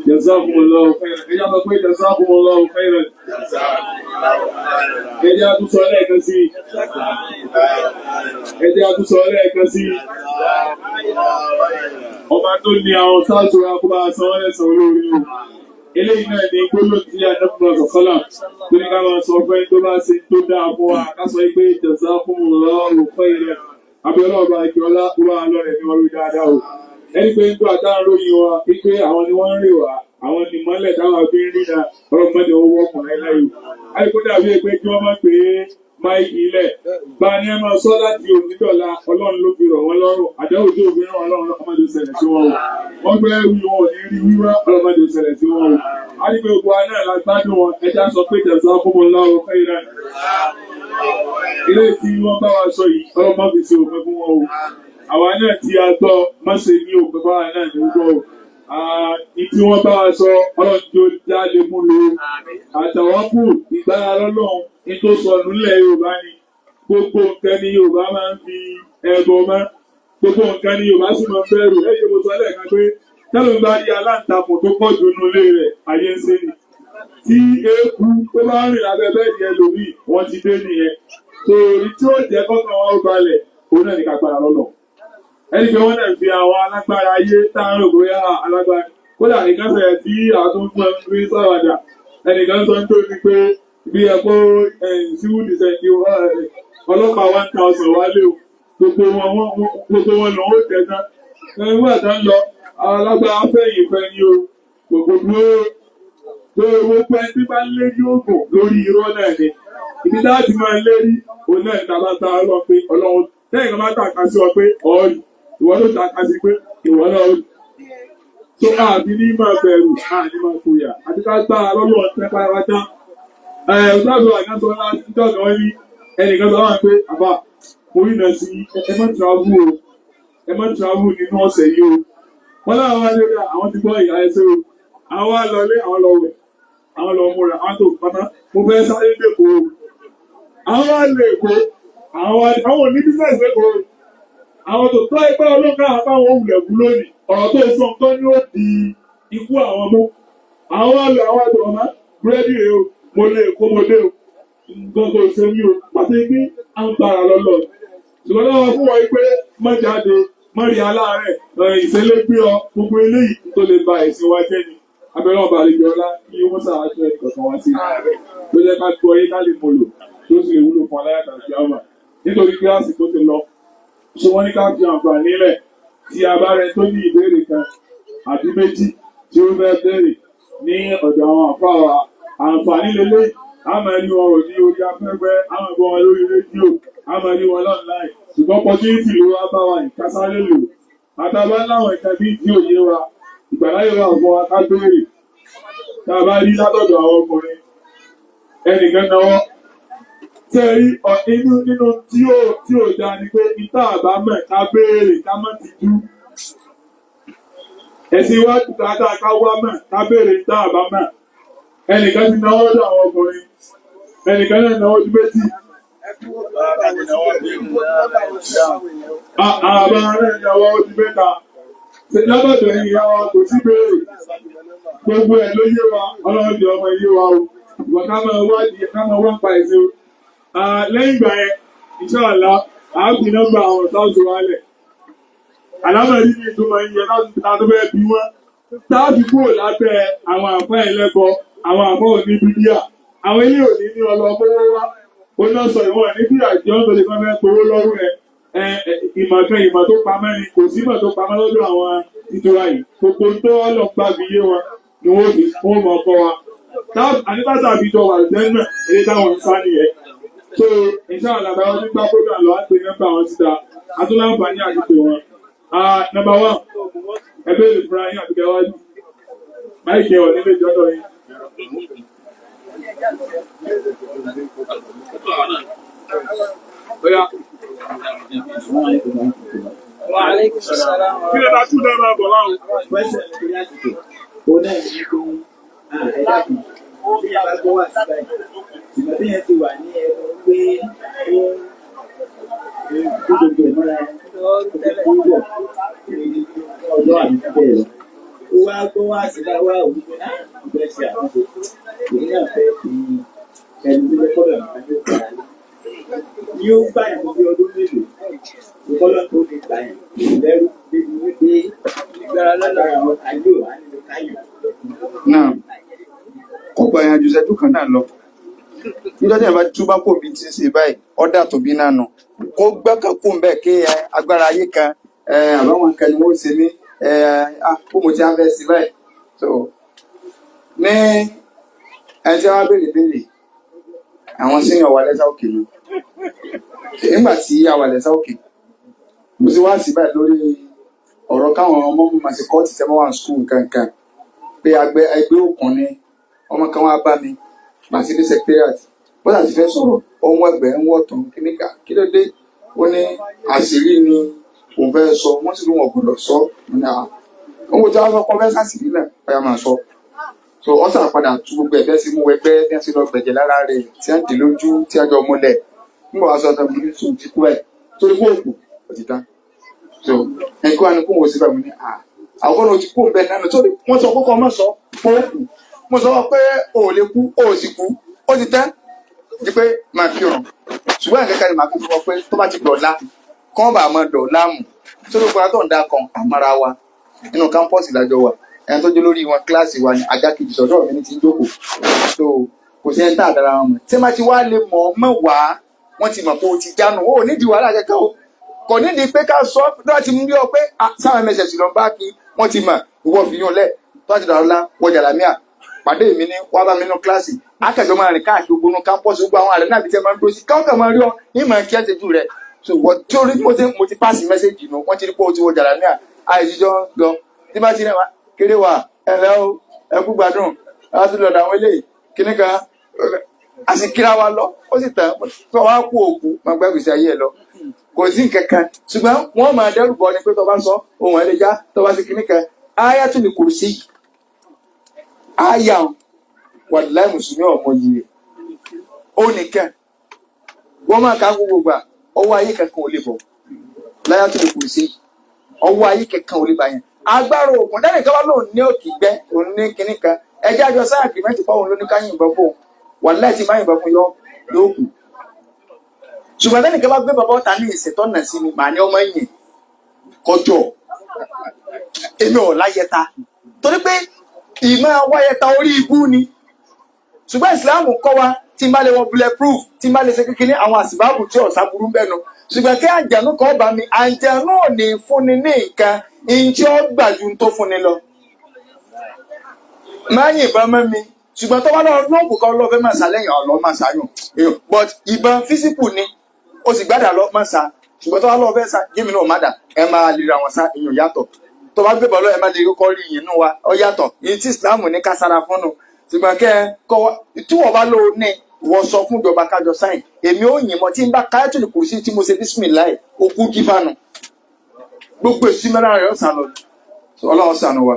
Jazakumullahu khairan. Ẹja sọ pé jazakumullahu khairan. Ẹja àtúnṣọ lẹ́ẹ̀kan sí. Ẹja àtúnṣọ lẹ́ẹ̀kan sí. Ọba tó ní àwọn sáàtò akọ́bá sanwó lẹ́sàn olórí o. Eléyìí náà ní gbólóhùn tí Ànábì sọ̀sọ́là tó ní ká máa sọ fẹ́ tó bá ṣe tó dáa fún wa ká sọ pé jazakumullahu khairan. Abiola ọba ìjọba wà lọ́rẹ̀ ní ọrọ̀ dáadáa o. Ẹni pé ń gbọ́ àtàrà lóyìn wa wípé àwọn ni wọ́n ń rè wá àwọn ni mọ́lẹ̀ táwọn fi ń rí náà ọlọ́mọdé owó ọkùnrin láyò. Àìkú dàbí ẹgbẹ́ kí wọ́n máa pè é máìkì ilẹ̀. Bá ní ẹ máa sọ láti òmídọ̀la ọlọ́run ló fi rọ̀ wọ́n lọ́rùn. Àdáwò tó fi rán ọlọ́run ọmọdé ṣẹlẹ̀ sí wọn o. Wọ́n gbé wí wọn ò ní rí wíwá ọlọ́mọdé ṣẹlẹ̀ sí wọn o. A ní pé gbogbo aná la gbádùn wọn ẹja sọ pé jazakumullahu khairan. Ilé tí wọ́n bá wa sọ yìí ọlọ́mọ fi ṣe òfin fún wọn o. Àwa náà tí a gbọ́ mọ́sẹ̀ ní òpin báwa náà ní gbọ́ ìtí wọ́n bá wa sọ ọlọ́jọ́ jáde mú lo àtàwọn kù ìgbára lọ́lọ́run ní tó sọ nílẹ̀ Yorùbá ni gbogbo nǹkan ni Yorùbá máa ń fi ẹbọ mọ́ gbogbo nǹkan ni Yorùbá sì máa ń bẹ̀rù ẹ̀yẹ mo sọ lẹ́ẹ̀kan pé tẹ́lẹ̀ ń bá rí aláǹtakùn tó pọ̀ jù nínú ilé rẹ̀ ayé ń ṣe ni tí eéku tó bá rìn lábẹ́ bẹ́ẹ̀dì ẹlòmíì wọ́n ti dé nìyẹn torí tí ó jẹ́ kọ́kàn wọn ó balẹ̀ òun náà ní ká gbára lọ́lọ́run. Ẹni pé wọ́n náà fi àwọn alágbára ayé táwọn ògbóyá alágbára kódà nìkan sẹ̀rẹ̀ tí àtúntò ń sáwàdà ẹnìkan sọ tó ní pé bí ẹ̀kọ́ civil defense ọlọ́pàá 1000 wálé o gbogbo wọn lọ ó tẹ̀sán nígbà tó ń lọ àwọn alágbára fẹ̀yìn fẹ́ ní o gbogbo dúró tó gbogbo ẹni tí bá ń lérí oògùn lórí irọ́ náà ni ibi láti máa lérí òun náà níta bá ta lọ pé ọlọ́run lẹ́yìn kan bá tàka sí ọ pé ọ̀ọ́rì ìwọ ló tàka sí pé ìwọ náà ó tó àbí ní máa bẹ̀rù àní máa fòyà àti ká gbá lọ́lọ́ ọ̀tẹ́ pátápátá ọ̀dọ́dọ̀ àgbàtọ́ láti dọ̀dọ̀ rí ẹnìkan sọ wá pé àbá orí náà sí ẹ má travel nínú ọ̀sẹ̀ yìí o wọ́n láwọn wá lórí àwọn ti gbọ́ ìyá ẹsẹ̀ o àwọn wá lọlé àwọn lọ wẹ̀ àwọn lọ múra àwọn tó pátá mo fẹ́ sáré lẹ́kọ̀ọ́ o àwọn wá lè kó àwọn òní bísẹ̀sì lẹ́kọ̀ọ́ àwọn tó tọ́ ẹgbẹ́ olóńgbà àbáwọn òwúlẹ̀kú lónìí ọ̀rọ̀ tó sọ nǹkan ni ó di ikú àwọn ọmọ àwọn wá lọ àwọn àgbẹ̀ ọ̀má búrẹ́dì rẹ o mo lè kó mo lé o nǹkan tó ṣe mí o pàṣẹ pé à ń bára lọ́lọ́ ṣùgbọ́n náà wọ́n fún wọn pé má jáde má rí aláàárẹ̀ ìṣẹ̀lẹ̀ gbé ọ gbogbo eléyìí tó lè ba ẹ̀sìn wa jẹ́ ni abẹ́rẹ́ ọba àlejò ọlá kí wọ́n ṣàwájú ẹ̀ kọ̀ọ̀kan wá sí tó jẹ́ ká gbọ́ yé ká lè mọ̀ lò tó sì lè wúlò fún aláyàtà sí ọmọ nítorí pé àsìkò ti lọ ṣé wọ́n ní ká fi àǹfààní lẹ̀ tí a bá rẹ tó ní ìbéèrè kan àbí méjì tí ó fẹ́ béèrè ní ọ̀dọ̀ àwọn àfáà àǹfààní lélẹ́yìí a máa rí wọn rò ní orí afẹ́fẹ́ a máa gbọ́ wọn lórí rédíò a máa rí wọn lọ́nláì ṣùgbọ́n opportunity ló wá bá wa ìkásáré lò àtàbá láwọn ìka bí ìdí òye wa ìgbàláyè wa fún wa ká béèrè tá a bá rí látọ̀dọ̀ àwọn ọkùnrin ẹnìkan náwó tẹ́rí nínú tí ò dáa ni pé ìta àbámọ̀ ká béèrè ká má ti dú ẹ̀sìn iwájú dáadáa ká wá mọ̀ ká béèrè ìta àbámọ̀ ẹnìkan ti náwó lọ́dọ̀ àwọn ọkùnrin ẹnìkan náà náwó ju méjì. Àbá rẹ̀ náwó ju mẹ́ta lábàtọ̀ ẹ̀yìn ìyá wa kò sí béèrè gbogbo ẹ̀ ló yé wa ọlọ́run di ọmọ yé wa o ìwọ̀n ká máa wádìí ká máa wá pa ẹ̀sìn o. Lẹ́yìn ìgbà yẹn ìṣọ́ọ̀lá àábì nọ́mbà àwọn ọ̀sáàtò wálẹ̀ àlámọ̀rí ní ìtumọ̀ iye láti bẹ́ẹ̀ bí wọ́n táàbì kúrò lábẹ́ àwọn àfẹ́ ẹlẹ́bọ àwọn àfọ́ òní bíbíà àwọn ilé òní ní ọlọ́mọwọ́ wá ó náà sọ ìwọ̀n ní bí àjọ tó lè fẹ́ gbowó lọ́rùn ẹ̀ ìmọ̀kan ìmọ̀ tó pamẹ́ ni kò símọ̀ tó pamẹ́ lọ́dọ̀ àwọn ìtura yìí gbogbo tó lọ gbà fi yé wọn ni wọ́n fi fún ọmọ ọkọ wa àníbàtà àbíjọ wà lẹ́nà èyí táwọn ń sá nìyẹn so ìṣe àlàbà wọn nígbà program lọ wá pé nọ́mbà wọn síta àtúnláǹfààní àdìpọ̀ wọn. Number 1 ẹgbẹ́ ìfúra yín àti gẹ̀wájú máìkì ọ̀ nílé ìjọ́dọ̀ yìí. Wa alaikum salaam. Kí lè bá tún dáná bọ̀ láwọn. Bí a bá gbọ́ wà sí báyìí, ìgbà tí yẹn ti wà ní ẹ̀rọ pé ó gbogbo ìmọ̀ra ọjọ́ àmì bẹ́ẹ̀ lọ. Ó wá gbọ́ wà sí báyìí wá òun pé náà ìgbẹ́ ṣe àtúnṣe. Èyí náà fẹ́ fi ẹni tó lẹ́kọ̀ọ́ lọ́nà àjọ ìgbà rẹ̀. Ní ó gbà yẹn bí ọdún mélòó, ìkọ́lọ́ tó lè gbà yẹn lẹ́rú débi wípé ìgbára lọ́nà àwọn ayé ò wá nílò káyọ̀. Náà ọ̀pọ̀ ẹ̀yàn jù sẹ́dún kan náà lọ. Níjọ́ tí ẹ̀ bá túbá kò bí ti ṣe báyìí, ọ̀dà tó bí náà nù. Kó gbẹ́kàn kó ń bẹ̀ kí agbára ayé kan àbáwọn kan ni wọ́n ṣe mí kó mo ti á fẹ́ sí báyìí. So ní ẹni tí wọ́n béèrè àwọn senior wà lẹ́sà òkè ni. Nígbà tí a wà lẹ́sà òkè, mo ti wá sí báyìí lórí ọ̀rọ̀ káwọn ọmọ mi máa ṣe kọ́ọ̀tì tẹ́ mọ́ wà ní skul kankan pé ẹgbẹ́ òkun ni ọmọ kan wá bá mi màtí ní secretariat bọ́dà ti fẹ́ sọ̀rọ̀ ohun ẹgbẹ́ ń wọ̀tàn kíníkà kí ló dé ó ní àṣírí ni òun fẹ́ sọ wọ́n sì lóun ọ̀gbọ̀dọ̀ sọ ohun tí wọ́n sọ pé ọbẹ̀ sàṣírí náà ọ̀yà máa sọ so wọ́n sàn padà tú gbogbo ẹ̀fẹ́ sí mú ẹgbẹ́ bí wọ́n ti lọ gbẹ̀jẹ̀ lára rẹ̀ tí wọ́n dì lójú tí wọ́n jọ múlẹ̀ nígbà wọ́n sọ ọ̀tọ̀ mi ní sùn ti kú ẹ̀ torí kó òkú ó ti tán so ẹ̀kọ́ wa ni kó wọ́n sí báyìí ní àwọn ọ̀nà òtí kó ń bẹ̀ náà torí wọ́n sọ kókó ọmọ sọ pé ó kù mo sọ pé o ò lè kú o ò sì kú ó ti tán di pé máa fi ràn ṣùgbọ́n ìkẹ́kẹ́ ni màá fi fọ pé tó bá ti dọ̀la kán bá máa dọ̀la mù sórí òkúra tó ń dá kan àmọ́ra wa nínú kámpọ́ọ̀sì lájọ wa ẹni tó jẹ́ lórí wọn kíláàsì wa ní ajá kejì sọ́dọ̀ mi ní ti ń jókòó so kò sí ẹni tá àdára wọn mọ̀ tí wọ́n ti wá lè mọ̀ mẹ́wàá wọ́n ti mọ̀ pé o ti jánu o nídìí wàhálà kẹ́kẹ́ o kò nídìí pé ká sọ tó bá ti mú bí ọ pé sáwọn mss lọ bá kí wọ́n ti mọ̀ ìwọ fi yún lẹ̀ tó bá ti dọ̀la wọjà làmíà pàdé mi ní wàá bá mi nínú kíláàsì akẹ́jọ́ máa rìn káàkiri gbónú kámpọ́ọ̀sì gbogbo àwọn àrẹ náà bí tẹ́ máa ń dúró sí káwọn kan máa rí ọ ní ìmọ̀ kí ẹ ti jù rẹ̀ so wọ́n tí ó rí mo ti pàṣẹ mẹ́sẹ̀gì nù wọ́n ti rí pé o ti wọ jàrá ní àìsíjọ́ lọ tí bá ti rẹ̀ wá kéré wà ẹ̀rẹ́ o ẹkú gbádùn láti lọ́dọ̀ àwọn eléyìí kíní kan a sì kíra wa lọ ó sì tàn tó wá kú òkú máa gbẹ́ gbèsè ayé ẹ lọ kò sí nǹkan kan ṣùgbọ́n wọ́n máa dẹ́rù bọ́ ni pé tó bá sọ ohun ẹlẹ́jà tó bá sí kíní kan Ayatul Kursi àyà wàláì mùsùlùmí ọmọ yìí ó nìkan wọ́n máa ká gbogbo gbà ọwọ́ ayé kankan ò lè bọ̀ Ayatul Kursi ọwọ́ ayé kankan ò lè bá yẹn agbára òkun dáná ìjọba lòun ní òkè gbẹ òun ní kinní kan ẹjẹ àjọ sáà kìrìmẹ́tì pọ̀ òun ló ní ká yìnbọn fún wàláì tí má yìnbọn fún yóò kù ṣùgbọ́n dáná ìjọba gbé bàbá ọ̀tá ní ìṣètọ́ nà sí mi màá ní ọmọ yìí kọjọ èmi ò láyẹta torí pé ìmọ̀ wáyẹta orí ibú ni ṣùgbọ́n ìsìláàmù kọ́ wa tí n bá lè wọ bulletproof tí n bá lè ṣe kékeré àwọn àsìbáàbù tí ọ̀sá burú bẹ́ẹ̀ nu ṣùgbọ́n kí àjànú kan bá mi àjànú ò ní fúnni ní nǹkan ìjì ó gbà ju tó fúnni lọ. máa yìnbọn mọ́ mi ṣùgbọ́n tó bá lọ lóògùn kan lọ́ọ́ fẹ́ máa sá lẹ́yìn ọ̀lọ́ máa sáyùn but ìbọn físíkù ni ó sì gbádà lọ máa sá ṣùgbọ́n tó bá lọ́ọ́ fẹ́ sá gímì náà má dà ẹ máa lè ra wọn sá èèyàn yàtọ̀ tó bá gbé bọ́ lọ́ọ́ ẹ máa lè kọ́ rí ìyìn nù wa ọ yàtọ̀ ìyìn tí Islam ní ká sára fún nù ṣùgbọ́n kẹ́ ẹ kọ́ tí wọ́n bá lò ní wọ́n sọ fún ìjọba kájọ sáyìn èmi ò yìn mọ́ tí n bá Ayatul Kursi tí mo ṣe bísímìláì okú kífánu gbogbo èsì mẹ́rin rẹ̀ ọ̀sán lọ ọlọ́run sànù wa.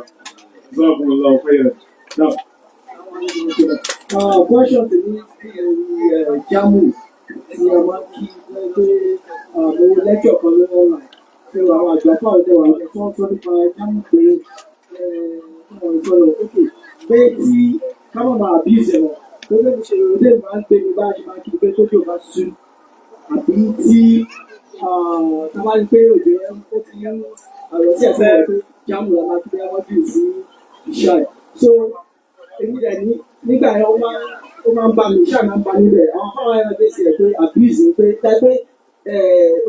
Question to me jamu ti a máa kí pé mo lẹ́kọ̀ọ́ kan lórí online ṣé àwọn àgbàfà ọ̀dẹ̀ wà lọ́kẹ́ tí wọ́n sọ nípa jamu pé sọ̀rọ̀ ókè pé tí káwọn máa bí ìṣẹ̀lẹ̀ tó lè ṣe ìrọ̀lẹ́ máa ń gbé ní bá a ṣe máa kí pé tó jò bá sùn àbí tí tábà ní pé òjò yẹn ó ti ń àrọ̀ sí ẹ̀fẹ́ rẹ̀ pé jáàmù la máa kí pé wọ́n jù sí ìṣá ẹ̀. So èmi rẹ̀ nígbà yẹn ó máa ń bá mi ìṣá máa ń bá níbẹ̀ àwọn fáwọn ẹran tó ṣe ẹ̀ pé abuse pé táyé pé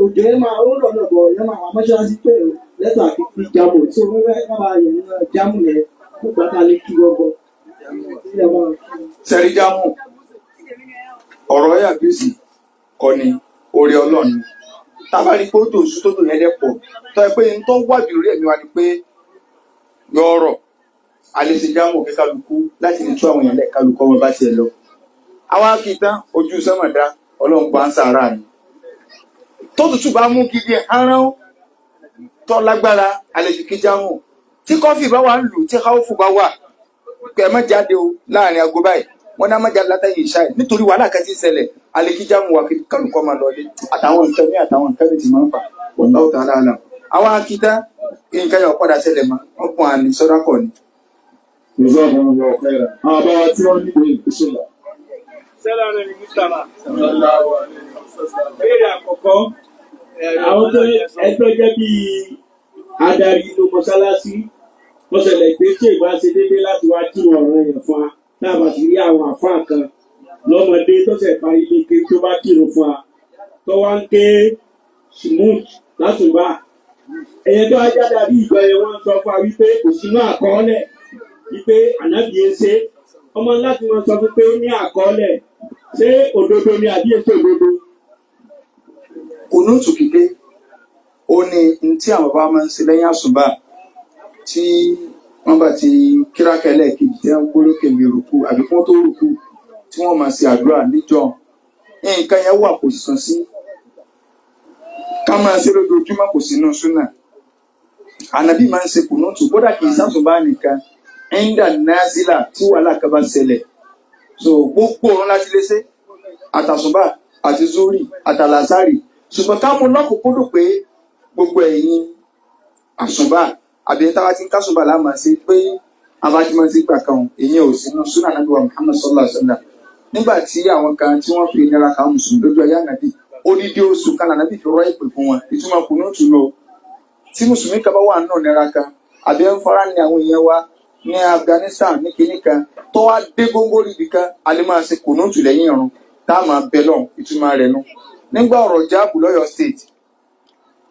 òjò yẹn máa ó lọ lọ́bọ̀ yẹn máa wà mọ́ṣáláṣí pé lẹ́tọ̀ àkíkí jáàmù tí ó fẹ́ máa yẹn nínú jáàmù yẹn kó gbàtà ní kí gbọ́gbọ́. sẹ́rí jáàmù ọ̀rọ̀ yà bísí kọ́ni orí ọlọ́run tábàrí pé ó tó oṣù tó tó yẹn dẹ́pọ̀ tó ẹ pé n tó wájú orí ẹ̀mí wa ni pé yọ̀ọ̀rọ̀ alẹ́sẹ̀jámù kí kálukú láti lè tú àwọn èèyàn lẹ̀ kálukú ọmọ bá tiẹ̀ lọ. àwọn akitán ojú sẹ́mọ̀dá ọlọ́run pa ń sàárà ni tó tutù bá mú gidi arán tó lágbára alẹ́sẹ̀jámù tí kọ́fì bá wà ń lù tí káwọ́fù bá wà pé ẹ má jáde o láàrin aago báyìí wọn náà má jáde látàrí ìṣáì nítorí wàhálà kan ti ń ṣẹlẹ̀ alẹ́kíjámù wà kí kálukú ọmọ lọ lé àtàwọn nǹkan mi ti máa ń fà wọ́n náà tàn án náà àwọn akitán nǹkan yọ̀ padà ṣẹlẹ̀ mọ́ wọ́n pọ̀ àní sọ́dákọ̀ ni. Àbáwá tí wọ́n nílò ìgbésọ̀lá. Sẹ́lá rẹ̀ ní Mùsùlùmá. Béèrè àkọ́kọ́, àwọn tó ẹjọ́ jẹ́ bí adarí inú mọ́sálásí, wọ́n ṣẹlẹ̀ pé tí ìbá ṣe déédéé láti wá kí ọ̀rọ̀ yẹn fún wa, táàbà sì rí àwọn àfáà kan lọ́mọdé tó ṣẹ̀ parí ilé ké tó bá kírun fún wa, tó wá ń ké smooth látùbà. Ẹ̀yẹn tó ajá dàbí ìgbọ́ yẹn wọ́n sọ fún wa wípé kò sínú àkọọ́lẹ̀ wípé ànábì ń ṣe ọmọ láti wọn sọ pé ó ní àkọọ́lẹ̀ ṣé òdodo ni àbí èso òdodo. Kùnúùtù kíké ó ní tí àwọn bàbá máa ń ṣe lẹ́yìn àsùbà tí wọ́n bá ti kírákẹ́lẹ̀ kejì tí wọ́n gbólókè mi rùkú àbí kí wọ́n tó rùkú tí wọ́n máa ṣe àdúrà níjọ́ nǹkan yẹn wà kò sàn sí ká máa ṣe lójoojúmọ́ kò sínú súnà ànábì máa ń ṣe kùnúùtù kódà kì í sàsùbà nìkan ẹ̀ńdà nàzílà tí wàhálà kan bá ṣẹlẹ̀ so gbogbo òun láti lè ṣe àtàsùbà àti zuri àtàlásárì ṣùgbọ́n ká mú lọ́kùnkúndùn pé gbogbo ẹ̀yin àsùbà àbí táwa ti ń kásùbà láàmà sí pé abájúmọ́ ti gbà kan èyí ò sínú súnà nàbí wa Muhammad sallallahu alaihi wasallam nígbà tí àwọn kan tí wọ́n fi nira kan mùsùlùmí lójú ayé ànàbì odidi oṣù kan nàbì fi rọ́ ìpè fún wọn ìtumọ̀ kùnúùtù lọ tí mùsùlùmí kan bá wà náà nira kan àbí ń fara ní àwọn èèyàn wa ní Afghanistan ní kinní kan tó wá dé góńgó níbi kan a lè máa ṣe kùnúùtù lẹ́yìn ọ̀run tá a máa bẹ lọ ìtumọ̀ rẹ̀ nu nígbà ọ̀rọ̀ jáàbù lọ́yọ̀ state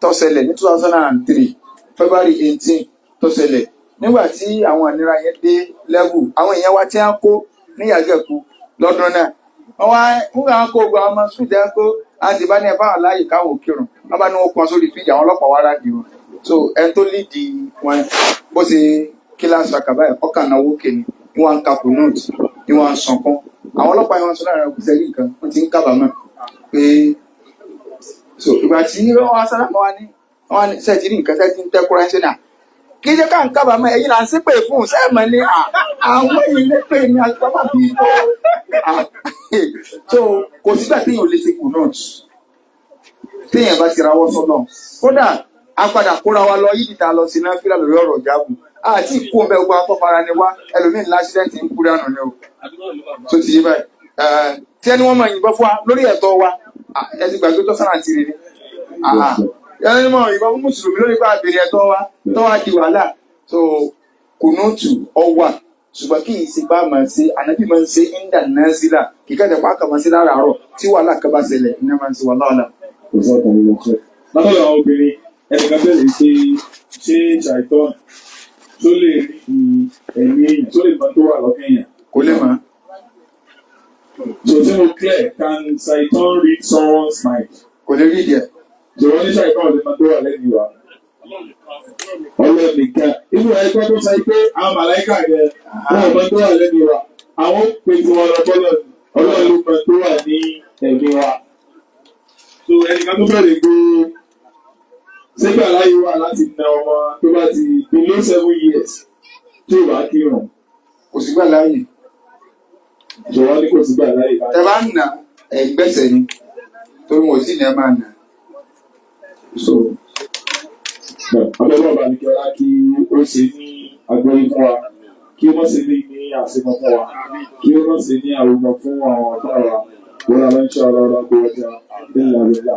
tó ṣẹlẹ̀ ní 2003 February 18 tó ṣẹlẹ̀ nígbà tí àwọn ìnira yẹn dé lẹ́wù àwọn èèyàn wa tí wọ́n kó ní Yàgẹ̀kú lọ́dún náà wọ́n wá nígbà wọn kó gbogbo àwọn ọmọ sùn jẹ́ kó àti ìbá ní ẹ fáwọn láàyè káwọn òkèrùn wọ́n bá ní wọ́n pọn sórí fíjì àwọn ọlọ́pàá wá rádi wọn so ẹni tó lídìí wọn bó ṣe kíláàsì àkàbà ẹ̀ ọkàn náà wókè ni wọ́n ń kakù náà ni wọ́n ń sànkán àwọn ọlọ́pàá yẹn wọ́n sọ lára òkúta yìí nǹkan wọ́n ti ń kábàámọ̀ pé so ìgbà tí wọ́n wá sára mọ́ wa ní sẹ́ẹ̀tì ní nǹkan sẹ́ẹ̀tì ń tẹ́kúrá ẹ̀ ṣe náà kí jẹ́ ká ń kábàámọ̀ ẹ̀yìn là ń sí pé fún sẹ́ẹ̀mọ̀ ni àwọn ilé pé ní àgbàbà bíi tó kò sígbà téèyàn ò lè ṣe kù náà téèyàn bá ti rawọ́ sọ́nà kódà a padà kóra wa lọ yídì tá a lọ sí náà fílà lórí ọ̀rọ̀ ìjáàbù àti ìkú ọ̀bẹ ogun akọ́fara ni wá ẹlòmíín lásìdẹ́ǹtì ń kú dànù ni o tó ti yé báyìí tí ẹni wọ́n máa yìnbọn fún wa lórí ẹ̀tọ́ wa ẹ ti gbàgbé tó sára tìrì ni ẹni mọ̀ ìbọn fún mùsùlùmí lórí bá àbèrè ẹ̀tọ́ wa tó wá di wàhálà tó kùnúùtù ọwà ṣùgbọ́n kì í sì bá máa ṣe ànábì máa ń ṣe ìndà náà sílà kì í kẹ́tẹ̀ pàákà máa ṣe láràárọ̀ tí wàhálà kan bá ṣẹlẹ̀ iná máa ń ṣe wàhálà ọ̀la. látọ̀dọ̀ àwọn obìnrin ẹnìkan bẹ̀rẹ̀ ṣe ṣàìtọ́ tó lè rí ẹ̀mí èèyàn tó lè mọ tó wà lọ́kàn èèyàn. kò lè mọ̀. So tí mo clear can ṣàìtọ́ read someone's mind? kò lè rí ìdí ẹ̀. Jọ̀wọ́ ní ṣàìtọ́ lè mọ tó wà lẹ́nu wa. Ọlọ́run nìkan. Ibú ẹgbẹ́ tó sọ pé àwọn màláìkà yẹn wọ́n mọ tó wà lẹ́nu wa. Àwọn pè tí wọ́n lọ bọ́lọ̀ Ọlọ́run ló mọ tó wà ní ẹ̀mí wa. So ẹnìkan tó bẹ̀rẹ̀ pé ṣégbà láyé wà láti na ọmọ tó bá ti below 7 years tí ò bá kírun. kò sí gbà láàyè. Jọ̀wọ́ ní kò sí gbà láyé. ẹ bá ń nà ẹgbẹ́sẹ̀ ni torí mo sì ní ẹ máa nà. So ọlọ́wọ́ bá ní kí ọlá kí ó ṣe ní agbóyún fún wa kí ó má ṣe ní àṣemọ́ fún wa kí ó má ṣe ní àrùmọ̀ fún àwọn ọ̀tá wa wọ́n á máa ń ṣe ọlọ́rọ̀ gbọ́dọ̀ nílẹ̀ àríwá.